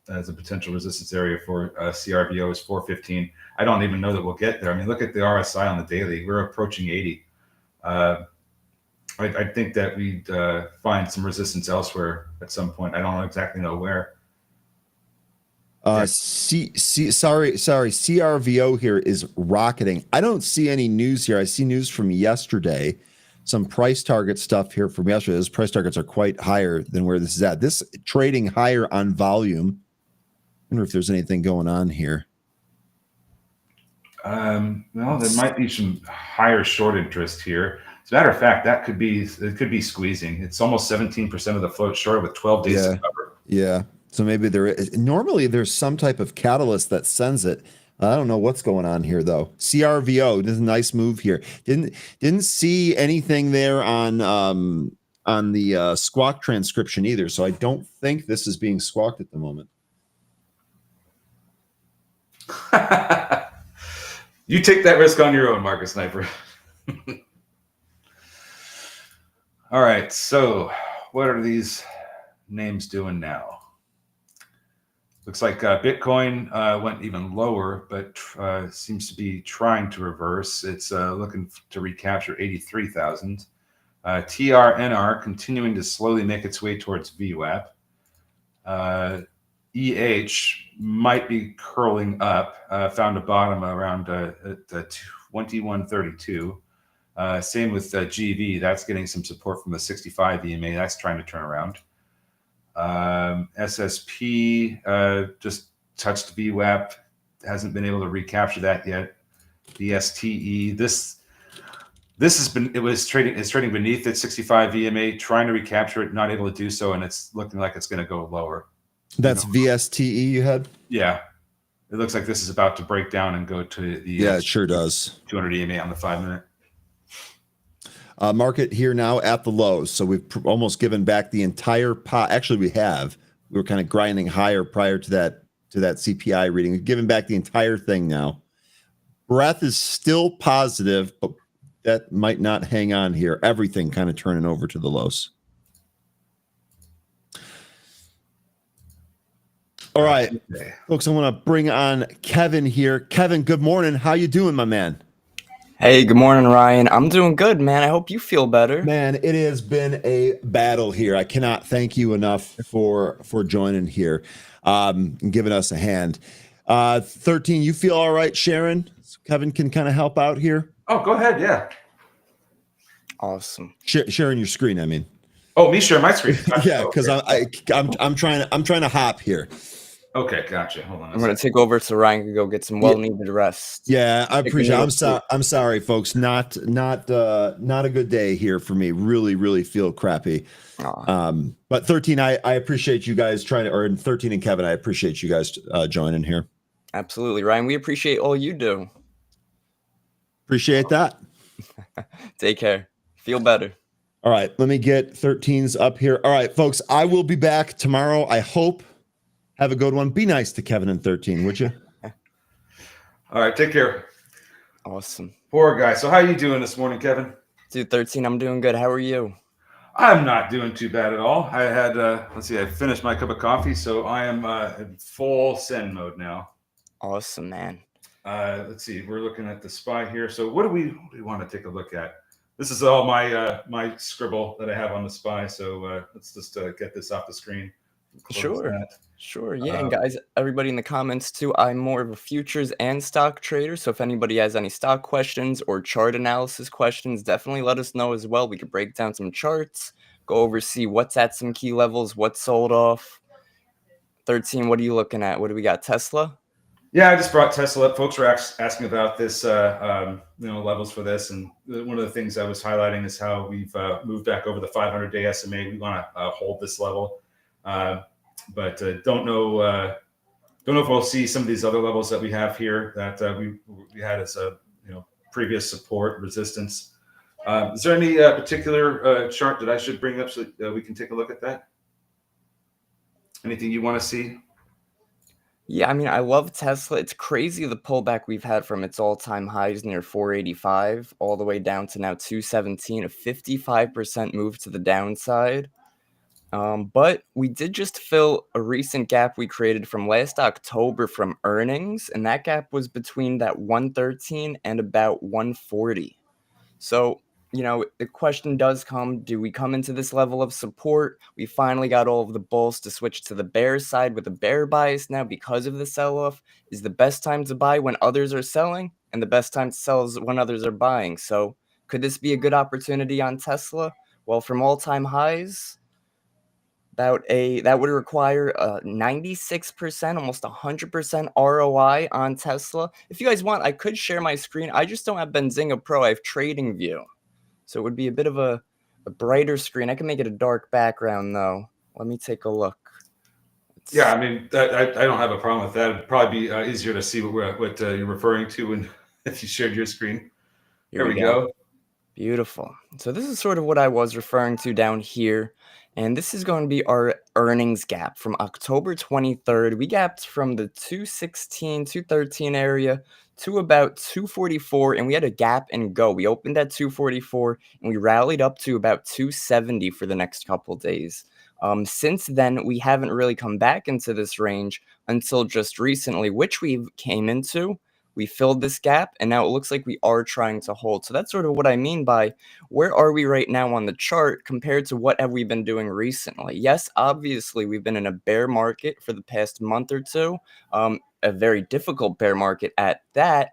as a potential resistance area for CRVO is 415. I don't even know that we'll get there. I mean, look at the RSI on the daily. We're approaching 80. I think that we'd find some resistance elsewhere at some point. I don't exactly know where. CRVO here is rocketing. I don't see any news here. I see news from yesterday, some price target stuff here from yesterday. Those price targets are quite higher than where this is at. This trading higher on volume. I wonder if there's anything going on here. Well, there might be some higher short interest here. As a matter of fact, it could be squeezing. It's almost 17% of the float short with 12 days to cover. Yeah. So maybe normally there's some type of catalyst that sends it. I don't know what's going on here though. CRVO, this is a nice move here. Didn't see anything there on the squawk transcription either. So I don't think this is being squawked at the moment. You take that risk on your own, Market Sniper. All right, so what are these names doing now? Looks like Bitcoin went even lower, but seems to be trying to reverse. It's looking to recapture 83,000. TRNR continuing to slowly make its way towards VWAP. Might be curling up. Found a bottom around 2132. Same with GV. That's getting some support from the 65 EMA. That's trying to turn around. SSP just touched VWAP. Hasn't been able to recapture that yet. BSTE. It's trading beneath its 65 EMA, trying to recapture it, not able to do so, and it's looking like it's going to go lower. That's VSTE you had? Yeah. It looks like this is about to break down and go to the it sure does. 200 EMA on the 5-minute. Market here now at the lows. So we've almost given back the entire pot. Actually, we were kind of grinding higher prior to that CPI reading. We've given back the entire thing now. Breath is still positive, but that might not hang on here. Everything kind of turning over to the lows. All right, folks, I want to bring on Kevin here. Kevin, good morning. How you doing, my man? Hey, good morning, Ryan. I'm doing good, man. I hope you feel better. Man, it has been a battle here. I cannot thank you enough for joining here, and giving us a hand. 13, you feel all right, Sharon? Kevin can kind of help out here. Oh, go ahead. Yeah. Awesome. Sharing your screen, I mean. Oh, me sharing my screen. Yeah, because I'm trying to hop here. Okay, gotcha. Hold on. I'm gonna take over so Ryan can go get some well-needed rest. Yeah, I appreciate it. I'm sorry, folks. Not a good day here for me. Really feel crappy. But 13, I appreciate you guys trying to, or 13 and Kevin, I appreciate you guys joining here. Absolutely, Ryan. We appreciate all you do. Appreciate that. Take care. Feel better. All right, let me get 13's up here. All right, folks, I will be back tomorrow. I hope. Have a good one. Be nice to Kevin and 13, would you? All right, take care. Awesome. Poor guy. So how you doing this morning, Kevin? Dude, 13, I'm doing good. How are you? I'm not doing too bad at all. I had, I finished my cup of coffee, so I am in full send mode now. Awesome, man. Let's see. We're looking at the SPY here. So what do we want to take a look at? This is all my my scribble that I have on the SPY. So let's just get this off the screen. Sure. Yeah. And guys, everybody in the comments too, I'm more of a futures and stock trader. So if anybody has any stock questions or chart analysis questions, definitely let us know as well. We could break down some charts, go over, see what's at some key levels, what's sold off. 13, what are you looking at? What do we got? Tesla? Yeah, I just brought Tesla up. Folks were asking about this, levels for this. And one of the things I was highlighting is how we've moved back over the 500-day SMA. We want to hold this level. But don't know if we'll see some of these other levels that we have here that we had as a previous support resistance. Is there any particular chart that I should bring up so that we can take a look at that? Anything you want to see? Yeah, I mean, I love Tesla. It's crazy the pullback we've had from its all-time highs near 485 all the way down to now 217, a 55% move to the downside. But we did just fill a recent gap we created from last October from earnings, and that gap was between that 113 and about 140. So, the question does come, do we come into this level of support? We finally got all of the bulls to switch to the bear side with a bear bias now because of the sell-off. Is the best time to buy when others are selling, and the best time to sell is when others are buying? So could this be a good opportunity on Tesla? Well, from all-time highs, that would require a 96%, almost 100% ROI on Tesla. If you guys want, I could share my screen. I just don't have Benzinga Pro. I have Trading View. So it would be a bit of a brighter screen. I can make it a dark background, though. Let me take a look. Yeah, I mean, I don't have a problem with that. It'd probably be easier to see what you're referring to when if you shared your screen. Here we go. Beautiful. So this is sort of what I was referring to down here. And this is going to be our earnings gap from October 23rd. We gapped from the 216, 213 area to about 244, and we had a gap and go. We opened at 244, and we rallied up to about 270 for the next couple days. Since then, we haven't really come back into this range until just recently, which we came into. We filled this gap, and now it looks like we are trying to hold. So that's sort of what I mean by where are we right now on the chart compared to what have we been doing recently? Yes, obviously, we've been in a bear market for the past month or two, a very difficult bear market at that,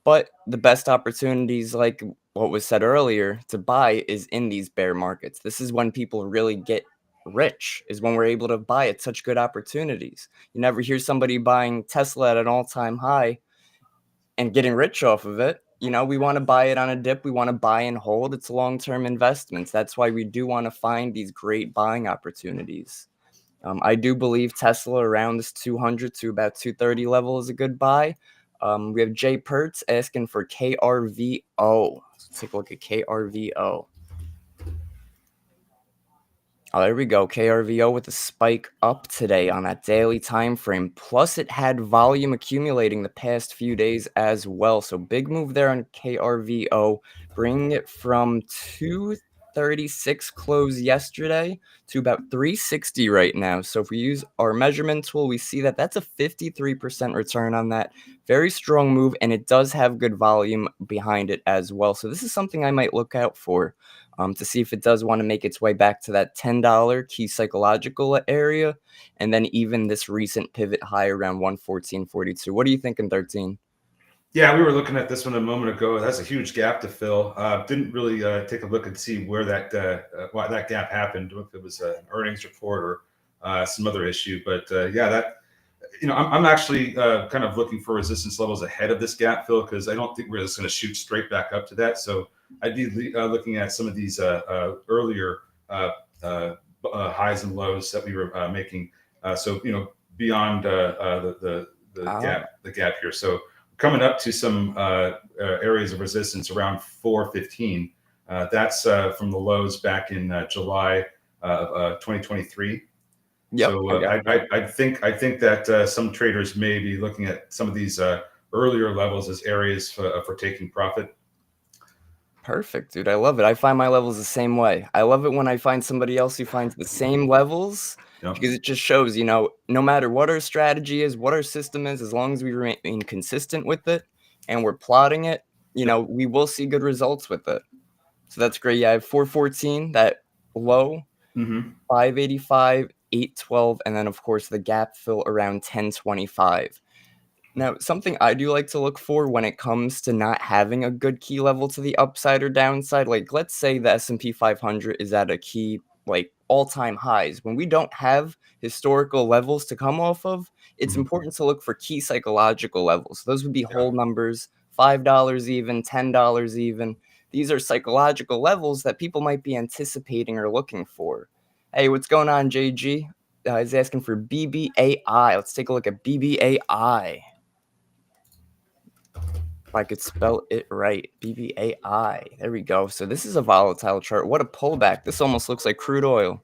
but the best opportunities, like what was said earlier, to buy is in these bear markets. This is when people really get rich, is when we're able to buy at such good opportunities. You never hear somebody buying Tesla at an all-time high and getting rich off of it. We want to buy it on a dip. We want to buy and hold. It's long-term investments. That's why we do want to find these great buying opportunities. I do believe Tesla around this 200 to about 230 level is a good buy. We have Jay Pertz asking for KRVO. Let's take a look at KRVO. Oh, there we go. KRVO with a spike up today on that daily time frame. Plus, it had volume accumulating the past few days as well. So big move there on KRVO, bringing it from 336 close yesterday to about 360 right now. So if we use our measurement tool, we see that that's a 53% return on that. Very strong move, and it does have good volume behind it as well. So this is something I might look out for to see if it does want to make its way back to that $10 key psychological area, and then even this recent pivot high around 114.42. What are you thinking, 13? Yeah, we were looking at this one a moment ago. That's a huge gap to fill. Didn't really take a look and see where why that gap happened, if it was an earnings report or some other issue. But yeah, that I'm actually kind of looking for resistance levels ahead of this gap fill, because I don't think we're just going to shoot straight back up to that. So I'd be looking at some of these earlier highs and lows that we were making. So beyond the gap here. So coming up to some areas of resistance around 415. That's from the lows back in July of 2023. Yep, So I think that some traders may be looking at some of these earlier levels as areas for taking profit. Perfect, dude. I love it. I find my levels the same way. I love it when I find somebody else who finds the same levels, because it just shows, no matter what our strategy is, what our system is, as long as we remain consistent with it and we're plotting it, we will see good results with it. So that's great. Yeah, I have 414, that low, 585, 812, and then, of course, the gap fill around 1025. Now, something I do like to look for when it comes to not having a good key level to the upside or downside, like let's say the S&P 500 is at a key, like all-time highs. When we don't have historical levels to come off of, it's important to look for key psychological levels. Those would be whole numbers, $5 even, $10 even. These are psychological levels that people might be anticipating or looking for. Hey, what's going on, JG? He's asking for BBAI. Let's take a look at BBAI. If I could spell it right, BBAI. There we go. So this is a volatile chart. What a pullback. This almost looks like crude oil.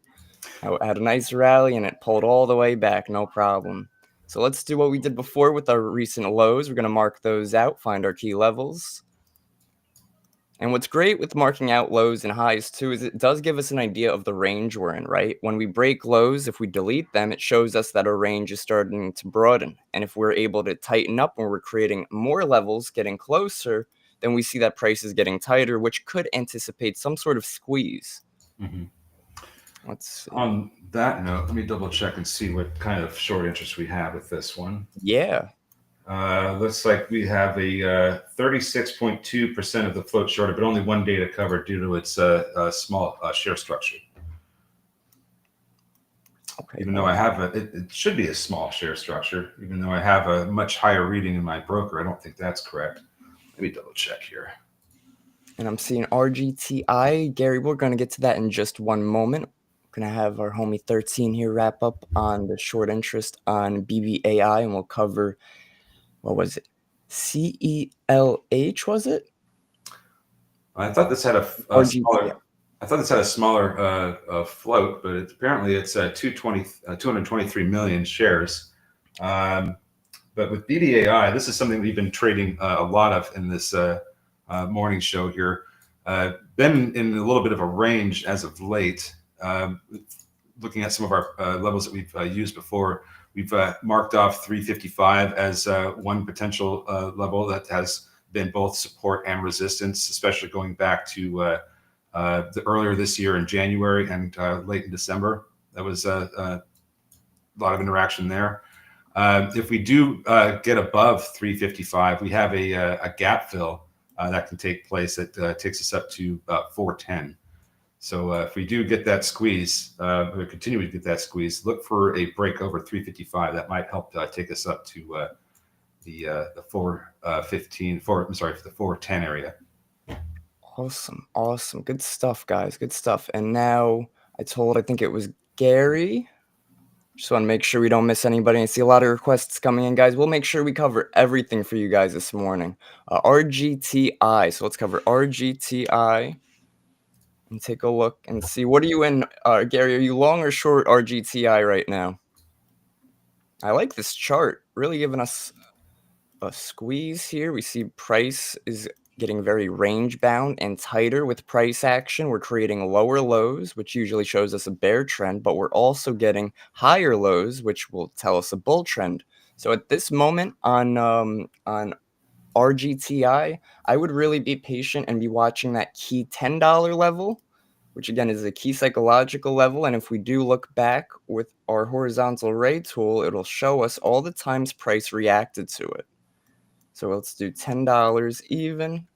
I had a nice rally and it pulled all the way back, no problem. So let's do what we did before with our recent lows. We're going to mark those out, find our key levels. And what's great with marking out lows and highs too is it does give us an idea of the range we're in, right? When we break lows, if we delete them, it shows us that our range is starting to broaden. And if we're able to tighten up when we're creating more levels, getting closer, then we see that price is getting tighter, which could anticipate some sort of squeeze. Let's see. On that note, let me double check and see what kind of short interest we have with this one. Yeah. Looks like we have a 36.2% of the float shorted, but only 1 day to cover due to its small share structure. Okay. Even though I have it should be a small share structure, even though I have a much higher reading in my broker. I don't think that's correct. Let me double check here. And I'm seeing RGTI. Gary, we're going to get to that in just one moment. We're going to have our homie 13 here wrap up on the short interest on BBAI, and we'll cover, what was it? CELH, was it? I thought this had a smaller. I thought this had a smaller float, but apparently it's 223 million shares. But with BBAI, this is something we've been trading a lot of in this morning show here. Been in a little bit of a range as of late. Looking at some of our levels that we've used before, we've marked off 355 as one potential level that has been both support and resistance, especially going back to the earlier this year in January and late in December. That was a lot of interaction there. If we do get above 355, we have a gap fill that can take place that takes us up to 410. So if we do get that squeeze, or continue to get that squeeze, look for a break over 355. That might help take us up to the 415, the 410 area. Awesome. Good stuff, guys. Good stuff. And now I think it was Gary. Just want to make sure we don't miss anybody. I see a lot of requests coming in, guys. We'll make sure we cover everything for you guys this morning. RGTI. So let's cover RGTI and take a look and see. What are you in, Gary? Are you long or short RGTI right now? I like this chart. Really giving us a squeeze here. We see price is getting very range bound and tighter with price action. We're creating lower lows, which usually shows us a bear trend, but we're also getting higher lows, which will tell us a bull trend. So at this moment on RGTI, I would really be patient and be watching that key $10 level, which again is a key psychological level. And if we do look back with our horizontal ray tool, it'll show us all the times price reacted to it. So let's do $10 even.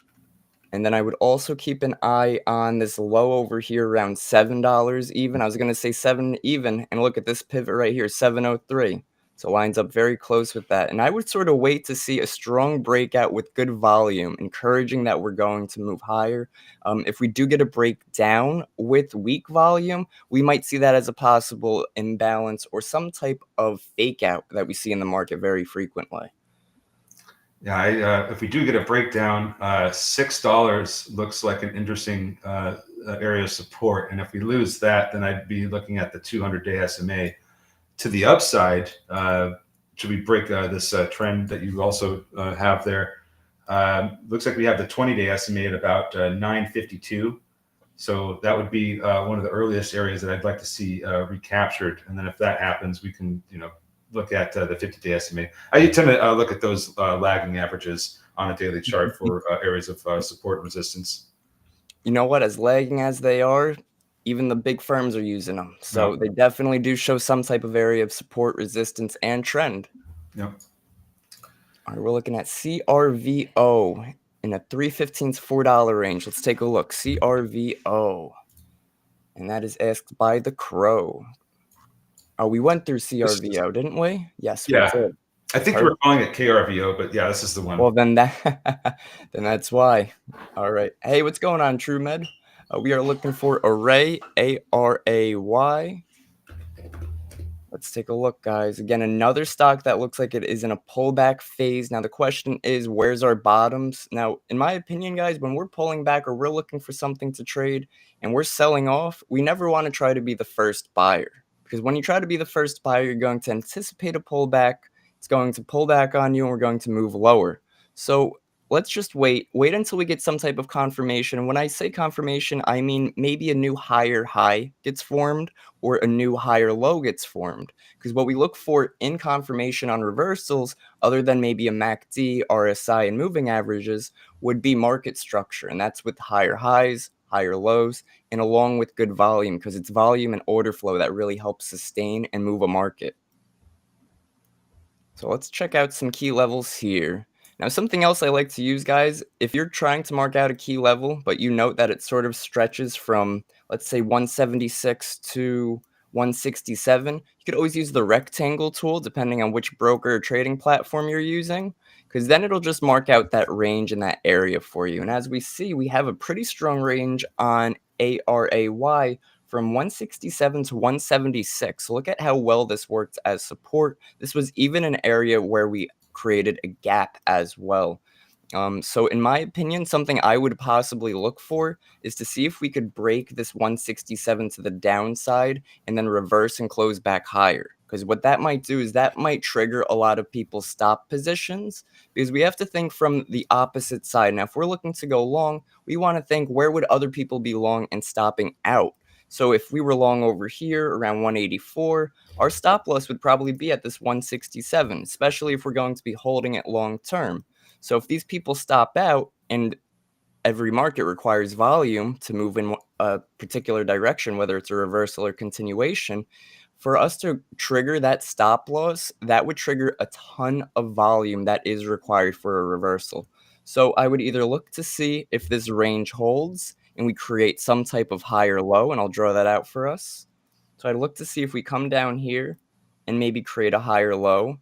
And then I would also keep an eye on this low over here around $7 even. I was going to say 7 even, and look at this pivot right here, 703. So lines up very close with that. And I would sort of wait to see a strong breakout with good volume, encouraging that we're going to move higher. If we do get a breakdown with weak volume, we might see that as a possible imbalance or some type of fake out that we see in the market very frequently. Yeah, if we do get a breakdown, $6 looks like an interesting area of support. And if we lose that, then I'd be looking at the 200-day SMA. To the upside, should we break this trend that you also have there? Looks like we have the 20-day SMA at about 952. So that would be one of the earliest areas that I'd like to see recaptured. And then if that happens, we can, look at the 50-day SMA. I tend to look at those lagging averages on a daily chart for areas of support and resistance. You know what? As lagging as they are, even the big firms are using them. So they definitely do show some type of area of support, resistance, and trend. Yep. All right, we're looking at CRVO in a 3/15 $4 range. Let's take a look. CRVO. And that is asked by the Crow. Oh, we went through CRVO, didn't we? Yes, we did. I think you were calling it KRVO, but yeah, this is the one. Well, then that's why. All right. Hey, what's going on, TrueMed? We are looking for Array, ARAY. Let's take a look, guys. Again, another stock that looks like it is in a pullback phase. Now, the question is, where's our bottoms? Now, in my opinion, guys, when we're pulling back or we're looking for something to trade and we're selling off, we never want to try to be the first buyer. Because when you try to be the first buyer, you're going to anticipate a pullback. It's going to pull back on you, and we're going to move lower. So let's just wait until we get some type of confirmation. And when I say confirmation, I mean maybe a new higher high gets formed or a new higher low gets formed. Because what we look for in confirmation on reversals, other than maybe a MACD, RSI, and moving averages, would be market structure. And that's with higher highs, higher lows, and along with good volume, because it's volume and order flow that really helps sustain and move a market. So let's check out some key levels here. Now, something else I like to use, guys, if you're trying to mark out a key level, but you note that it sort of stretches from, let's say, 176 to 167, you could always use the rectangle tool, depending on which broker or trading platform you're using, because then it'll just mark out that range in that area for you. And as we see, we have a pretty strong range on ARAY from 167 to 176. So look at how well this worked as support. This was even an area where we created a gap as well. So in my opinion, something I would possibly look for is to see if we could break this 167 to the downside and then reverse and close back higher. Because what that might do is that might trigger a lot of people's stop positions, because we have to think from the opposite side. Now, if we're looking to go long, we want to think, where would other people be long and stopping out? So if we were long over here around 184, our stop loss would probably be at this 167, especially if we're going to be holding it long term. So if these people stop out, and every market requires volume to move in a particular direction, whether it's a reversal or continuation, for us to trigger that stop loss, that would trigger a ton of volume that is required for a reversal. So I would either look to see if this range holds and we create some type of higher low, and I'll draw that out for us. So I'd look to see if we come down here and maybe create a higher low.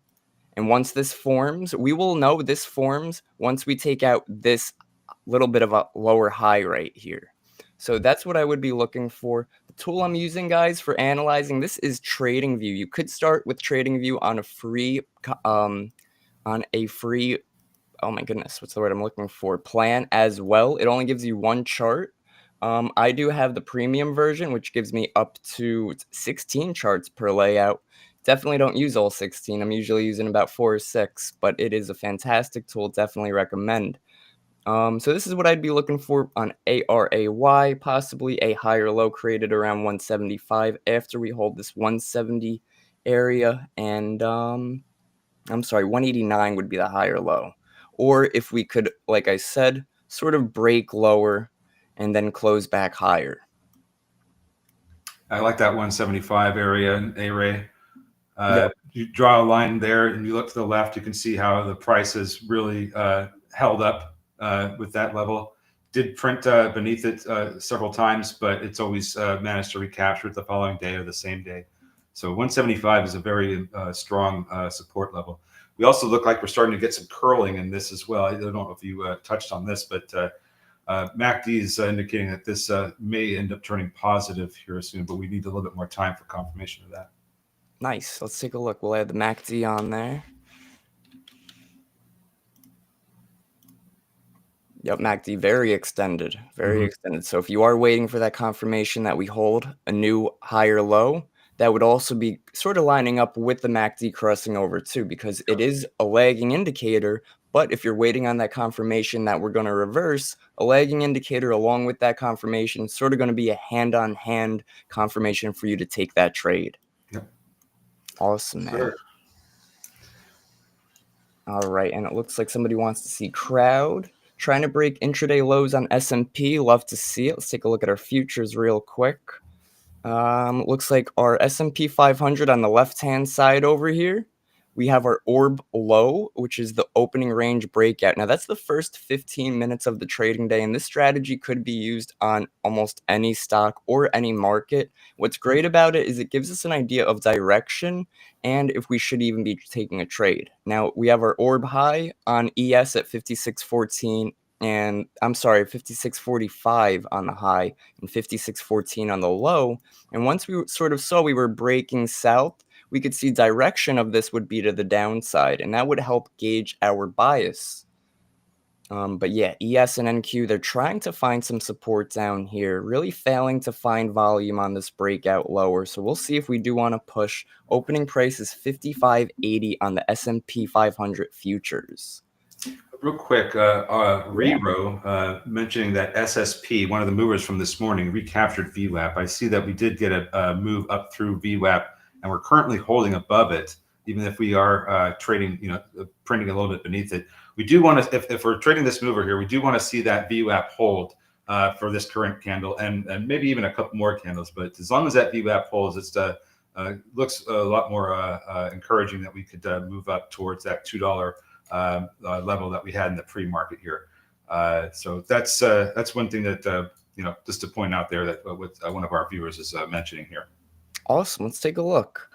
And once this forms, we will know this forms once we take out this little bit of a lower high right here. So that's what I would be looking for. The tool I'm using, guys, for analyzing this is TradingView. You could start with TradingView on a free, oh my goodness, what's the word I'm looking for? Plan as well. It only gives you one chart. I do have the premium version, which gives me up to 16 charts per layout. Definitely don't use all 16. I'm usually using about 4 or 6, but it is a fantastic tool. Definitely recommend. So this is what I'd be looking for on ARAY, possibly a higher low created around 175 after we hold this 170 area, and I'm sorry, 189 would be the higher low. Or if we could, like I said, sort of break lower and then close back higher. I like that 175 area in A-Ray. Yep. You draw a line there and you look to the left, you can see how the price has really held up with that level. Did print beneath it several times, but it's always managed to recapture it the following day or the same day. So 175 is a very strong support level. We also look like we're starting to get some curling in this as well. I don't know if you touched on this, but MACD is indicating that this may end up turning positive here soon, but we need a little bit more time for confirmation of that. Nice. Let's take a look. We'll add the MACD on there. Yep, MACD, very extended, very extended. So if you are waiting for that confirmation that we hold a new higher low, that would also be sort of lining up with the MACD crossing over too, because it is a lagging indicator. But if you're waiting on that confirmation that we're going to reverse, a lagging indicator along with that confirmation is sort of going to be a hand-on-hand confirmation for you to take that trade. Yep. Awesome, man. Sure. All right, and it looks like somebody wants to see crowd. Trying to break intraday lows on S&P. Love to see it. Let's take a look at our futures real quick. Looks like our S&P 500 on the left-hand side over here. We have our orb low, which is the opening range breakout. Now, that's the first 15 minutes of the trading day, and this strategy could be used on almost any stock or any market. What's great about it is it gives us an idea of direction and if we should even be taking a trade. Now, we have our orb high on ES at 56.14, and I'm sorry, 56.45 on the high and 56.14 on the low. And once we sort of saw we were breaking south, we could see direction of this would be to the downside, and that would help gauge our bias. But yeah, ES and NQ, they're trying to find some support down here, really failing to find volume on this breakout lower. So we'll see if we do want to push. Opening price is 55.80 on the S&P 500 futures. Real quick, Rero mentioning that SSP, one of the movers from this morning, recaptured VWAP. I see that we did get a move up through VWAP, and we're currently holding above it, even if we are trading, printing a little bit beneath it. We do want to, if we're trading this mover here, we do want to see that VWAP hold for this current candle and maybe even a couple more candles. But as long as that VWAP holds, it looks a lot more encouraging that we could move up towards that $2 level that we had in the pre-market here. So that's one thing that, just to point out there that what one of our viewers is mentioning here. Awesome. Let's take a look.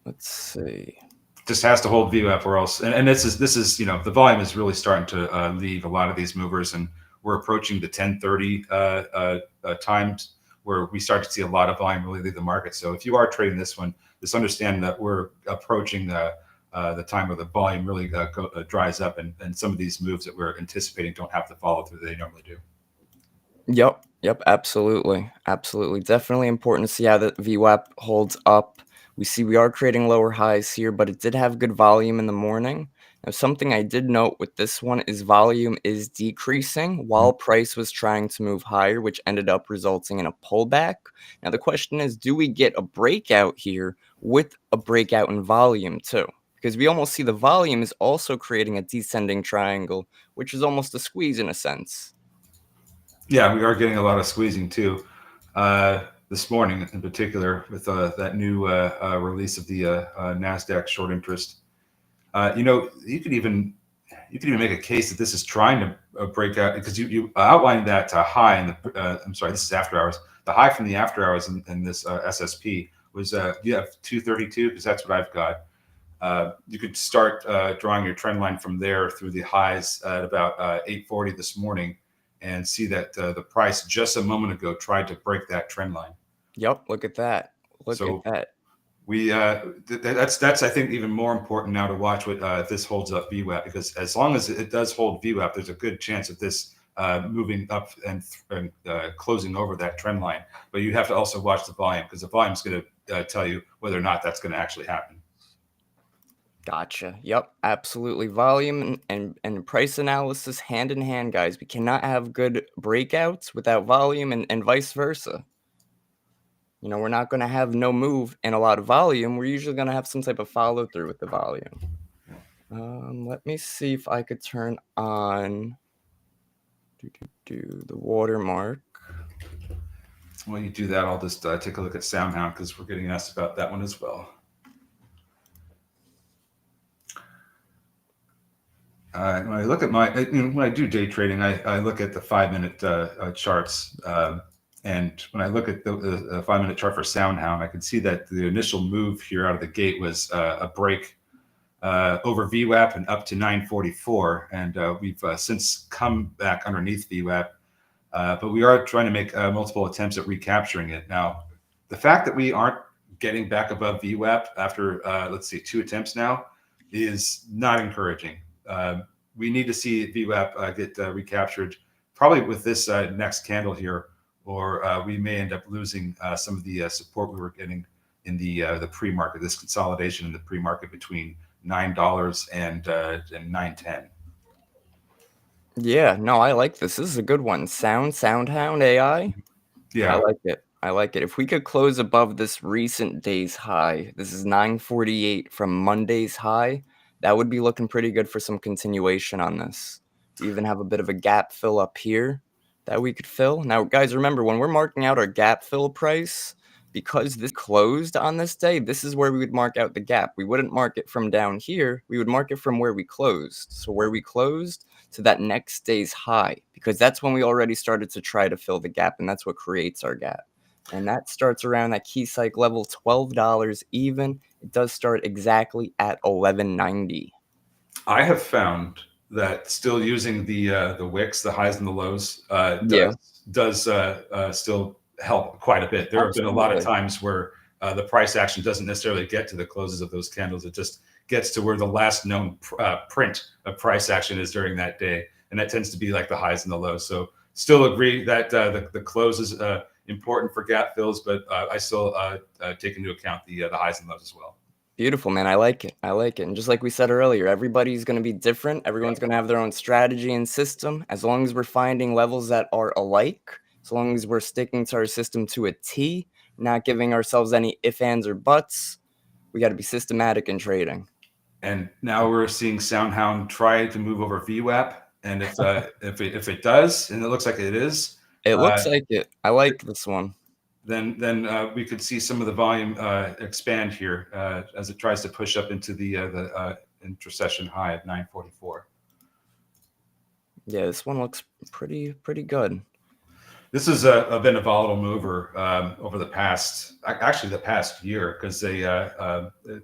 Let's see. Just has to hold VWAP or else. And this is the volume is really starting to leave a lot of these movers, and we're approaching the 10:30 times where we start to see a lot of volume really leave the market. So if you are trading this one, just understand that we're approaching the time where the volume really dries up, and some of these moves that we're anticipating don't have to follow through they normally do. Yep, absolutely. Definitely important to see how the VWAP holds up. We see we are creating lower highs here, but it did have good volume in the morning. Now, something I did note with this one is volume is decreasing while price was trying to move higher, which ended up resulting in a pullback. Now, the question is, do we get a breakout here with a breakout in volume too? Because we almost see the volume is also creating a descending triangle, which is almost a squeeze in a sense. Yeah, we are getting a lot of squeezing too. This morning in particular with that new release of the NASDAQ short interest. You could even make a case that this is trying to break out, because you outlined that high in the I'm sorry, this is after hours. The high from the after hours in this SSP was you have 232, because that's what I've got. You could start drawing your trend line from there through the highs at about 8:40 this morning, and see that the price just a moment ago tried to break that trend line. Yep, look at that. Look at that. We that's I think even more important now to watch what if this holds up VWAP, because as long as it does hold VWAP, there's a good chance of this moving up and closing over that trend line. But you have to also watch the volume, because the volume is going to tell you whether or not that's going to actually happen. Gotcha. Yep, absolutely. Volume and price analysis hand in hand, guys. We cannot have good breakouts without volume and vice versa. You know, we're not going to have no move and a lot of volume. We're usually going to have some type of follow through with the volume. Let me see if I could turn on the watermark. When you do that, I'll just take a look at SoundHound because we're getting asked about that one as well. When I look at when I do day trading, I look at the 5-minute charts. And when I look at the 5-minute chart for SoundHound, I can see that the initial move here out of the gate was a break over VWAP and up to 944. And we've since come back underneath VWAP. But we are trying to make multiple attempts at recapturing it. Now, the fact that we aren't getting back above VWAP after, let's see, 2 attempts now is not encouraging. We need to see VWAP get recaptured probably with this next candle here, or we may end up losing some of the support we were getting in the pre-market, this consolidation in the pre-market between $9 and $9.10. Yeah, no, I like this. This is a good one. SoundHound AI. Yeah, I like it. I like it. If we could close above this recent day's high, this is 948 from Monday's high, that would be looking pretty good for some continuation on this. We even have a bit of a gap fill up here that we could fill. Now, guys, remember, when we're marking out our gap fill price, because this closed on this day, this is where we would mark out the gap. We wouldn't mark it from down here. We would mark it from where we closed. So where we closed to that next day's high, because that's when we already started to try to fill the gap, and that's what creates our gap. And that starts around that key psych level, $12 even. It does start exactly at $11.90. I have found that still using the wicks, the highs and the lows, Yeah. does still help quite a bit. There have been a lot of times where the price action doesn't necessarily get to the closes of those candles. It just gets to where the last known print of price action is during that day, and that tends to be like the highs and the lows. So still agree that the close is important for gap fills, but I still take into account the highs and lows as well. Beautiful, man. I like it. I like it. And just like we said earlier, everybody's going to be different. Everyone's going to have their own strategy and system. As long as we're finding levels that are alike, as long as we're sticking to our system to a T, not giving ourselves any ifs, ands, or buts, we got to be systematic in trading. And now we're seeing SoundHound try to move over VWAP. And if it does, and it looks like it is, it looks like it. I like this one. Then we could see some of the volume expand here as it tries to push up into the intersession high of 944. Yeah, this one looks pretty good. This has been a volatile mover over the past year, because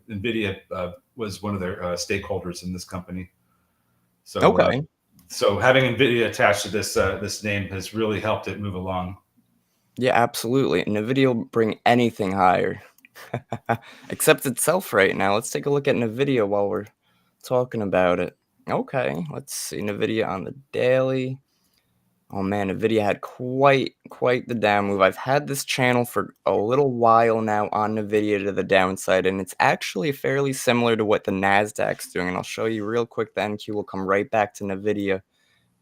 NVIDIA was one of their stakeholders in this company. So okay. So having NVIDIA attached to this name has really helped it move along. Yeah, absolutely. NVIDIA will bring anything higher, except itself right now. Let's take a look at NVIDIA while we're talking about it. Okay, let's see NVIDIA on the daily. Oh man, NVIDIA had quite the down move. I've had this channel for a little while now on NVIDIA to the downside, and it's actually fairly similar to what the NASDAQ's doing. And I'll show you real quick. The NQ will come right back to NVIDIA.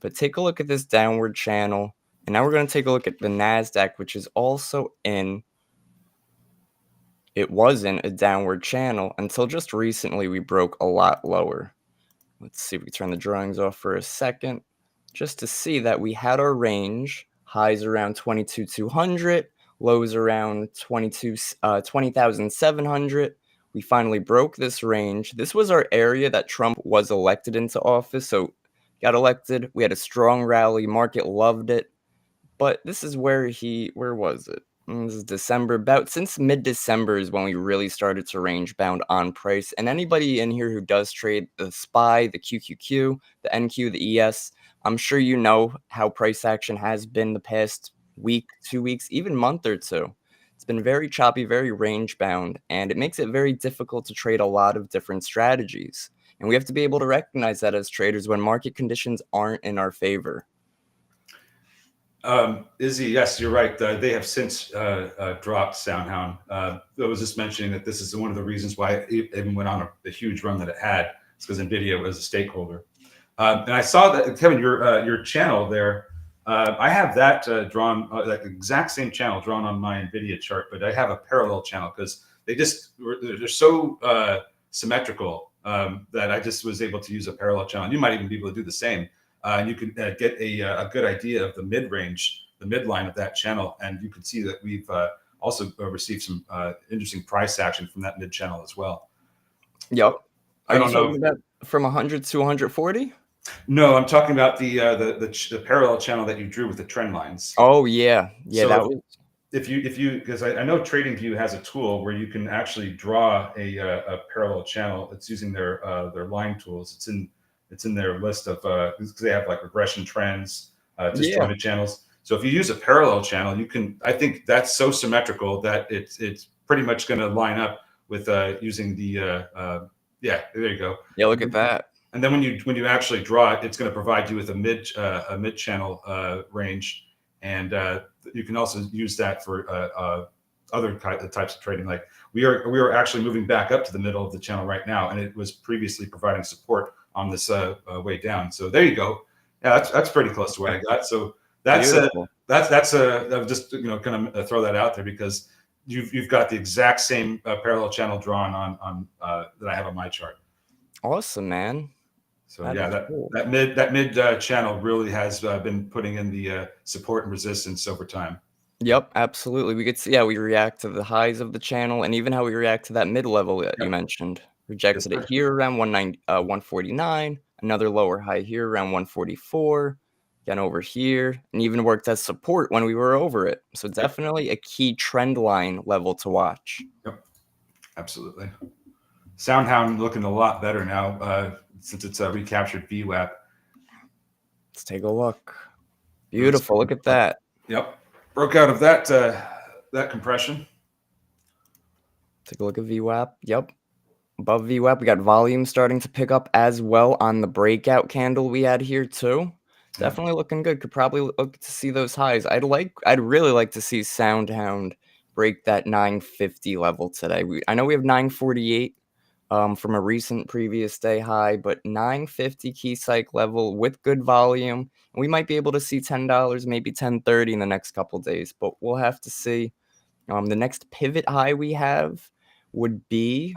But take a look at this downward channel. And now we're going to take a look at the NASDAQ, which is also it was in a downward channel until just recently we broke a lot lower. Let's see if we turn the drawings off for a second, just to see that we had our range, highs around 22,200, lows around 20,700. We finally broke this range. This was our area that Trump was elected into office. So got elected. We had a strong rally. Market loved it. But this is where was it? This is December. About since mid-December is when we really started to range bound on price. And anybody in here who does trade the SPY, the QQQ, the NQ, the ES, I'm sure you know how price action has been the past week, 2 weeks, even month or two. It's been very choppy, very range bound, and it makes it very difficult to trade a lot of different strategies. And we have to be able to recognize that as traders when market conditions aren't in our favor. Izzy, yes, you're right. They have since dropped Soundhound. I was just mentioning that this is one of the reasons why it even went on a huge run that it had. It's because NVIDIA was a stakeholder. And I saw that, Kevin, your channel there. I have that drawn, that exact same channel drawn on my NVIDIA chart, but I have a parallel channel because they're so symmetrical that I just was able to use a parallel channel. You might even be able to do the same. And you can get a good idea of the mid-range, the midline of that channel. And you can see that we've also received some interesting price action from that mid-channel as well. Yep. I don't know. About from 100 to 140? No, I'm talking about the parallel channel that you drew with the trend lines. Oh, yeah. Yeah, so that was... If you because I know TradingView has a tool where you can actually draw a parallel channel. It's using their line tools. It's in their list of because they have like regression trends, disjointed channels. So if you use a parallel channel, you can. I think that's so symmetrical that it's pretty much going to line up with using the yeah. There you go. Yeah, look at that. And then when you actually draw it, it's going to provide you with a mid channel range, and you can also use that for other types of trading. Like we are actually moving back up to the middle of the channel right now, and it was previously providing support on this way down. So there you go. Yeah, that's pretty close to what I got. So that's I was just kind of throw that out there because you've got the exact same parallel channel drawn on that I have on my chart. Awesome, man. So that mid channel really has been putting in the support and resistance over time. Yep, absolutely. We could see how we react to the highs of the channel and even how we react to that mid level that you mentioned. Rejected it here around 149, another lower high here around 144, again over here, and even worked as support when we were over it. So definitely a key trend line level to watch. Yep, absolutely. Soundhound looking a lot better now since it's recaptured VWAP. Let's take a look. Beautiful. Look at that. Yep. Broke out of that compression. Take a look at VWAP. Yep. Above VWAP, we got volume starting to pick up as well on the breakout candle we had here too. Definitely looking good. Could probably look to see those highs. I'd really like to see Soundhound break that 950 level today. I know we have 948 from a recent previous day high, but 950 key psych level with good volume. And we might be able to see $10, maybe $10.30 in the next couple days, but we'll have to see. The next pivot high we have would be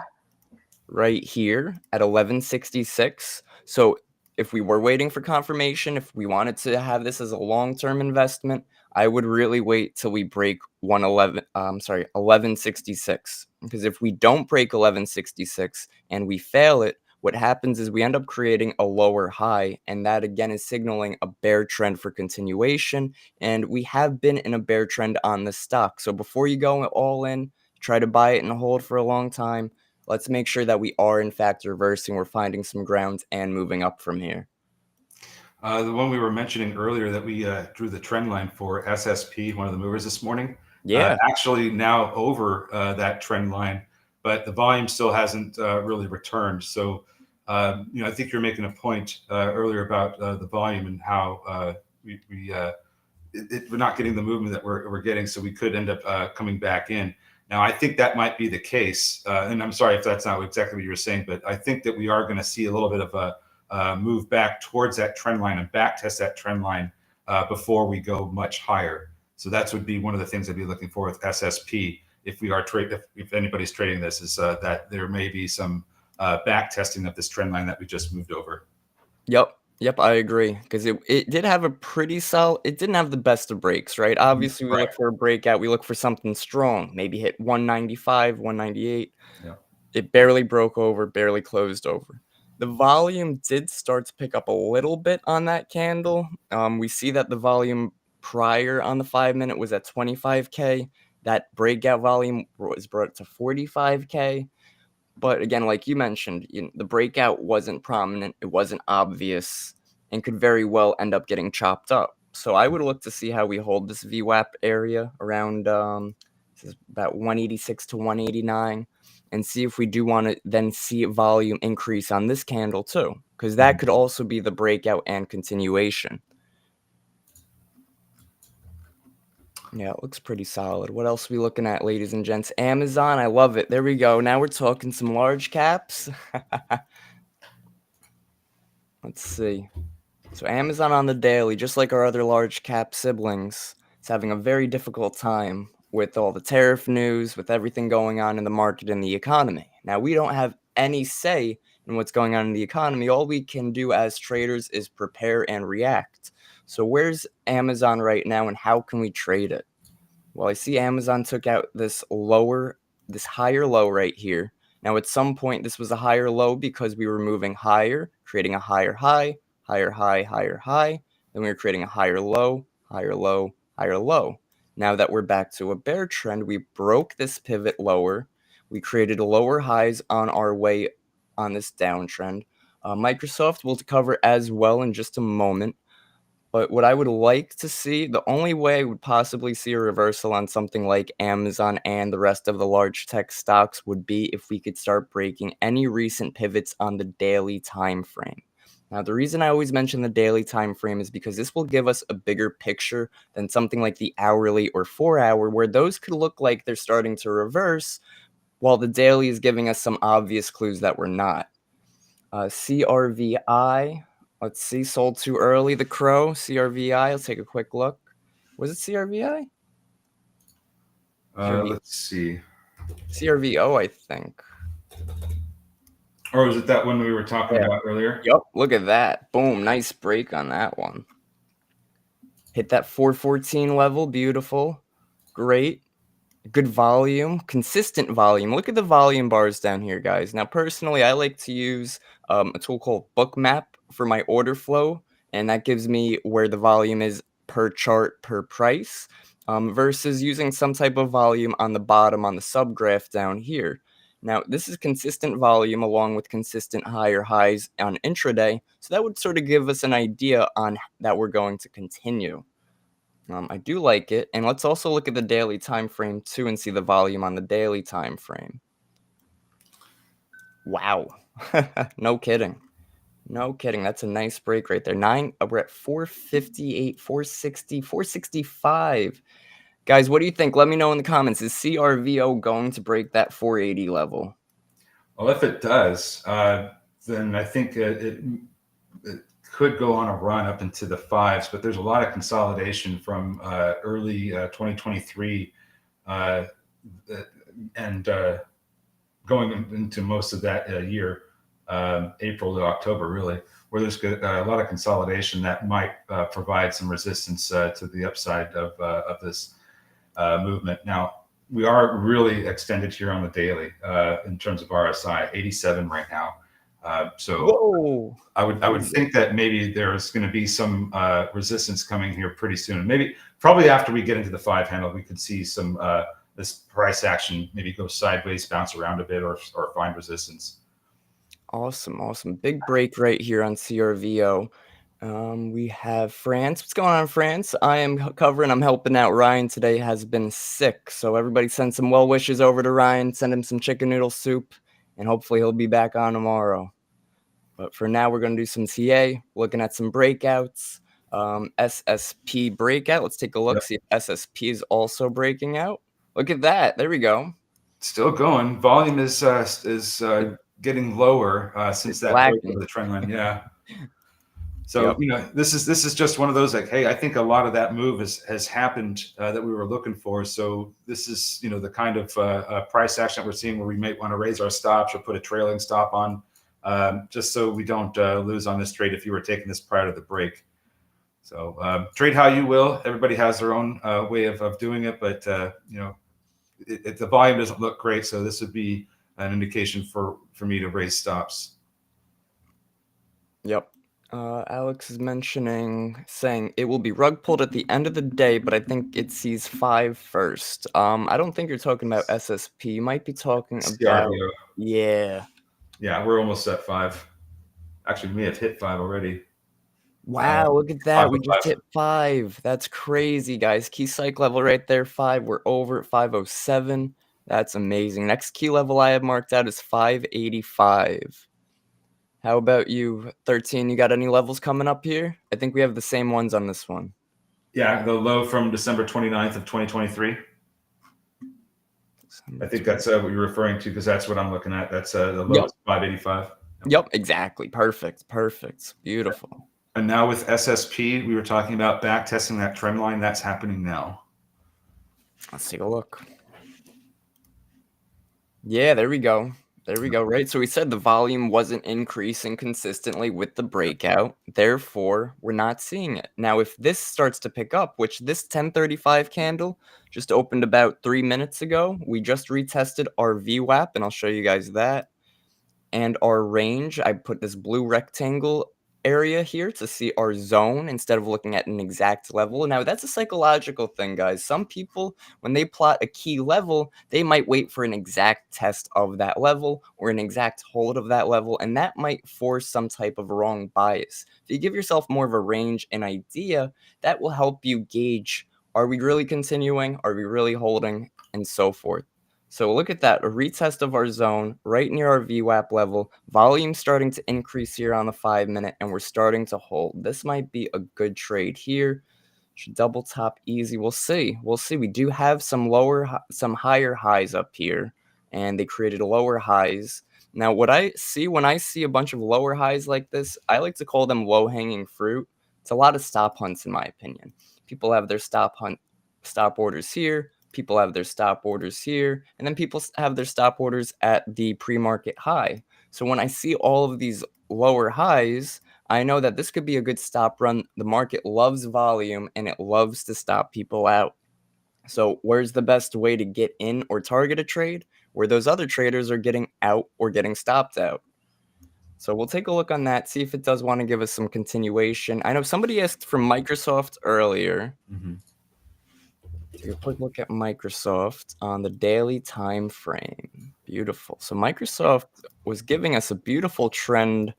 right here at 1166. So if we were waiting for confirmation, if we wanted to have this as a long-term investment, I would really wait till we break 1166. Because if we don't break 1166 and we fail it, what happens is we end up creating a lower high, and that again is signaling a bear trend for continuation. And we have been in a bear trend on the stock. So before you go all in, try to buy it and hold for a long time. Let's make sure that we are in fact reversing. We're finding some ground and moving up from here. The one we were mentioning earlier that we drew the trend line for, SSP, one of the movers this morning. Yeah. Actually now over that trend line, but the volume still hasn't really returned. So, I think you're making a point earlier about the volume and how we're not getting the movement that we're getting. So we could end up coming back in. Now, I think that might be the case. And I'm sorry if that's not exactly what you were saying, but I think that we are going to see a little bit of a move back towards that trend line and back test that trend line before we go much higher. So that would be one of the things I'd be looking for with SSP. If we are if anybody's trading this, is that there may be some back testing of this trend line that we just moved over. Yep, I agree. Because it did have a pretty solid, it didn't have the best of breaks, right? Obviously, we look for a breakout. We look for something strong, maybe hit 195, 198. Yeah. It barely broke over, barely closed over. The volume did start to pick up a little bit on that candle. We see that the volume prior on the 5-minute was at 25K. That breakout volume was brought to 45K. But again, like you mentioned, the breakout wasn't prominent, it wasn't obvious, and could very well end up getting chopped up. So I would look to see how we hold this VWAP area around this is about 186 to 189, and see if we do want to then see volume increase on this candle too, because that could also be the breakout and continuation. Yeah, it looks pretty solid. What else are we looking at, ladies and gents? Amazon, I love it. There we go. Now we're talking some large caps. Let's see. So Amazon on the daily, just like our other large cap siblings, is having a very difficult time with all the tariff news, with everything going on in the market and the economy. Now, we don't have any say in what's going on in the economy. All we can do as traders is prepare and react. So where's Amazon right now and how can we trade it? Well, I see Amazon took out this higher low right here. Now, at some point, this was a higher low because we were moving higher, creating a higher high, higher high, higher high. Then we were creating a higher low, higher low, higher low. Now that we're back to a bear trend, we broke this pivot lower. We created lower highs on our way on this downtrend. Microsoft will cover as well in just a moment. But what I would like to see, the only way I would possibly see a reversal on something like Amazon and the rest of the large tech stocks would be if we could start breaking any recent pivots on the daily time frame. Now, the reason I always mention the daily time frame is because this will give us a bigger picture than something like the hourly or 4 hour, where those could look like they're starting to reverse, while the daily is giving us some obvious clues that we're not. CRVI. Let's see, sold too early, the crow, CRVI. Let's take a quick look. Was it CRVI? Let's see. CRVO, I think. Or was it that one we were talking about earlier? Yep, look at that. Boom, nice break on that one. Hit that 414 level, beautiful. Great. Good volume, consistent volume. Look at the volume bars down here, guys. Now, personally, I like to use a tool called Bookmap for my order flow, and that gives me where the volume is per chart, per price, versus using some type of volume on the bottom on the subgraph down here. Now, this is consistent volume along with consistent higher highs on intraday, so that would sort of give us an idea on that we're going to continue. I do like it, and let's also look at the daily time frame too and see the volume on the daily time frame. Wow. No kidding. No kidding. That's a nice break right there. We're at 458, 460, 465. Guys, what do you think? Let me know in the comments. Is CRVO going to break that 480 level? Well, if it does, then I think it could go on a run up into the fives, but there's a lot of consolidation from early 2023 and going into most of that year, April to October, really, where there's a lot of consolidation that might provide some resistance to the upside of this movement. Now, we are really extended here on the daily in terms of RSI, 87 right now. So whoa, I would think that maybe there's going to be some resistance coming here pretty soon. Maybe probably after we get into the 5 handle, we could see some this price action maybe go sideways, bounce around a bit, or find resistance. Awesome. Big break right here on CRVO. We have France. What's going on, France? I am covering. I'm helping out. Ryan today has been sick, so everybody send some well wishes over to Ryan. Send him some chicken noodle soup, and hopefully he'll be back on tomorrow. But for now, we're going to do some TA, looking at some breakouts. SSP breakout. Let's take a look, see if SSP is also breaking out. Look at that. There we go. Still going. Volume is getting lower since that break of the trend line. Yeah. So, this is just one of those like, hey, I think a lot of that move has happened that we were looking for. So this is, the kind of price action that we're seeing where we might want to raise our stops or put a trailing stop on just so we don't lose on this trade if you were taking this prior to the break. So trade how you will. Everybody has their own way of doing it. But, the volume doesn't look great. So this would be an indication for me to raise stops. Yep. Alex is saying it will be rug pulled at the end of the day, but I think it sees 5 first. I don't think you're talking about SSP. You might be talking about Yeah, we're almost at 5. Actually, we may have hit 5 already. Wow, look at that. We just hit 5. That's crazy, guys. Key psych level right there, 5. We're over at 507. That's amazing. Next key level I have marked out is 585. How about you, 13? You got any levels coming up here? I think we have the same ones on this one. Yeah, the low from December 29th of 2023. I think that's what you're referring to because that's what I'm looking at. That's the low is 585. Yep, exactly. Perfect. Beautiful. And now with SSP, we were talking about back testing that trend line. That's happening now. Let's take a look. Yeah, there we go. Right. So we said the volume wasn't increasing consistently with the breakout. Therefore, we're not seeing it. Now, if this starts to pick up, which this 1035 candle just opened about 3 minutes ago, we just retested our VWAP, and I'll show you guys that. And our range, I put this blue rectangle area here to see our zone instead of looking at an exact level. Now, that's a psychological thing, guys. Some people, when they plot a key level, they might wait for an exact test of that level or an exact hold of that level, and that might force some type of wrong bias. If you give yourself more of a range and idea, that will help you gauge, are we really continuing? Are we really holding? And so forth. So look at that, a retest of our zone right near our VWAP level, volume starting to increase here on the 5 minute, and we're starting to hold. This might be a good trade here. Should double top easy. We'll see. We do have some higher highs up here, and they created lower highs. Now, what I see when I see a bunch of lower highs like this, I like to call them low-hanging fruit. It's a lot of stop hunts, in my opinion. People have their stop orders here. People have their stop orders here, and then people have their stop orders at the pre-market high. So when I see all of these lower highs, I know that this could be a good stop run. The market loves volume, and it loves to stop people out. So where's the best way to get in or target a trade? Where those other traders are getting out or getting stopped out. So we'll take a look on that, see if it does want to give us some continuation. I know somebody asked for Microsoft earlier. Mm-hmm. Take a quick look at Microsoft on the daily time frame. Beautiful. So Microsoft was giving us a beautiful trend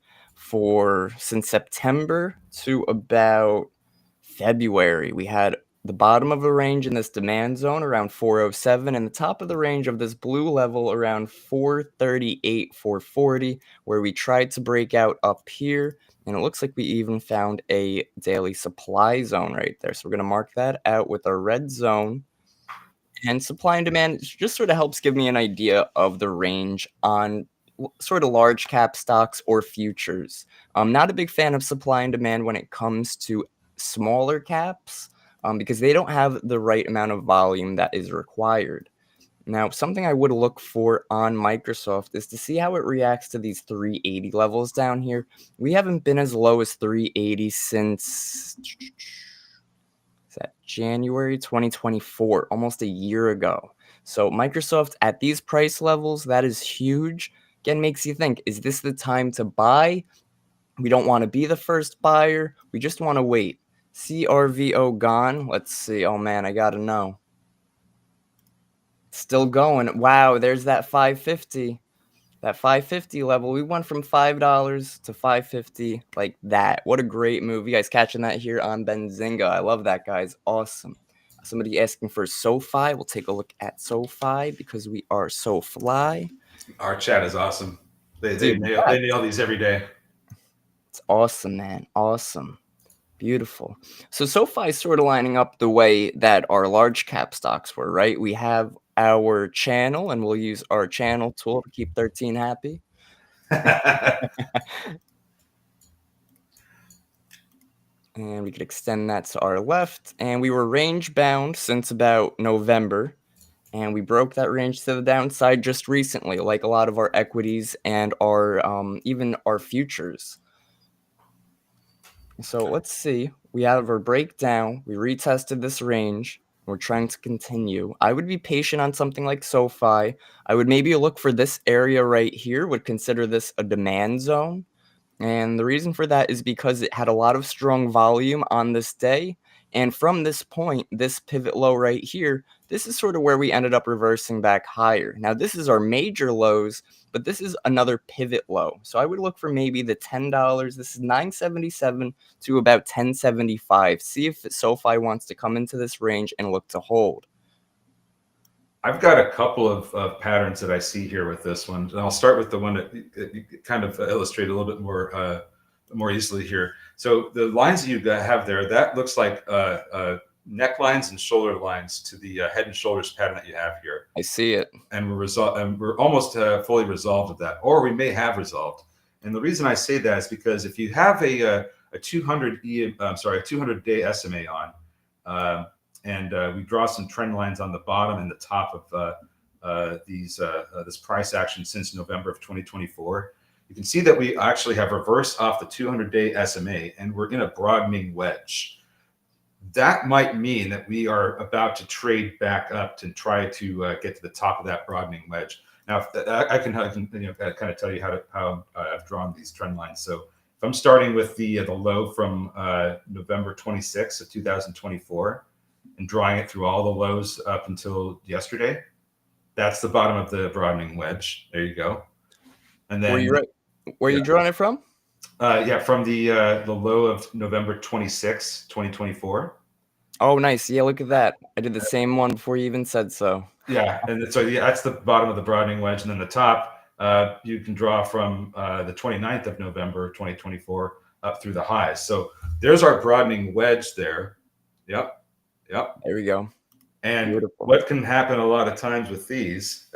since September to about February. We had the bottom of a range in this demand zone around 407 and the top of the range of this blue level around 438, 440, where we tried to break out up here. And it looks like we even found a daily supply zone right there. So we're going to mark that out with our red zone. And supply and demand just sort of helps give me an idea of the range on sort of large cap stocks or futures. I'm not a big fan of supply and demand when it comes to smaller caps because they don't have the right amount of volume that is required. Now, something I would look for on Microsoft is to see how it reacts to these 380 levels down here. We haven't been as low as 380 since January 2024, almost a year ago. So Microsoft at these price levels, that is huge. Again, makes you think, is this the time to buy? We don't want to be the first buyer. We just want to wait. CRVO gone. Let's see. Oh, man, I got to know. Still going. Wow, there's that 550. That 550 level. We went from $5 to 550 like that. What a great move. You guys catching that here on Benzinga. I love that, guys. Awesome. Somebody asking for SoFi. We'll take a look at SoFi because we are so fly. Our chat is awesome. They nail these every day. It's awesome, man. Awesome. Beautiful. So SoFi is sort of lining up the way that our large cap stocks were, right? We have our channel, and we'll use our channel tool to keep 13 happy. And we could extend that to our left. And we were range bound since about November. And we broke that range to the downside just recently, like a lot of our equities and our even our futures. So let's see. We have our breakdown. We retested this range. We're trying to continue. I would be patient on something like SoFi. I would maybe look for this area right here, would consider this a demand zone. And the reason for that is because it had a lot of strong volume on this day. And from this point, this pivot low right here, this is sort of where we ended up reversing back higher. Now, this is our major lows, but this is another pivot low. So I would look for maybe the $10. This is $9.77 to about $10.75. See if SoFi wants to come into this range and look to hold. I've got a couple of patterns that I see here with this one. And I'll start with the one that you kind of illustrate a little bit more more easily here. So the lines that you have there, that looks like necklines and shoulder lines to the head and shoulders pattern that you have here. I see it. And we're almost fully resolved with that, or we may have resolved. And the reason I say that is because if you have a 200-day SMA on, and we draw some trend lines on the bottom and the top of this price action since November of 2024, you can see that we actually have reversed off the 200-day SMA and we're in a broadening wedge. That might mean that we are about to trade back up to try to get to the top of that broadening wedge. Now, I can kind of tell you how I've drawn these trend lines. So if I'm starting with the low from November 26th of 2024 and drawing it through all the lows up until yesterday, that's the bottom of the broadening wedge. There you go. And then where you drawing it from? From the low of November 26th, 2024. Oh, nice. Yeah, look at that. I did the same one before you even said so. Yeah, and so that's the bottom of the broadening wedge, and then the top you can draw from the 29th of November 2024 up through the highs. So there's our broadening wedge there. Yep. There we go. And beautiful. What can happen a lot of times with these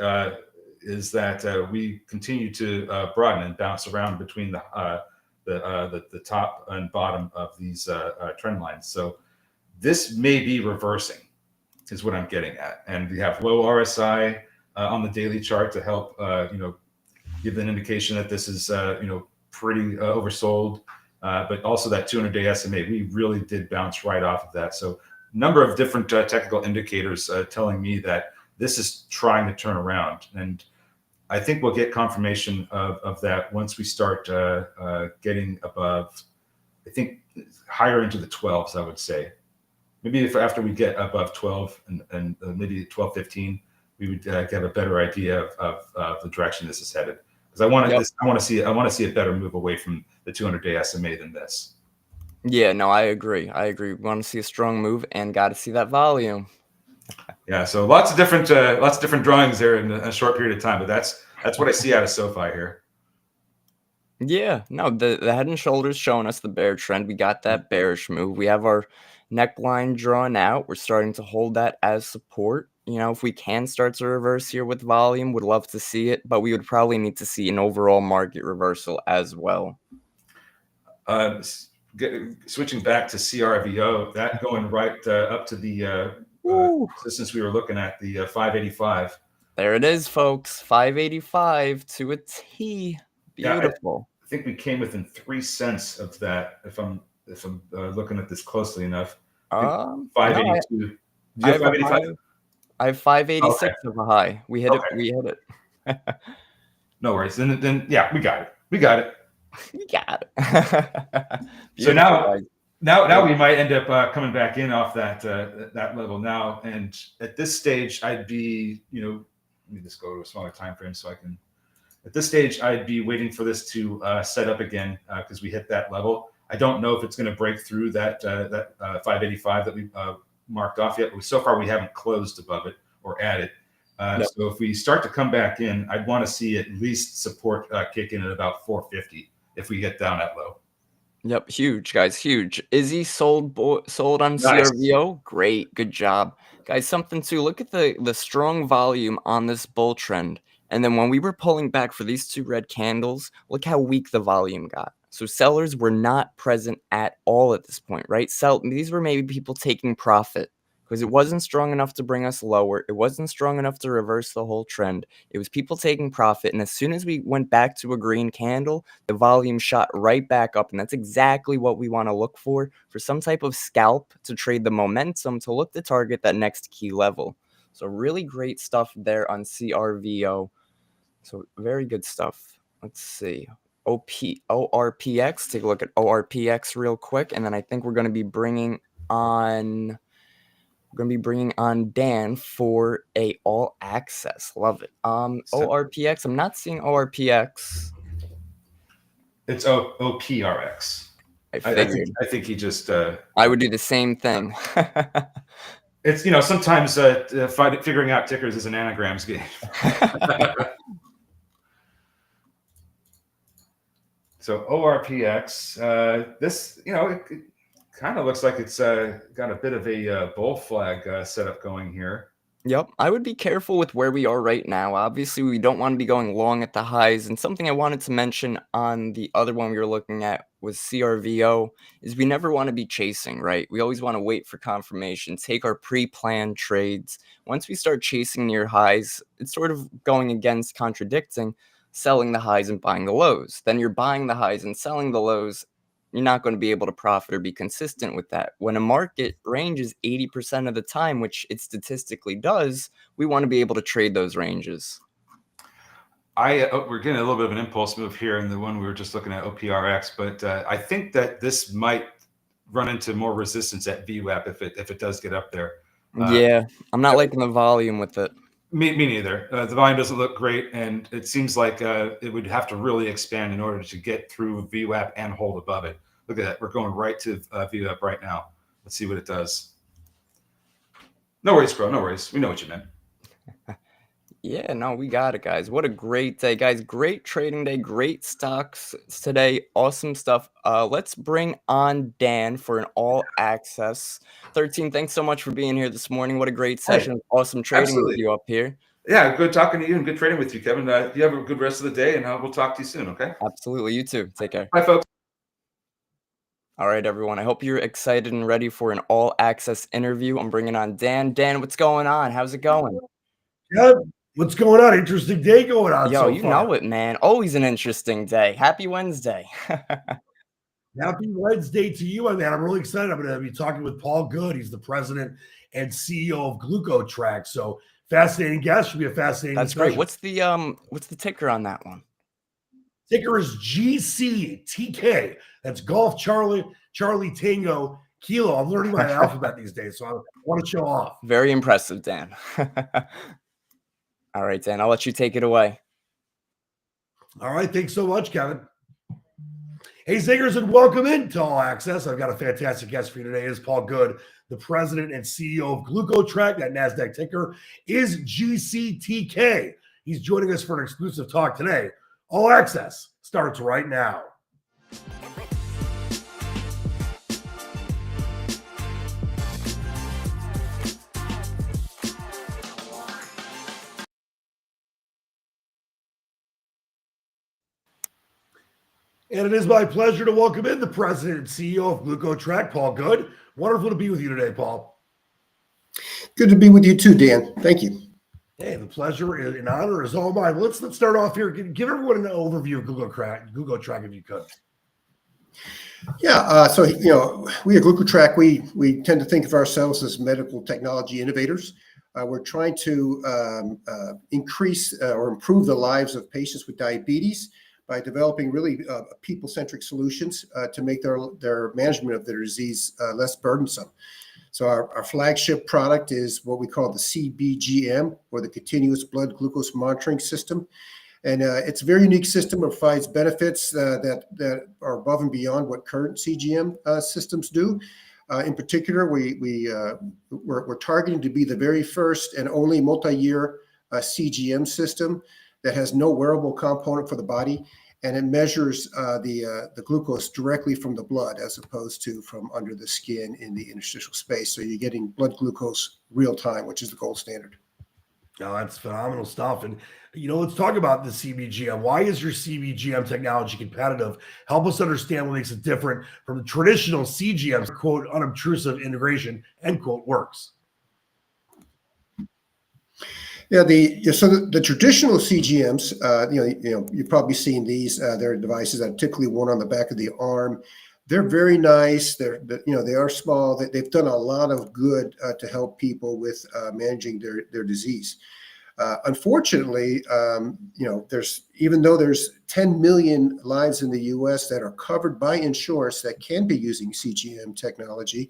is that we continue to broaden and bounce around between the top and bottom of these trend lines. So this may be reversing, is what I'm getting at. And we have low RSI on the daily chart to help give an indication that this is pretty oversold. But also that 200-day SMA, we really did bounce right off of that. So number of different technical indicators telling me that this is trying to turn around. And I think we'll get confirmation of that once we start getting above, I think, higher into the 12s, I would say. Maybe after we get above 12 and maybe 12, 15, we would get a better idea of the direction this is headed. Because I want to see a better move away from the 200-day SMA than this. Yeah, no, I agree. We want to see a strong move and got to see that volume. Yeah, so lots of different drawings there in a short period of time, but that's what I see out of SoFi here. Yeah, no, the head and shoulders showing us the bear trend. We got that bearish move. We have our neckline drawn out. We're starting to hold that as support. If we can start to reverse here with volume, would love to see it, but we would probably need to see an overall market reversal as well. Switching back to CRVO, that going right up to the resistance we were looking at, the 585. There it is, folks. 585 to a T. Beautiful. Yeah, I think we came within 3 cents of that. If I'm looking at this closely enough. 582. No, I have 585. I have 586 of a high. We hit it. We hit it. No worries. Then yeah, we got it. We got it. So now we might end up coming back in off that level now. And at this stage, I'd be, let me just go to a smaller time frame so I can. At this stage, I'd be waiting for this to set up again because we hit that level. I don't know if it's going to break through that 585 that we marked off yet. But so far, we haven't closed above it or at it. So if we start to come back in, I'd want to see at least support kick in at about 450 if we get down that low. Yep, huge, guys, huge. Izzy sold on Nice. CRVO. Great, good job. Guys, something too, look at the strong volume on this bull trend. And then when we were pulling back for these two red candles, look how weak the volume got. So sellers were not present at all at this point, right? These were maybe people taking profit because it wasn't strong enough to bring us lower. It wasn't strong enough to reverse the whole trend. It was people taking profit. And as soon as we went back to a green candle, the volume shot right back up. And that's exactly what we want to look for some type of scalp to trade the momentum to look to target that next key level. So really great stuff there on CRVO. So very good stuff. Let's see. ORPX. Take a look at ORPX real quick. And then I think we're going to be bringing on Dan for a all access. Love it. ORPX. I'm not seeing ORPX. It's OPRX. I think he just. I would do the same thing. It's sometimes figuring out tickers is an anagrams game. So ORPX, this, it kind of looks like it's got a bit of a bull flag setup going here. Yep, I would be careful with where we are right now. Obviously, we don't want to be going long at the highs. And something I wanted to mention on the other one we were looking at was CRVO, is we never want to be chasing, right? We always want to wait for confirmation, take our pre-planned trades. Once we start chasing near highs, it's sort of going against contradicting selling the highs and buying the lows. Then you're buying the highs and selling the lows. You're not going to be able to profit or be consistent with that. When a market ranges 80% of the time, which it statistically does, we want to be able to trade those ranges. We're getting a little bit of an impulse move here in the one we were just looking at, OPRX, but I think that this might run into more resistance at VWAP if it does get up there. Yeah, I'm not liking the volume with it. Me neither. The volume doesn't look great, and it seems like it would have to really expand in order to get through VWAP and hold above it. Look at that. We're going right to VWAP right now. Let's see what it does. No worries, bro. No worries. We know what you meant. Yeah, no, we got it, guys. What a great day, guys. Great trading day. Great stocks today. Awesome stuff. Let's bring on Dan for an all access. 13, thanks so much for being here this morning. What a great session. Hey, awesome trading absolutely. with you up here. Yeah, good talking to you and good trading with you, Kevin. You have a good rest of the day, and we'll talk to you soon, okay? Absolutely. You too. Take care. Bye, folks. All right, everyone. I hope you're excited and ready for an all access interview. I'm bringing on Dan. Dan, what's going on? How's it going? Yeah, what's going on? Interesting day going on. Yo, so you far. know it, man. Always an interesting day. Happy Wednesday. Happy Wednesday to you, man. I'm really excited. I'm going to be talking with Paul Good. He's the president and CEO of GlucoTrack. So fascinating guest. Should be a fascinating That's discussion. great. What's the ticker on that one? Ticker is GCTK. That's Golf Charlie Tango Kilo. I'm learning my alphabet these days, so I want to show off. Very impressive, Dan. All right, Dan, I'll let you take it away. All right. Thanks so much, Kevin. Hey, Zingers, and welcome into All Access. I've got a fantastic guest for you today. It's Paul Good, the president and CEO of GlucoTrack. That NASDAQ ticker is GCTK. He's joining us for an exclusive talk today. All Access starts right now. And it is my pleasure to welcome in the president and CEO of GlucoTrack, Paul Good. Wonderful to be with you today, Paul. Good to be with you too, Dan. Thank you. Hey, the pleasure and honor is all mine. Let's start off here. Give everyone an overview of GlucoTrack if you could. Yeah, so we at GlucoTrack, we tend to think of ourselves as medical technology innovators. We're trying to increase or improve the lives of patients with diabetes by developing really people-centric solutions to make their management of their disease less burdensome. So our flagship product is what we call the CBGM, or the Continuous Blood Glucose Monitoring System. And it's a very unique system. It provides benefits that are above and beyond what current CGM systems do. In particular, we're targeting to be the very first and only multi-year CGM system that has no wearable component for the body, and it measures the glucose directly from the blood as opposed to from under the skin in the interstitial space. So you're getting blood glucose real time, which is the gold standard. Oh, that's phenomenal stuff. And, let's talk about the CBGM. Why is your CBGM technology competitive? Help us understand what makes it different from the traditional CGM, quote, unobtrusive integration, end quote, works. Yeah, the traditional CGMs, you've probably seen these. They're devices that are typically worn on the back of the arm. They're very nice. They are small. They've done a lot of good to help people with managing their disease. Unfortunately, even though there's 10 million lives in the U.S. that are covered by insurance that can be using CGM technology,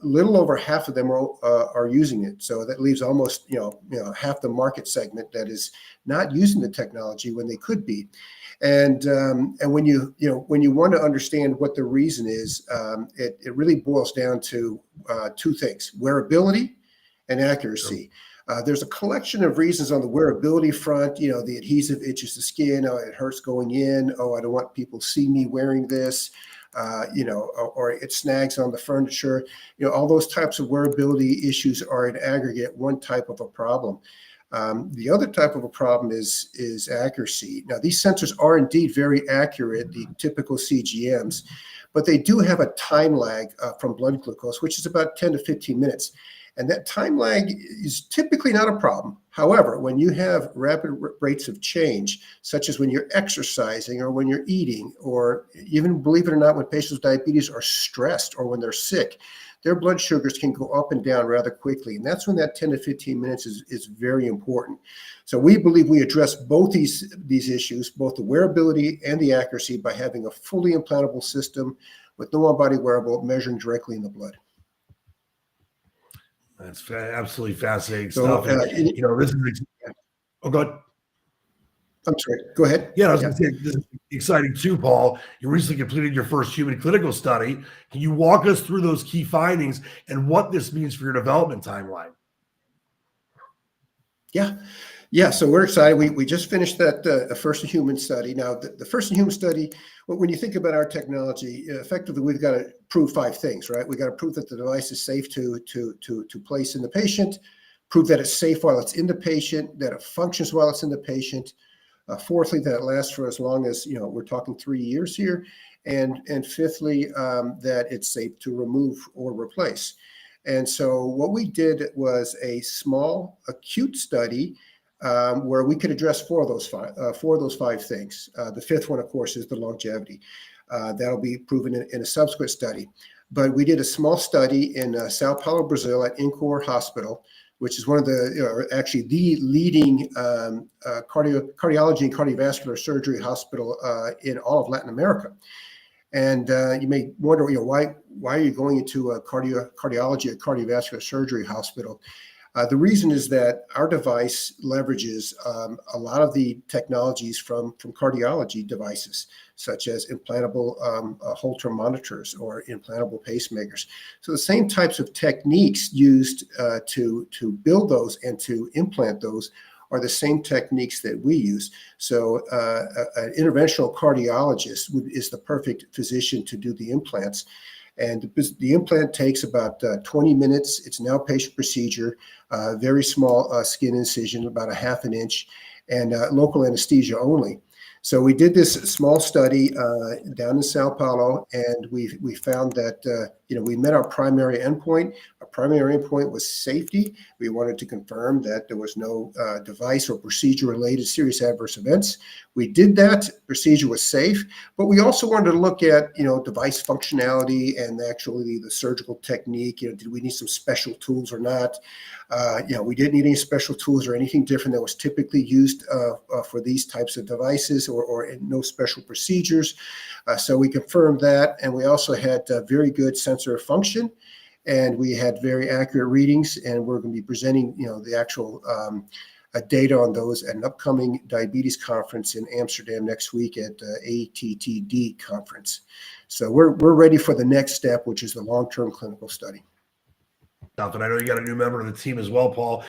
little over half of them are using it. So that leaves almost half the market segment that is not using the technology when they could be. And when you want to understand what the reason is, it really boils down to two things: wearability and accuracy. There's a collection of reasons on the wearability front. You know, the adhesive itches the skin. Oh, it hurts going in. Oh, I don't want people to see me wearing this. You know, or it snags on the furniture. You know, all those types of wearability issues are in aggregate one type of a problem. The other type of a problem is accuracy. Now, these sensors are indeed very accurate, the typical CGMs, but they do have a time lag from blood glucose, which is about 10 to 15 minutes. And that time lag is typically not a problem. However, when you have rapid rates of change, such as when you're exercising or when you're eating, or even, believe it or not, when patients with diabetes are stressed or when they're sick, their blood sugars can go up and down rather quickly. And that's when that 10 to 15 minutes is very important. So we believe we address both these issues, both the wearability and the accuracy, by having a fully implantable system with no on-body wearable measuring directly in the blood. That's absolutely fascinating So, stuff. And, you know, this is, oh, go ahead. I'm sorry, go ahead. Yeah, I was going to say, this is exciting too, Paul. You recently completed your first human clinical study. Can you walk us through those key findings and what this means for your development timeline? Yeah, so we're excited. We just finished that first in human study. Now, the first in human study, when you think about our technology, effectively, we've got to prove 5 things, right? We got to prove that the device is safe to place in the patient, prove that it's safe while it's in the patient, that it functions while it's in the patient. Fourthly, that it lasts for as long as, you know, we're talking 3 years here. And fifthly, that it's safe to remove or replace. And so what we did was a small acute study where we could address 4 of those 5 things. The 5th one, of course, is the longevity. That'll be proven in a subsequent study. But we did a small study in Sao Paulo, Brazil, at Incor Hospital, which is one of the, actually the leading cardiology and cardiovascular surgery hospital in all of Latin America. And you may wonder, why are you going into a cardiology or cardiovascular surgery hospital? The reason is that our device leverages a lot of the technologies from cardiology devices, such as implantable Holter monitors or implantable pacemakers. So the same types of techniques used to build those and to implant those are the same techniques that we use. So an interventional cardiologist is the perfect physician to do the implants. And the implant takes about 20 minutes. It's an outpatient procedure, very small skin incision, about 1/2 inch, and local anesthesia only. So we did this small study down in Sao Paulo, and we found that we met our primary endpoint. Our primary endpoint was safety. We wanted to confirm that there was no device or procedure-related serious adverse events. We did that. Procedure was safe, but we also wanted to look at device functionality and actually the surgical technique. Did we need some special tools or not? We didn't need any special tools or anything different that was typically used for these types of devices, or no special procedures. So we confirmed that, and we also had very good sensor function, and we had very accurate readings, and we're going to be presenting the actual data on those at an upcoming diabetes conference in Amsterdam next week at ATTD conference. So we're ready for the next step, which is the long-term clinical study. And I know you got a new member of the team as well, Paul.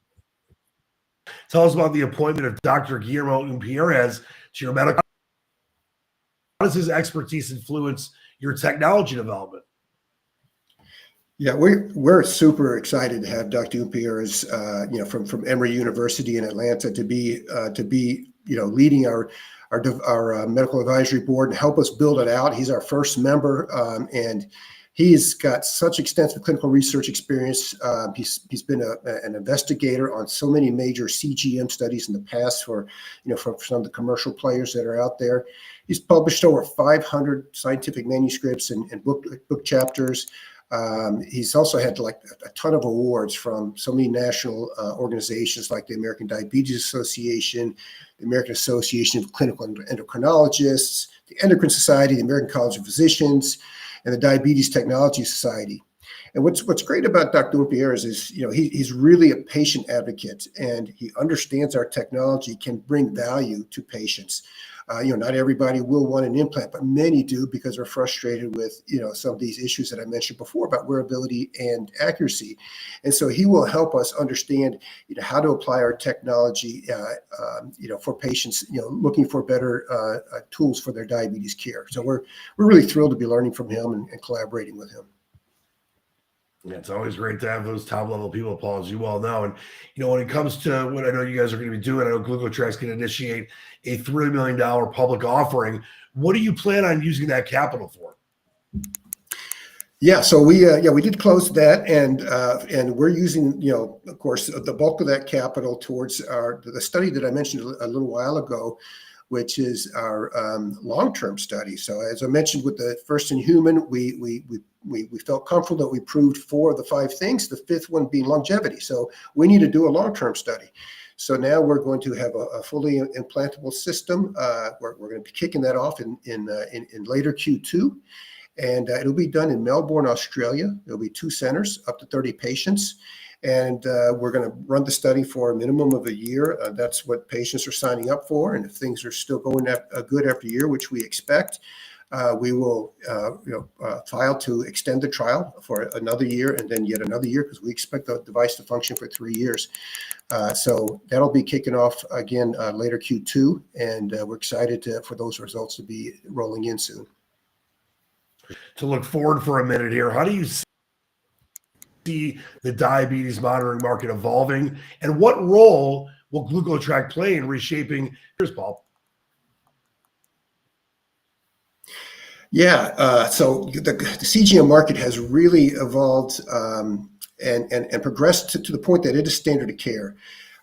Tell us about the appointment of Dr. Guillermo Umpierrez to your medical. How does his expertise influence your technology development? Yeah, we're super excited to have Dr. Umpierrez, from Emory University in Atlanta to be leading our medical advisory board and help us build it out. He's our first member, and he's got such extensive clinical research experience. He's been an investigator on so many major CGM studies in the past for some of the commercial players that are out there. He's published over 500 scientific manuscripts and book chapters. He's also had a ton of awards from so many national organizations like the American Diabetes Association, the American Association of Clinical Endocrinologists, the Endocrine Society, the American College of Physicians, and the Diabetes Technology Society. And what's great about Dr. Lumpierre is he's really a patient advocate, and he understands our technology can bring value to patients. Not everybody will want an implant, but many do because they're frustrated with some of these issues that I mentioned before about wearability and accuracy. And so he will help us understand how to apply our technology for patients looking for better tools for their diabetes care. So we're really thrilled to be learning from him and collaborating with him. Yeah, it's always great to have those top level people, Paul, as you all know. And when it comes to what I know you guys are going to be doing, I know GlucoTrack's going to initiate a $3 million public offering. What do you plan on using that capital for? Yeah, so we did close that, and we're using of course the bulk of that capital towards the study that I mentioned a little while ago, which is our long-term study. So as I mentioned with the first in human, we felt comfortable that we proved 4 of the 5 things, the 5th one being longevity. So we need to do a long-term study. So now we're going to have a fully implantable system. We're going to be kicking that off in later Q2. And it'll be done in Melbourne, Australia. There'll be 2 centers, up to 30 patients. And we're going to run the study for a minimum of a year. That's what patients are signing up for. And if things are still going good after a year, which we expect, we will file to extend the trial for another year and then yet another year, because we expect the device to function for 3 years. So that'll be kicking off again later Q2. And we're excited for those results to be rolling in soon. To look forward for a minute here, how do you see the diabetes monitoring market evolving, and what role will GlucoTrack play in reshaping? Here's Paul. Yeah, so the CGM market has really evolved and progressed to the point that it is standard of care.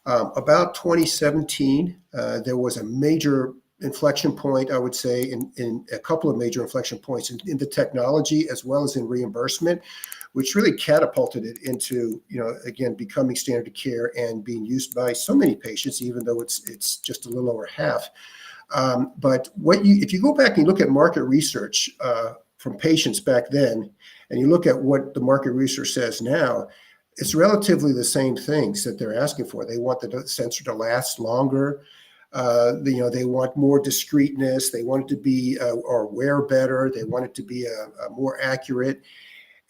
About 2017, there was a major inflection point, I would say, in a couple of major inflection points in the technology as well as in reimbursement, which really catapulted it into, again, becoming standard of care and being used by so many patients, even though it's just a little over half. But if you go back and you look at market research from patients back then, and you look at what the market research says now, it's relatively the same things that they're asking for. They want the sensor to last longer. They want more discreteness. They want it to be or wear better. They want it to be a more accurate.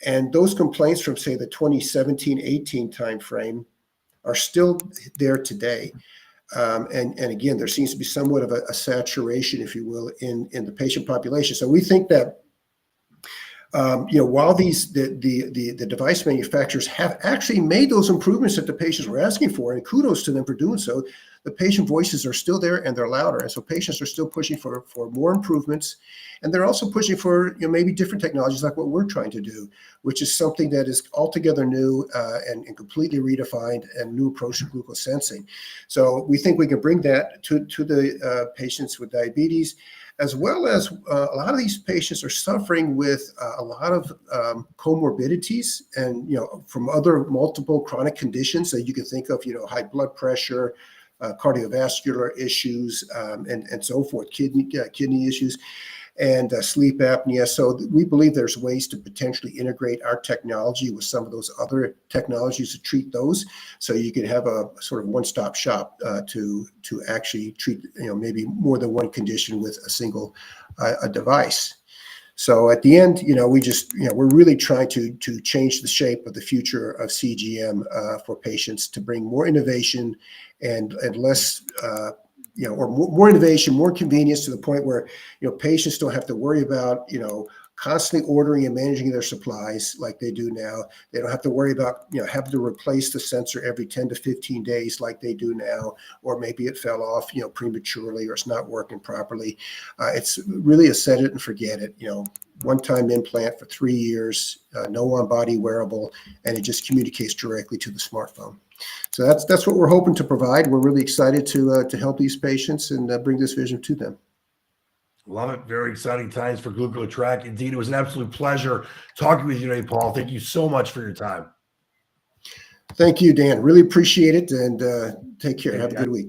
And those complaints from, say, the 2017-18 timeframe are still there today. And again, there seems to be somewhat of a saturation, if you will, in the patient population. So we think that while the device manufacturers have actually made those improvements that the patients were asking for, and kudos to them for doing so, the patient voices are still there and they're louder. And so patients are still pushing for more improvements. And they're also pushing for maybe different technologies like what we're trying to do, which is something that is altogether new and completely redefined and new approach to glucose sensing. So we think we can bring that to the patients with diabetes, as well as a lot of these patients are suffering with a lot of comorbidities and from other multiple chronic conditions that you can think of, high blood pressure, cardiovascular issues, and so forth, kidney issues, and sleep apnea. So we believe there's ways to potentially integrate our technology with some of those other technologies to treat those, so you could have a sort of one-stop shop to actually treat maybe more than one condition with a single device. So at the end, we're really trying to change the shape of the future of CGM for patients, to bring more innovation and less or more innovation, more convenience, to the point where patients don't have to worry about constantly ordering and managing their supplies like they do now. They don't have to worry about having to replace the sensor every 10 to 15 days like they do now, or maybe it fell off prematurely or it's not working properly. It's really a set it and forget it. One-time implant for 3 years, no on-body wearable, and it just communicates directly to the smartphone. So that's what we're hoping to provide. We're really excited to help these patients and bring this vision to them. Love it. Very exciting times for GlucoTrack. Indeed, it was an absolute pleasure talking with you today, Paul. Thank you so much for your time. Thank you, Dan. Really appreciate it, and take care. Have a good week.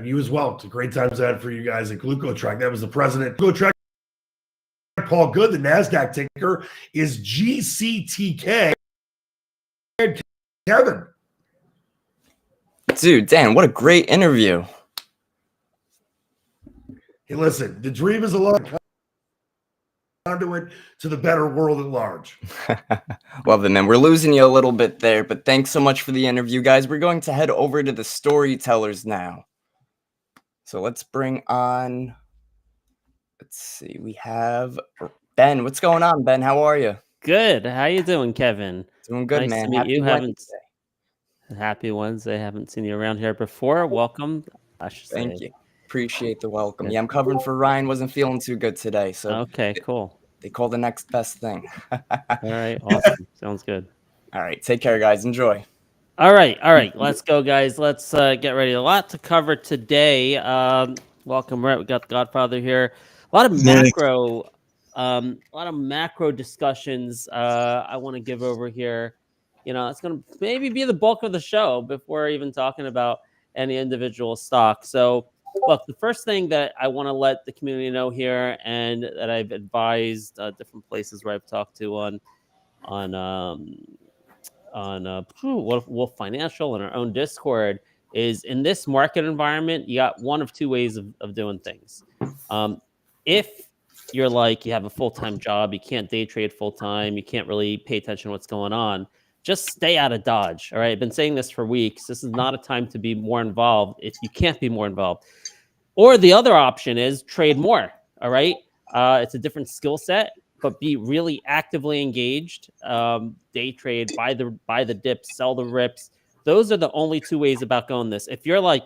You as well. It's a great times ahead for you guys at GlucoTrack. That was the president. GlucoTrack Paul Good. The NASDAQ ticker is GCTK. Kevin. Dude, Dan, what a great interview. Hey, listen, the dream is a lot conduit to the better world at large. Well, then we're losing you a little bit there, but thanks so much for the interview, guys. We're going to head over to the storytellers now. So let's bring on, let's see, we have Ben. What's going on, Ben? How are you? Good. How you doing, Kevin? Doing good, Nice man. to meet Happy you. Wednesday. Happy Wednesday. Haven't seen you around here before. Welcome. I should say. Thank you. Appreciate the welcome. Good. Yeah, I'm covering for Ryan. Wasn't feeling too good today, so Okay, cool. they call the next best thing. All right, awesome. Sounds good. All right, take care, guys. Enjoy. All right. Let's go, guys. Let's get ready. A lot to cover today. Welcome, Brett. We got the Godfather here. A lot of macro discussions. I want to give over here. You know, it's going to maybe be the bulk of the show before even talking about any individual stock. So, look, the first thing that I want to let the community know here, and that I've advised different places where I've talked to on Wolf Financial and our own Discord, is in this market environment, you got one of two ways of doing things. If you're like, you have a full-time job, you can't day trade full-time, you can't really pay attention to what's going on, just stay out of Dodge. All right. I've been saying this for weeks. This is not a time to be more involved if you can't be more involved. Or the other option is trade more. All right. It's a different skill set, but be really actively engaged. Day trade, buy the dips, sell the rips. Those are the only two ways about going this. If you're like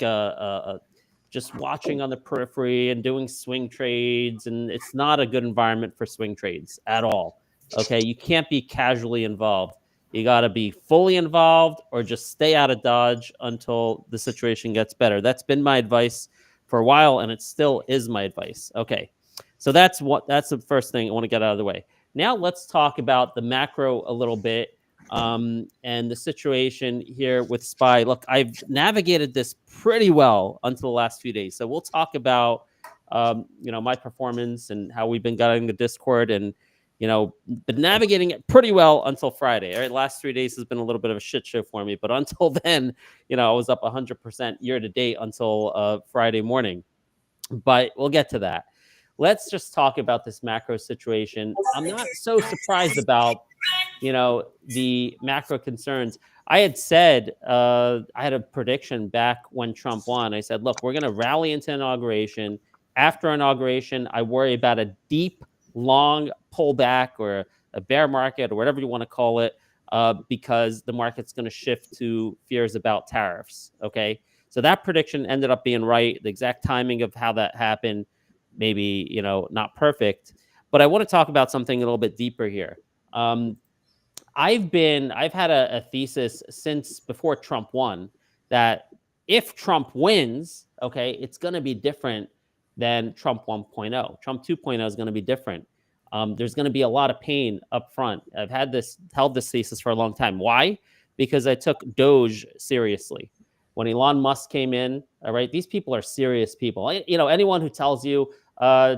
just watching on the periphery and doing swing trades, and it's not a good environment for swing trades at all. Okay, you can't be casually involved. You got to be fully involved, or just stay out of Dodge until the situation gets better. That's been my advice for a while, and it still is my advice. Okay, so that's the first thing I want to get out of the way. Now let's talk about the macro a little bit, and the situation here with SPY. Look, I've navigated this pretty well until the last few days. So we'll talk about my performance and how we've been getting the Discord, and been navigating it pretty well until Friday. All right, last 3 days has been a little bit of a shit show for me, but until then, I was up 100% year to date until Friday morning. But we'll get to that. Let's just talk about this macro situation. I'm not so surprised about the macro concerns. I had said, I had a prediction back when Trump won. I said, look, we're going to rally into inauguration. After inauguration, I worry about a deep, long pullback or a bear market or whatever you want to call it, because the market's going to shift to fears about tariffs. Okay. So that prediction ended up being right. The exact timing of how that happened, maybe, not perfect. But I want to talk about something a little bit deeper here. I've had a thesis since before Trump won that if Trump wins, okay, it's going to be different than Trump 1.0. Trump 2.0 is going to be different. There's going to be a lot of pain up front. I've held this thesis for a long time. Why? Because I took Doge seriously. When Elon Musk came in, all right, these people are serious people. Anyone who tells you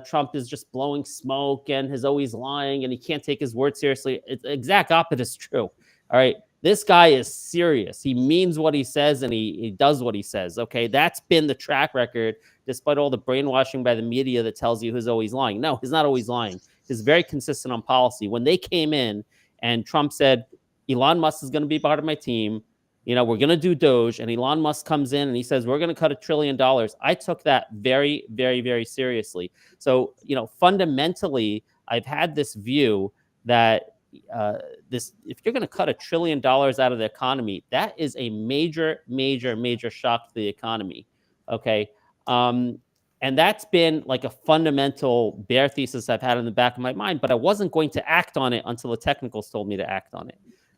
Trump is just blowing smoke and is always lying and he can't take his word seriously, it's the exact opposite is true. All right, this guy is serious. He means what he says and he does what he says. Okay, that's been the track record, despite all the brainwashing by the media that tells you he's always lying. No, he's not always lying. He's very consistent on policy. When they came in and Trump said, Elon Musk is going to be part of my team, we're going to do Doge, and Elon Musk comes in and he says, we're going to cut $1 trillion. I took that very, very, very seriously. So, fundamentally, I've had this view that if you're going to cut $1 trillion out of the economy, that is a major, major, major shock to the economy. Okay. And that's been like a fundamental bear thesis I've had in the back of my mind, but I wasn't going to act on it until the technicals told me to act on it.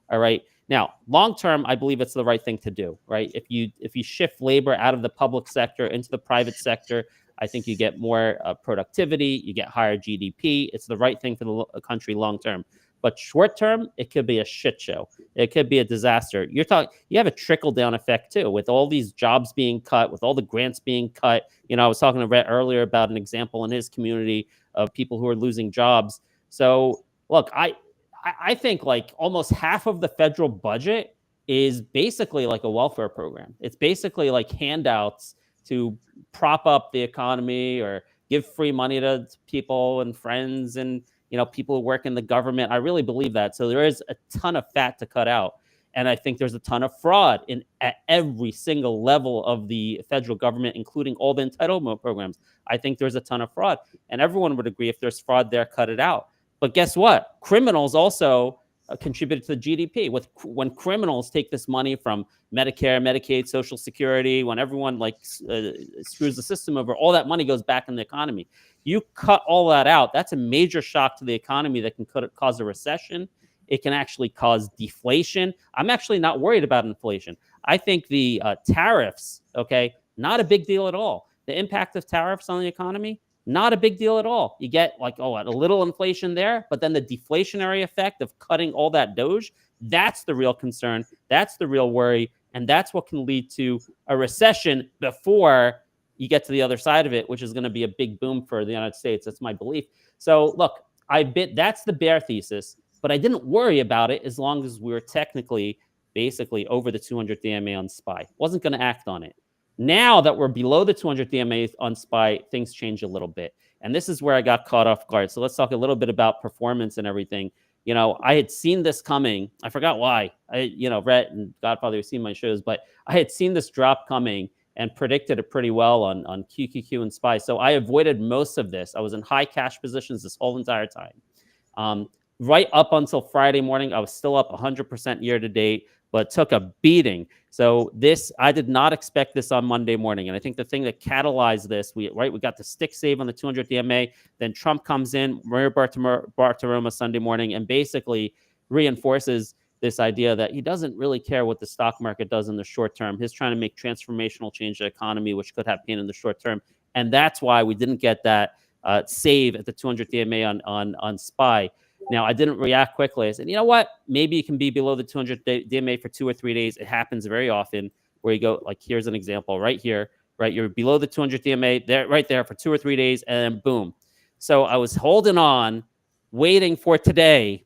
All right. Now, long term, I believe it's the right thing to do, right? If you shift labor out of the public sector into the private sector, I think you get more productivity, you get higher GDP. It's the right thing for the country long term. But short term, it could be a shit show. It could be a disaster. You have a trickle down effect too, with all these jobs being cut, with all the grants being cut. I was talking to Rhett earlier about an example in his community of people who are losing jobs. So look, I think like almost half of the federal budget is basically like a welfare program. It's basically like handouts to prop up the economy or give free money to people and friends and people who work in the government. I really believe that. So there is a ton of fat to cut out. And I think there's a ton of fraud at every single level of the federal government, including all the entitlement programs. I think there's a ton of fraud. And everyone would agree if there's fraud there, cut it out. But guess what? Criminals also contribute to the GDP. When criminals take this money from Medicare, Medicaid, Social Security, when everyone screws the system over, all that money goes back in the economy. You cut all that out, that's a major shock to the economy that can cause a recession. It can actually cause deflation. I'm actually not worried about inflation. I think the tariffs, okay, not a big deal at all. The impact of tariffs on the economy, not a big deal at all. You get a little inflation there, but then the deflationary effect of cutting all that Doge, that's the real concern. That's the real worry. And that's what can lead to a recession before you get to the other side of it, which is going to be a big boom for the United States. That's my belief. So look, that's the bear thesis, but I didn't worry about it as long as we were technically basically over the 200 DMA on SPY. Wasn't going to act on it. Now that we're below the 200 DMA on SPY, things change a little bit. And this is where I got caught off guard. So let's talk a little bit about performance and everything. I had seen this coming. I forgot why. Rhett and Godfather have seen my shows, but I had seen this drop coming and predicted it pretty well on QQQ and SPY. So I avoided most of this. I was in high cash positions this whole entire time. Right up until Friday morning, I was still up 100% year to date, but took a beating. So I did not expect this on Monday morning. And I think the thing that catalyzed this, we got the stick save on the 200 DMA. Then Trump comes in, Maria Bartiromo Sunday morning, and basically reinforces this idea that he doesn't really care what the stock market does in the short term. He's trying to make transformational change to the economy, which could have pain in the short term. And that's why we didn't get that save at the 200 DMA on SPY. Now, I didn't react quickly. I said, you know what? Maybe you can be below the 200 DMA for 2 or 3 days. It happens very often where you go, here's an example right here, right? You're below the 200 DMA right there for 2 or 3 days, and then boom. So I was holding on, waiting for today,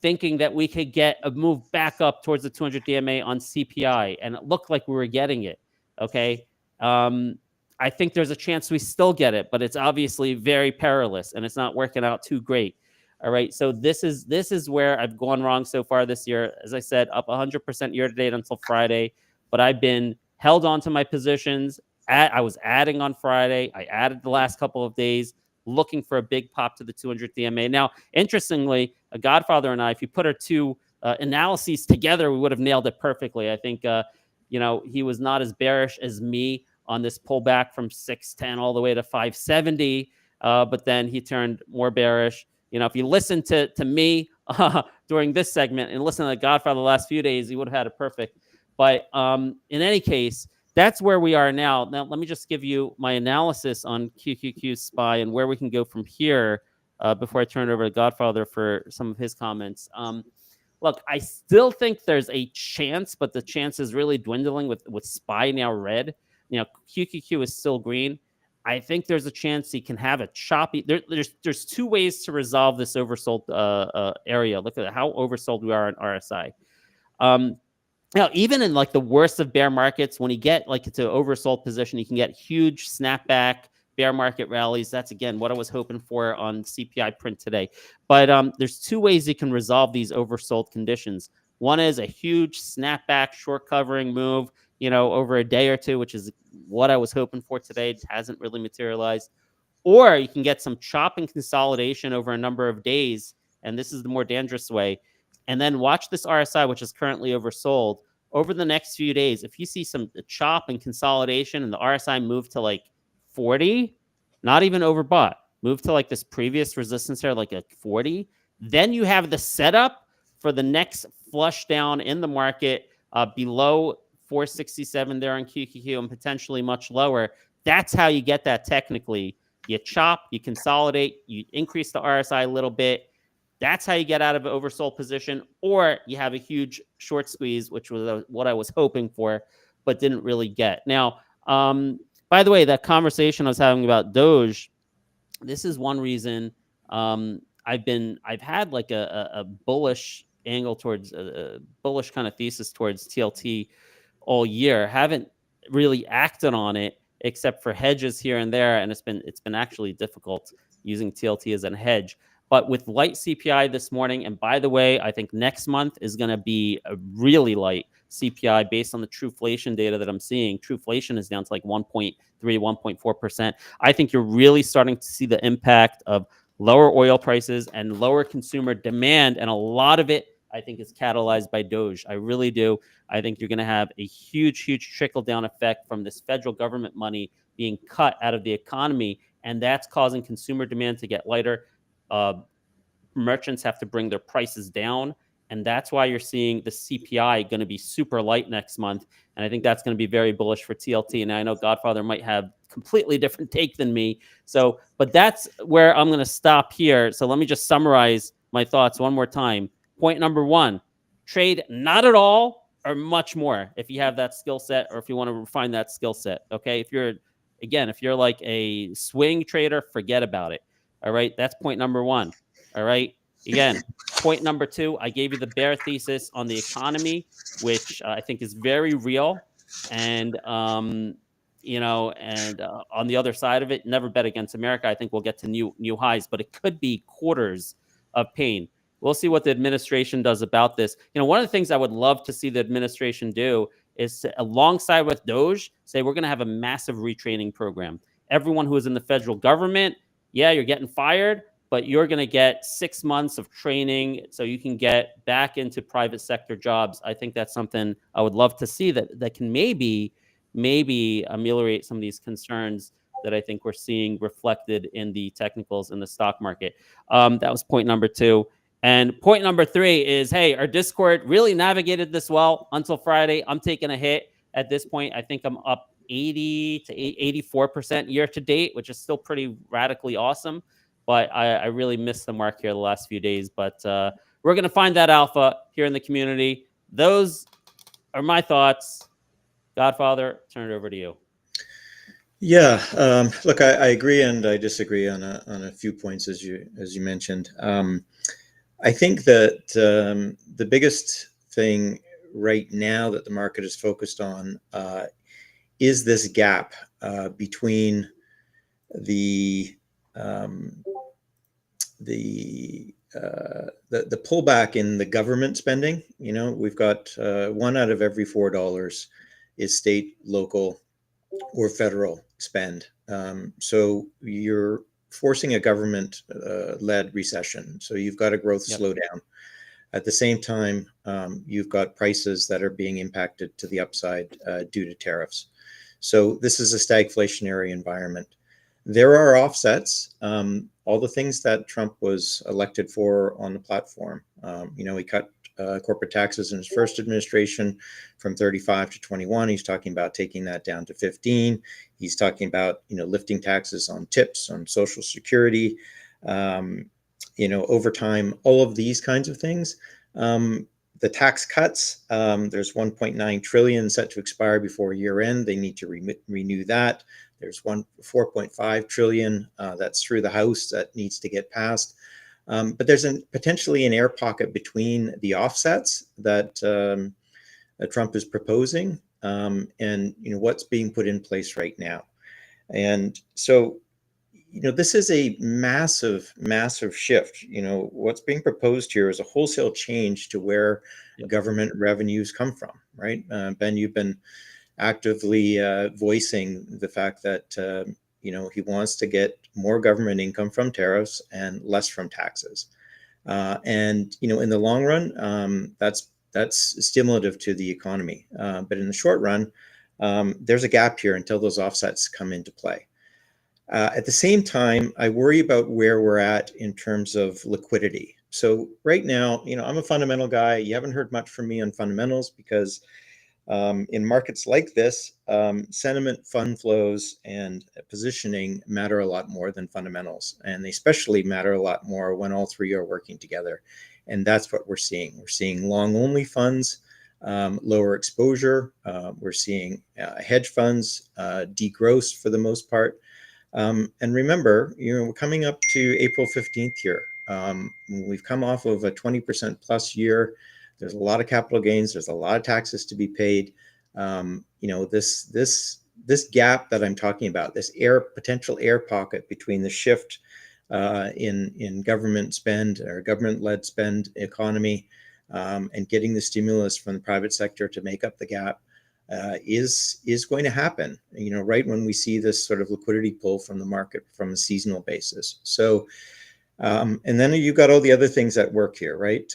thinking that we could get a move back up towards the 200 DMA on CPI, and it looked like we were getting it, okay? I think there's a chance we still get it, but it's obviously very perilous, and it's not working out too great. All right, so this is where I've gone wrong so far this year. As I said, up 100% year to date until Friday, but I've been held on to my positions. I was adding on Friday. I added the last couple of days, looking for a big pop to the 200 DMA. Now, interestingly, a Godfather and I, if you put our two analyses together, we would have nailed it perfectly. I think he was not as bearish as me on this pullback from 610 all the way to 570, but then he turned more bearish. If you listen to me during this segment and listen to the Godfather the last few days, he would have had it perfect. But in any case, that's where we are now. Now, let me just give you my analysis on QQQ SPY and where we can go from here before I turn it over to Godfather for some of his comments. Look, I still think there's a chance, but the chance is really dwindling with SPY now red. QQQ is still green. I think there's a chance he can have a choppy. There's 2 ways to resolve this oversold area. Look at how oversold we are in RSI. Now, even in the worst of bear markets, when you get to oversold position, you can get huge snapback bear market rallies. That's again what I was hoping for on CPI print today. But there's 2 ways you can resolve these oversold conditions. One is a huge snapback short covering move, over a day or two, which is what I was hoping for today. It hasn't really materialized. Or you can get some chop and consolidation over a number of days, and this is the more dangerous way. And then watch this RSI, which is currently oversold. Over the next few days, if you see some chop and consolidation and the RSI move to 40, not even overbought, move to this previous resistance here, a 40, then you have the setup for the next flush down in the market below 467 there on QQQ and potentially much lower. That's how you get that technically. You chop, you consolidate, you increase the RSI a little bit. That's how you get out of an oversold position, or you have a huge short squeeze, which was what I was hoping for, but didn't really get. Now, by the way, that conversation I was having about Doge, this is one reason I've had like a bullish angle towards a bullish kind of thesis towards TLT all year. Haven't really acted on it except for hedges here and there, and it's been actually difficult using TLT as a hedge. But with light CPI this morning, and by the way, I think next month is going to be a really light CPI based on the Trueflation data that I'm seeing. Trueflation is down to like 1.3, 1.4%. I think you're really starting to see the impact of lower oil prices and lower consumer demand, and a lot of it, I think, is catalyzed by Doge. I really do. I think you're going to have a huge trickle-down effect from this federal government money being cut out of the economy, and that's causing consumer demand to get lighter. Merchants have to bring their prices down, and that's why you're seeing the CPI going to be super light next month, and I think that's going to be very bullish for TLT. And I know Godfather might have completely different take than me, so but that's where I'm going to stop here. So let me just summarize my thoughts one more time. Point number one: trade not at all or much more if you have that skill set, or if you want to refine that skill set. Okay, if you're like a swing trader, forget about it. All right, that's point number one. All right. Again, point number two, I gave you the bear thesis on the economy, which I think is very real. And, on the other side of it, never bet against America. I think we'll get to new highs, but it could be quarters of pain. We'll see what the administration does about this. One of the things I would love to see the administration do is to, alongside with Doge, say we're going to have a massive retraining program. Everyone who is in the federal government, yeah, you're getting fired, but you're going to get 6 months of training so you can get back into private sector jobs. I think that's something I would love to see that can maybe ameliorate some of these concerns that I think we're seeing reflected in the technicals in the stock market. That was point number two. And point number three is, hey, our Discord really navigated this well until Friday. I'm taking a hit at this point. I think I'm up 80 to 84% year to date, which is still pretty radically awesome. But I really missed the mark here the last few days. But we're going to find that alpha here in the community. Those are my thoughts. Godfather, turn it over to you. Yeah, look, I agree and I disagree on a few points as you mentioned. I think that the biggest thing right now that the market is focused on is this gap between the pullback in the government spending. We've got $1 out of every $4 is state, local, or federal spend. So you're forcing a government-led recession. So you've got a growth slowdown. At the same time, you've got prices that are being impacted to the upside due to tariffs. So this is a stagflationary environment. There are offsets. All the things that Trump was elected for on the platform. He cut corporate taxes in his first administration from 35 to 21. He's talking about taking that down to 15. He's talking about, lifting taxes on tips, on Social Security, overtime, all of these kinds of things. The tax cuts, there's 1.9 trillion set to expire before year end. They need to renew that. There's 4.5 trillion that's through the House that needs to get passed. But there's potentially an air pocket between the offsets that Trump is proposing and what's being put in place right now. And so, this is a massive shift. What's being proposed here is a wholesale change to where government revenues come from, right? Ben, you've been actively voicing the fact that he wants to get more government income from tariffs and less from taxes. And in the long run, that's stimulative to the economy. But in the short run, there's a gap here until those offsets come into play. At the same time, I worry about where we're at in terms of liquidity. So right now, I'm a fundamental guy. You haven't heard much from me on fundamentals because in markets like this, sentiment, fund flows, and positioning matter a lot more than fundamentals. And they especially matter a lot more when all three are working together. And that's what we're seeing. We're seeing long-only funds, lower exposure. We're seeing hedge funds degross for the most part. And remember, we're coming up to April 15th here. We've come off of a 20% plus year. There's a lot of capital gains. There's a lot of taxes to be paid. This gap that I'm talking about, this potential air pocket between the shift in government spend or government-led spend economy and getting the stimulus from the private sector to make up the gap is going to happen, right when we see this sort of liquidity pull from the market from a seasonal basis. So, and then you've got all the other things at work here, right?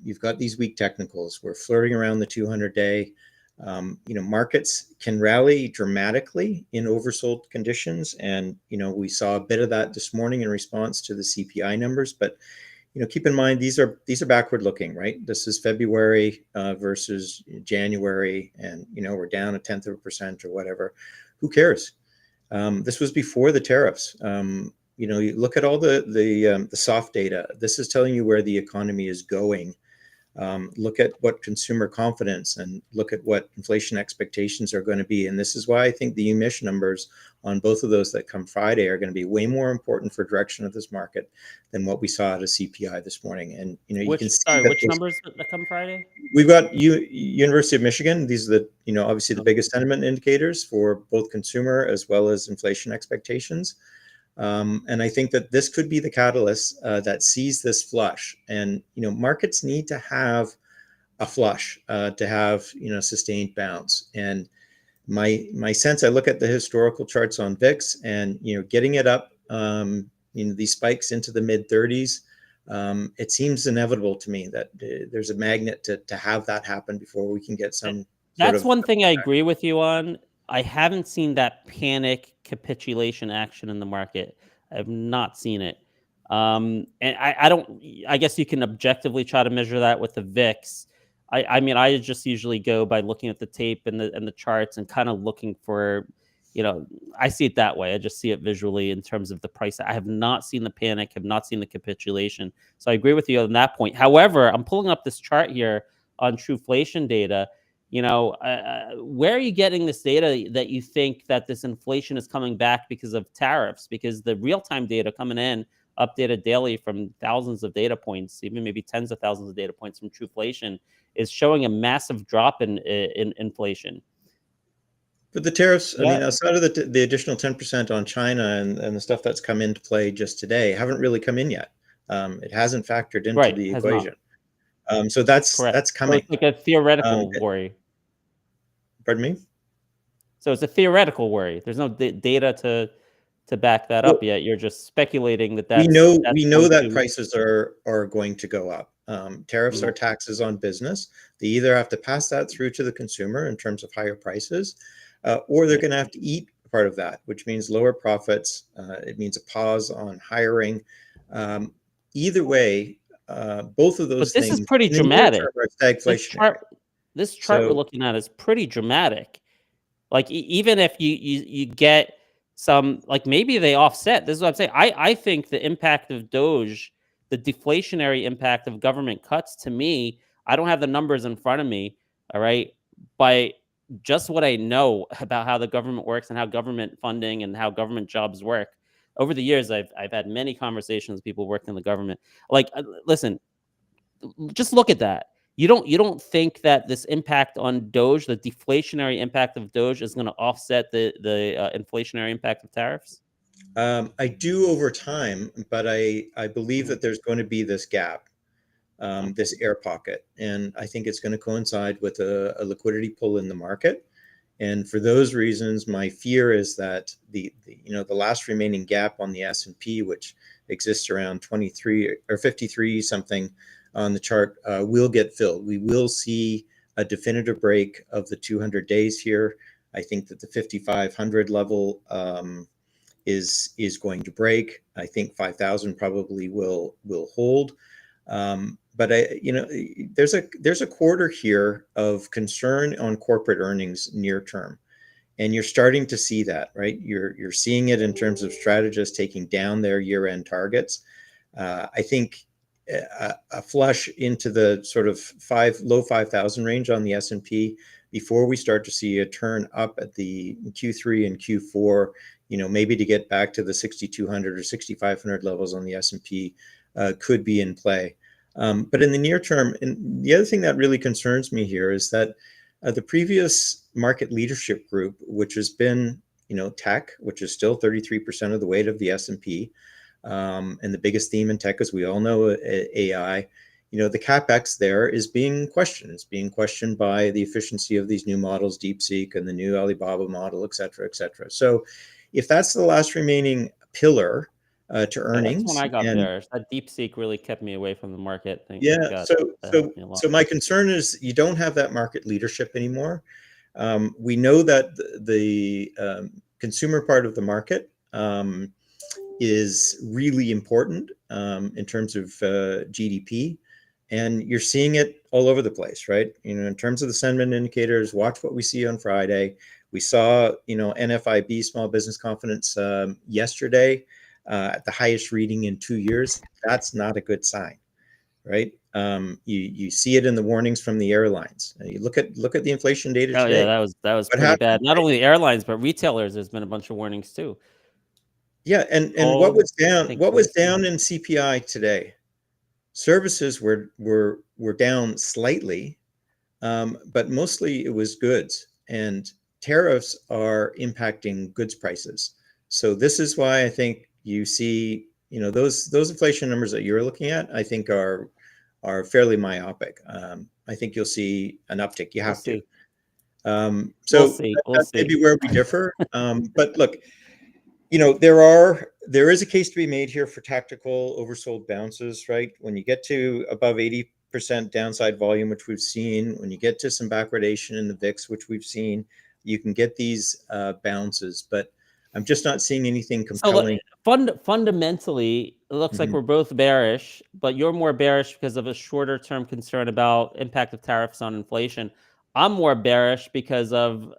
You've got these weak technicals. We're flirting around the 200-day. Markets can rally dramatically in oversold conditions. And, we saw a bit of that this morning in response to the CPI numbers, but, keep in mind, these are backward looking, right? This is February versus January. And, we're down 0.1% or whatever. Who cares? This was before the tariffs. You look at all the soft data. This is telling you where the economy is going. Look at what consumer confidence and look at what inflation expectations are going to be. And this is why I think the emission numbers on both of those that come Friday are going to be way more important for direction of this market than what we saw at a CPI this morning. And, you can see which numbers that come Friday? We've got University of Michigan. These are the, obviously the biggest sentiment indicators for both consumer as well as inflation expectations. And I think that this could be the catalyst that sees this flush. And, markets need to have a flush to have, sustained bounce. And my sense, I look at the historical charts on VIX and, getting it up, these spikes into the mid 30s, it seems inevitable to me that there's a magnet to have that happen before we can get some. That's one thing I agree with you on. I haven't seen that panic capitulation action in the market. I have not seen it. And I don't, I guess you can objectively try to measure that with the VIX. I mean, I just usually go by looking at the tape and the charts and kind of looking for, I see it that way. I just see it visually in terms of the price. I have not seen the panic, have not seen the capitulation. So I agree with you on that point. However, I'm pulling up this chart here on Trueflation data. Where are you getting this data that you think that this inflation is coming back because of tariffs? Because the real-time data coming in, updated daily from thousands of data points, even maybe tens of thousands of data points from Trueflation, is showing a massive drop in inflation. But the tariffs, I mean, outside of the additional 10% on China and the stuff that's come into play just today, haven't really come in yet. It hasn't factored into the equation. So that's coming. So it's like a theoretical worry. Pardon me? So it's a theoretical worry. There's no data to back that up yet. You're just speculating that we know that prices are going to go up. Tariffs are taxes on business. They either have to pass that through to the consumer in terms of higher prices, or they're going to have to eat part of that, which means lower profits. It means a pause on hiring. Either way, both of those things. But this is pretty dramatic. This chart we're looking at is pretty dramatic. Like even if you get some, like maybe they offset. This is what I'm saying. I think the impact of Doge, the deflationary impact of government cuts, to me, I don't have the numbers in front of me. All right, by just what I know about how the government works and how government funding and how government jobs work. Over the years, I've had many conversations with people working in the government. Like, listen, just look at that. You don't think that this impact on Doge, the deflationary impact of Doge, is going to offset the inflationary impact of tariffs? I do over time, but I believe that there's going to be this gap, this air pocket, and I think it's going to coincide with a liquidity pull in the market. And for those reasons, my fear is that the last remaining gap on the S&P, which exists around 23 or 53 something on the chart, will get filled. We will see a definitive break of the 200 days here. I think that the 5,500 level is going to break. I think 5,000 probably will hold. But there's a quarter here of concern on corporate earnings near term, and you're starting to see that, right? You're seeing it in terms of strategists taking down their year-end targets. I think a flush into the sort of low 5,000 range on the S&P before we start to see a turn up at the Q3 and Q4. Maybe to get back to the 6,200 or 6,500 levels on the S&P could be in play. But in the near term, and the other thing that really concerns me here is that the previous market leadership group, which has been, tech, which is still 33% of the weight of the S&P, and the biggest theme in tech, as we all know, AI. The capex there is being questioned. It's being questioned by the efficiency of these new models, DeepSeek and the new Alibaba model, et cetera, et cetera. So, if that's the last remaining pillar to earnings, that's when I got bearish. That DeepSeek really kept me away from the market. Yeah. So my concern is you don't have that market leadership anymore. We know that the consumer part of the market is really important in terms of GDP, and you're seeing it all over the place, right? In terms of the sentiment indicators, watch what we see on Friday. We saw, NFIB, small business confidence, yesterday at the highest reading in 2 years. That's not a good sign, right? You see it in the warnings from the airlines. You look at the inflation data today. Yeah, that was pretty bad. Not only the airlines, but retailers. There's been a bunch of warnings too. Yeah, and what was down? What was down in CPI today? Services were down slightly, but mostly it was goods, and tariffs are impacting goods prices. So this is why I think you see, those inflation numbers that you're looking at, I think are fairly myopic. I think you'll see an uptick. You have to. So that's maybe where we differ. But look, there is a case to be made here for tactical oversold bounces, right? When you get to above 80% downside volume, which we've seen, when you get to some backwardation in the VIX, which we've seen, you can get these bounces. But I'm just not seeing anything compelling. So fundamentally, it looks like we're both bearish, but you're more bearish because of a shorter term concern about impact of tariffs on inflation. I'm more bearish because of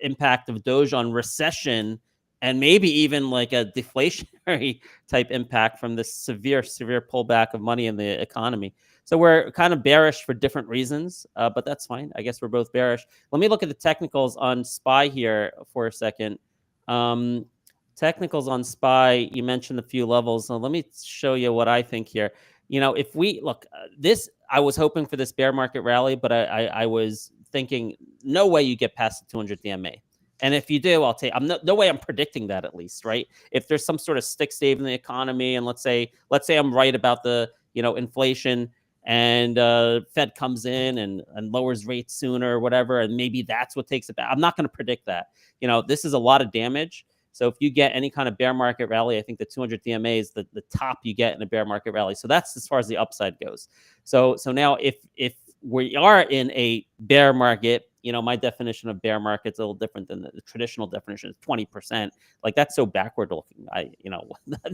impact of Doge on recession, and maybe even like a deflationary type impact from this severe pullback of money in the economy. So we're kind of bearish for different reasons, but that's fine. I guess we're both bearish. Let me look at the technicals on SPY here for a second. Technicals on SPY, you mentioned a few levels. So let me show you what I think here. If we look, I was hoping for this bear market rally, but I was thinking no way you get past the 200 DMA. And if you do, I'll take. No way I'm predicting that, at least, right? If there's some sort of stick stave in the economy, and let's say I'm right about the inflation, and Fed comes in and lowers rates sooner or whatever, and maybe that's what takes it back. I'm not going to predict that. This is a lot of damage. So if you get any kind of bear market rally, I think the 200 DMA is the top you get in a bear market rally. So that's as far as the upside goes. So now if we are in a bear market, my definition of bear market is a little different than the traditional definition. Is 20%. Like, that's so backward looking.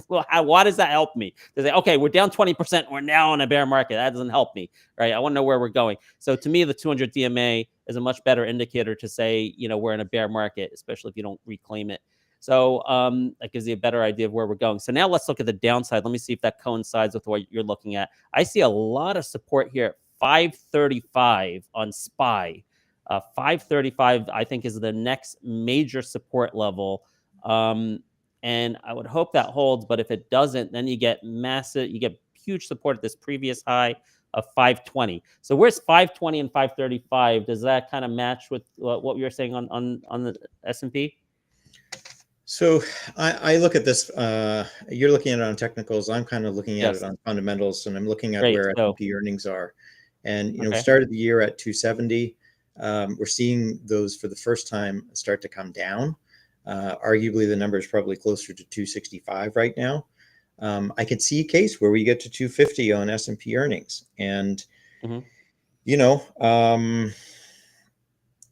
Why does that help me? To say, okay, we're down 20%, we're now in a bear market. That doesn't help me, right? I want to know where we're going. So to me, the 200 DMA is a much better indicator to say, we're in a bear market, especially if you don't reclaim it. So that gives you a better idea of where we're going. So now let's look at the downside. Let me see if that coincides with what you're looking at. I see a lot of support here at 535 on SPY. 535, I think, is the next major support level. And I would hope that holds. But if it doesn't, then you get huge support at this previous high of 520. So where's 520 and 535? Does that kind of match with what we were saying on the S&P? So I look at this. You're looking at it on technicals. I'm kind of looking at it on fundamentals, and I'm looking at where S&P earnings are. And we started the year at 270. We're seeing those for the first time start to come down. Arguably, the number is probably closer to 265 right now. I could see a case where we get to 250 on S&P earnings, and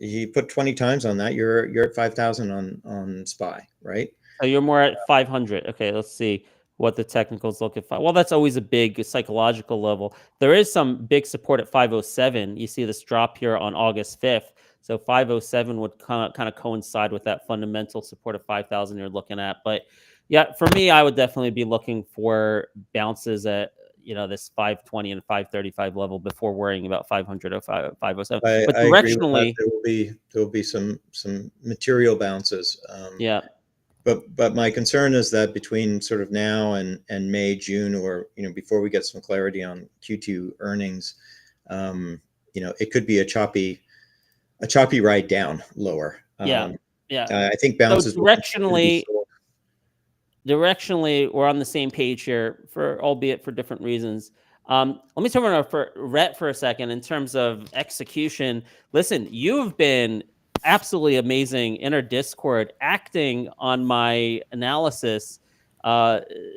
you put 20 times on that, you're at 5,000 on SPY, right? So you're more at 500. Okay, let's see what the technicals look at. Well, that's always a big psychological level. There is some big support at 507. You see this drop here on August 5th. So 507 would kind of coincide with that fundamental support of 5,000 you're looking at. But yeah, for me, I would definitely be looking for bounces at this 520 and 535 level before worrying about 500 or 507. But directionally, there will be some material bounces. but my concern is that between sort of now and May, June, or before we get some clarity on Q2 earnings, it could be a choppy ride down lower. Yeah. I think So bounces will continue to be directionally, we're on the same page here, albeit for different reasons. Let me turn over for Rhett for a second in terms of execution. Listen, you've been absolutely amazing in our Discord, acting on my analysis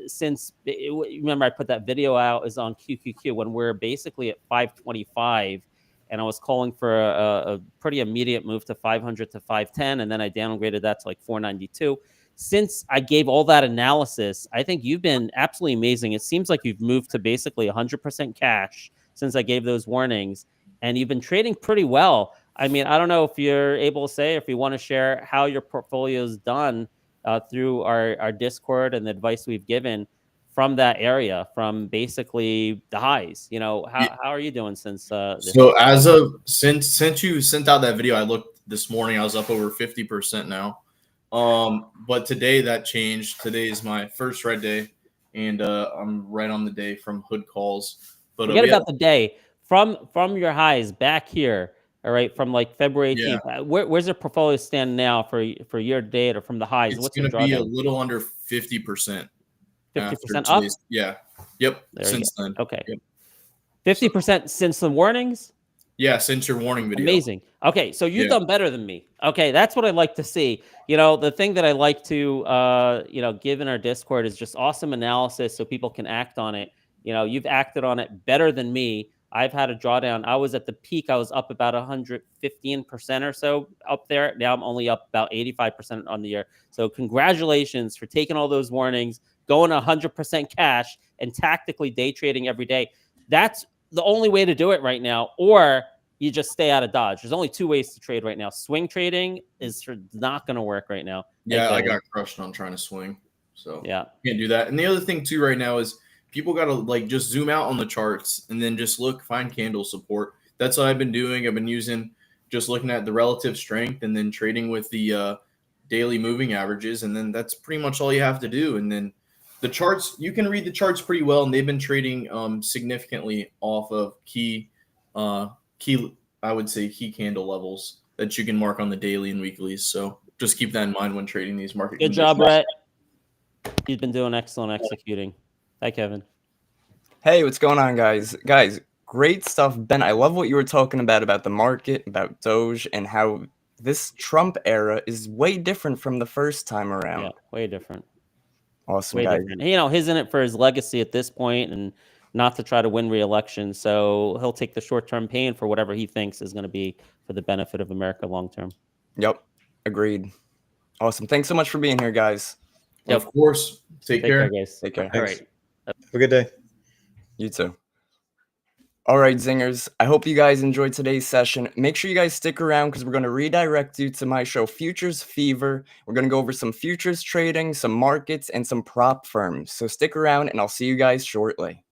since. Remember, I put that video out is on QQQ when we're basically at 525. And I was calling for a pretty immediate move to 500 to 510, and then I downgraded that to like 492. Since I gave all that analysis, I think you've been absolutely amazing. It seems like you've moved to basically 100% cash since I gave those warnings, and you've been trading pretty well. I mean, I don't know if you're able to say, if you want to share how your portfolio's done through our Discord and the advice we've given from that area, from basically the highs. How are you doing since so as of since you sent out that video, I looked this morning, I was up over 50% now. But today that changed. Today is my first red day, and I'm right on the day from hood calls. But forget about the day from your highs back here. All right, from like February 18th. Yeah. Where's your portfolio stand now for year to date, or from the highs? It's going to be a little under 50%. 50% up? Yeah. Yep. There since then. Okay. Yep. 50% since the warnings? Yeah, since your warning video. Amazing. Okay, so you've done better than me. Okay, that's what I like to see. The thing that I like to give in our Discord is just awesome analysis so people can act on it. You've acted on it better than me. I've had a drawdown. I was at the peak. I was up about 115% or so up there. Now I'm only up about 85% on the year. So congratulations for taking all those warnings, going 100% cash, and tactically day trading every day. That's the only way to do it right now, or you just stay out of Dodge. There's only two ways to trade right now. Swing trading is not going to work right now. Yeah, I got crushed on trying to swing. So yeah, can't do that. And the other thing too right now is people got to just zoom out on the charts and then just find candle support. That's what I've been doing. I've been just looking at the relative strength and then trading with the daily moving averages. And then that's pretty much all you have to do. And then the charts, you can read the charts pretty well, and they've been trading significantly off of key candle levels that you can mark on the daily and weeklies. So just keep that in mind when trading these market conditions. Good job, Brett. You've been doing excellent executing. Hi, Kevin. Hey, what's going on, guys? Guys, great stuff. Ben, I love what you were talking about the market, about Doge, and how this Trump era is way different from the first time around. Yeah, way different. Awesome, way guys. Different. He's in it for his legacy at this point and not to try to win re-election. So he'll take the short-term pain for whatever he thinks is going to be for the benefit of America long-term. Yep. Agreed. Awesome. Thanks so much for being here, guys. Yep. Of course. Take care, guys. Take care. All right. Have a good day. You too. All right, Zingers. I hope you guys enjoyed today's session. Make sure you guys stick around because we're going to redirect you to my show, Futures Fever. We're going to go over some futures trading, some markets, and some prop firms. So stick around, and I'll see you guys shortly.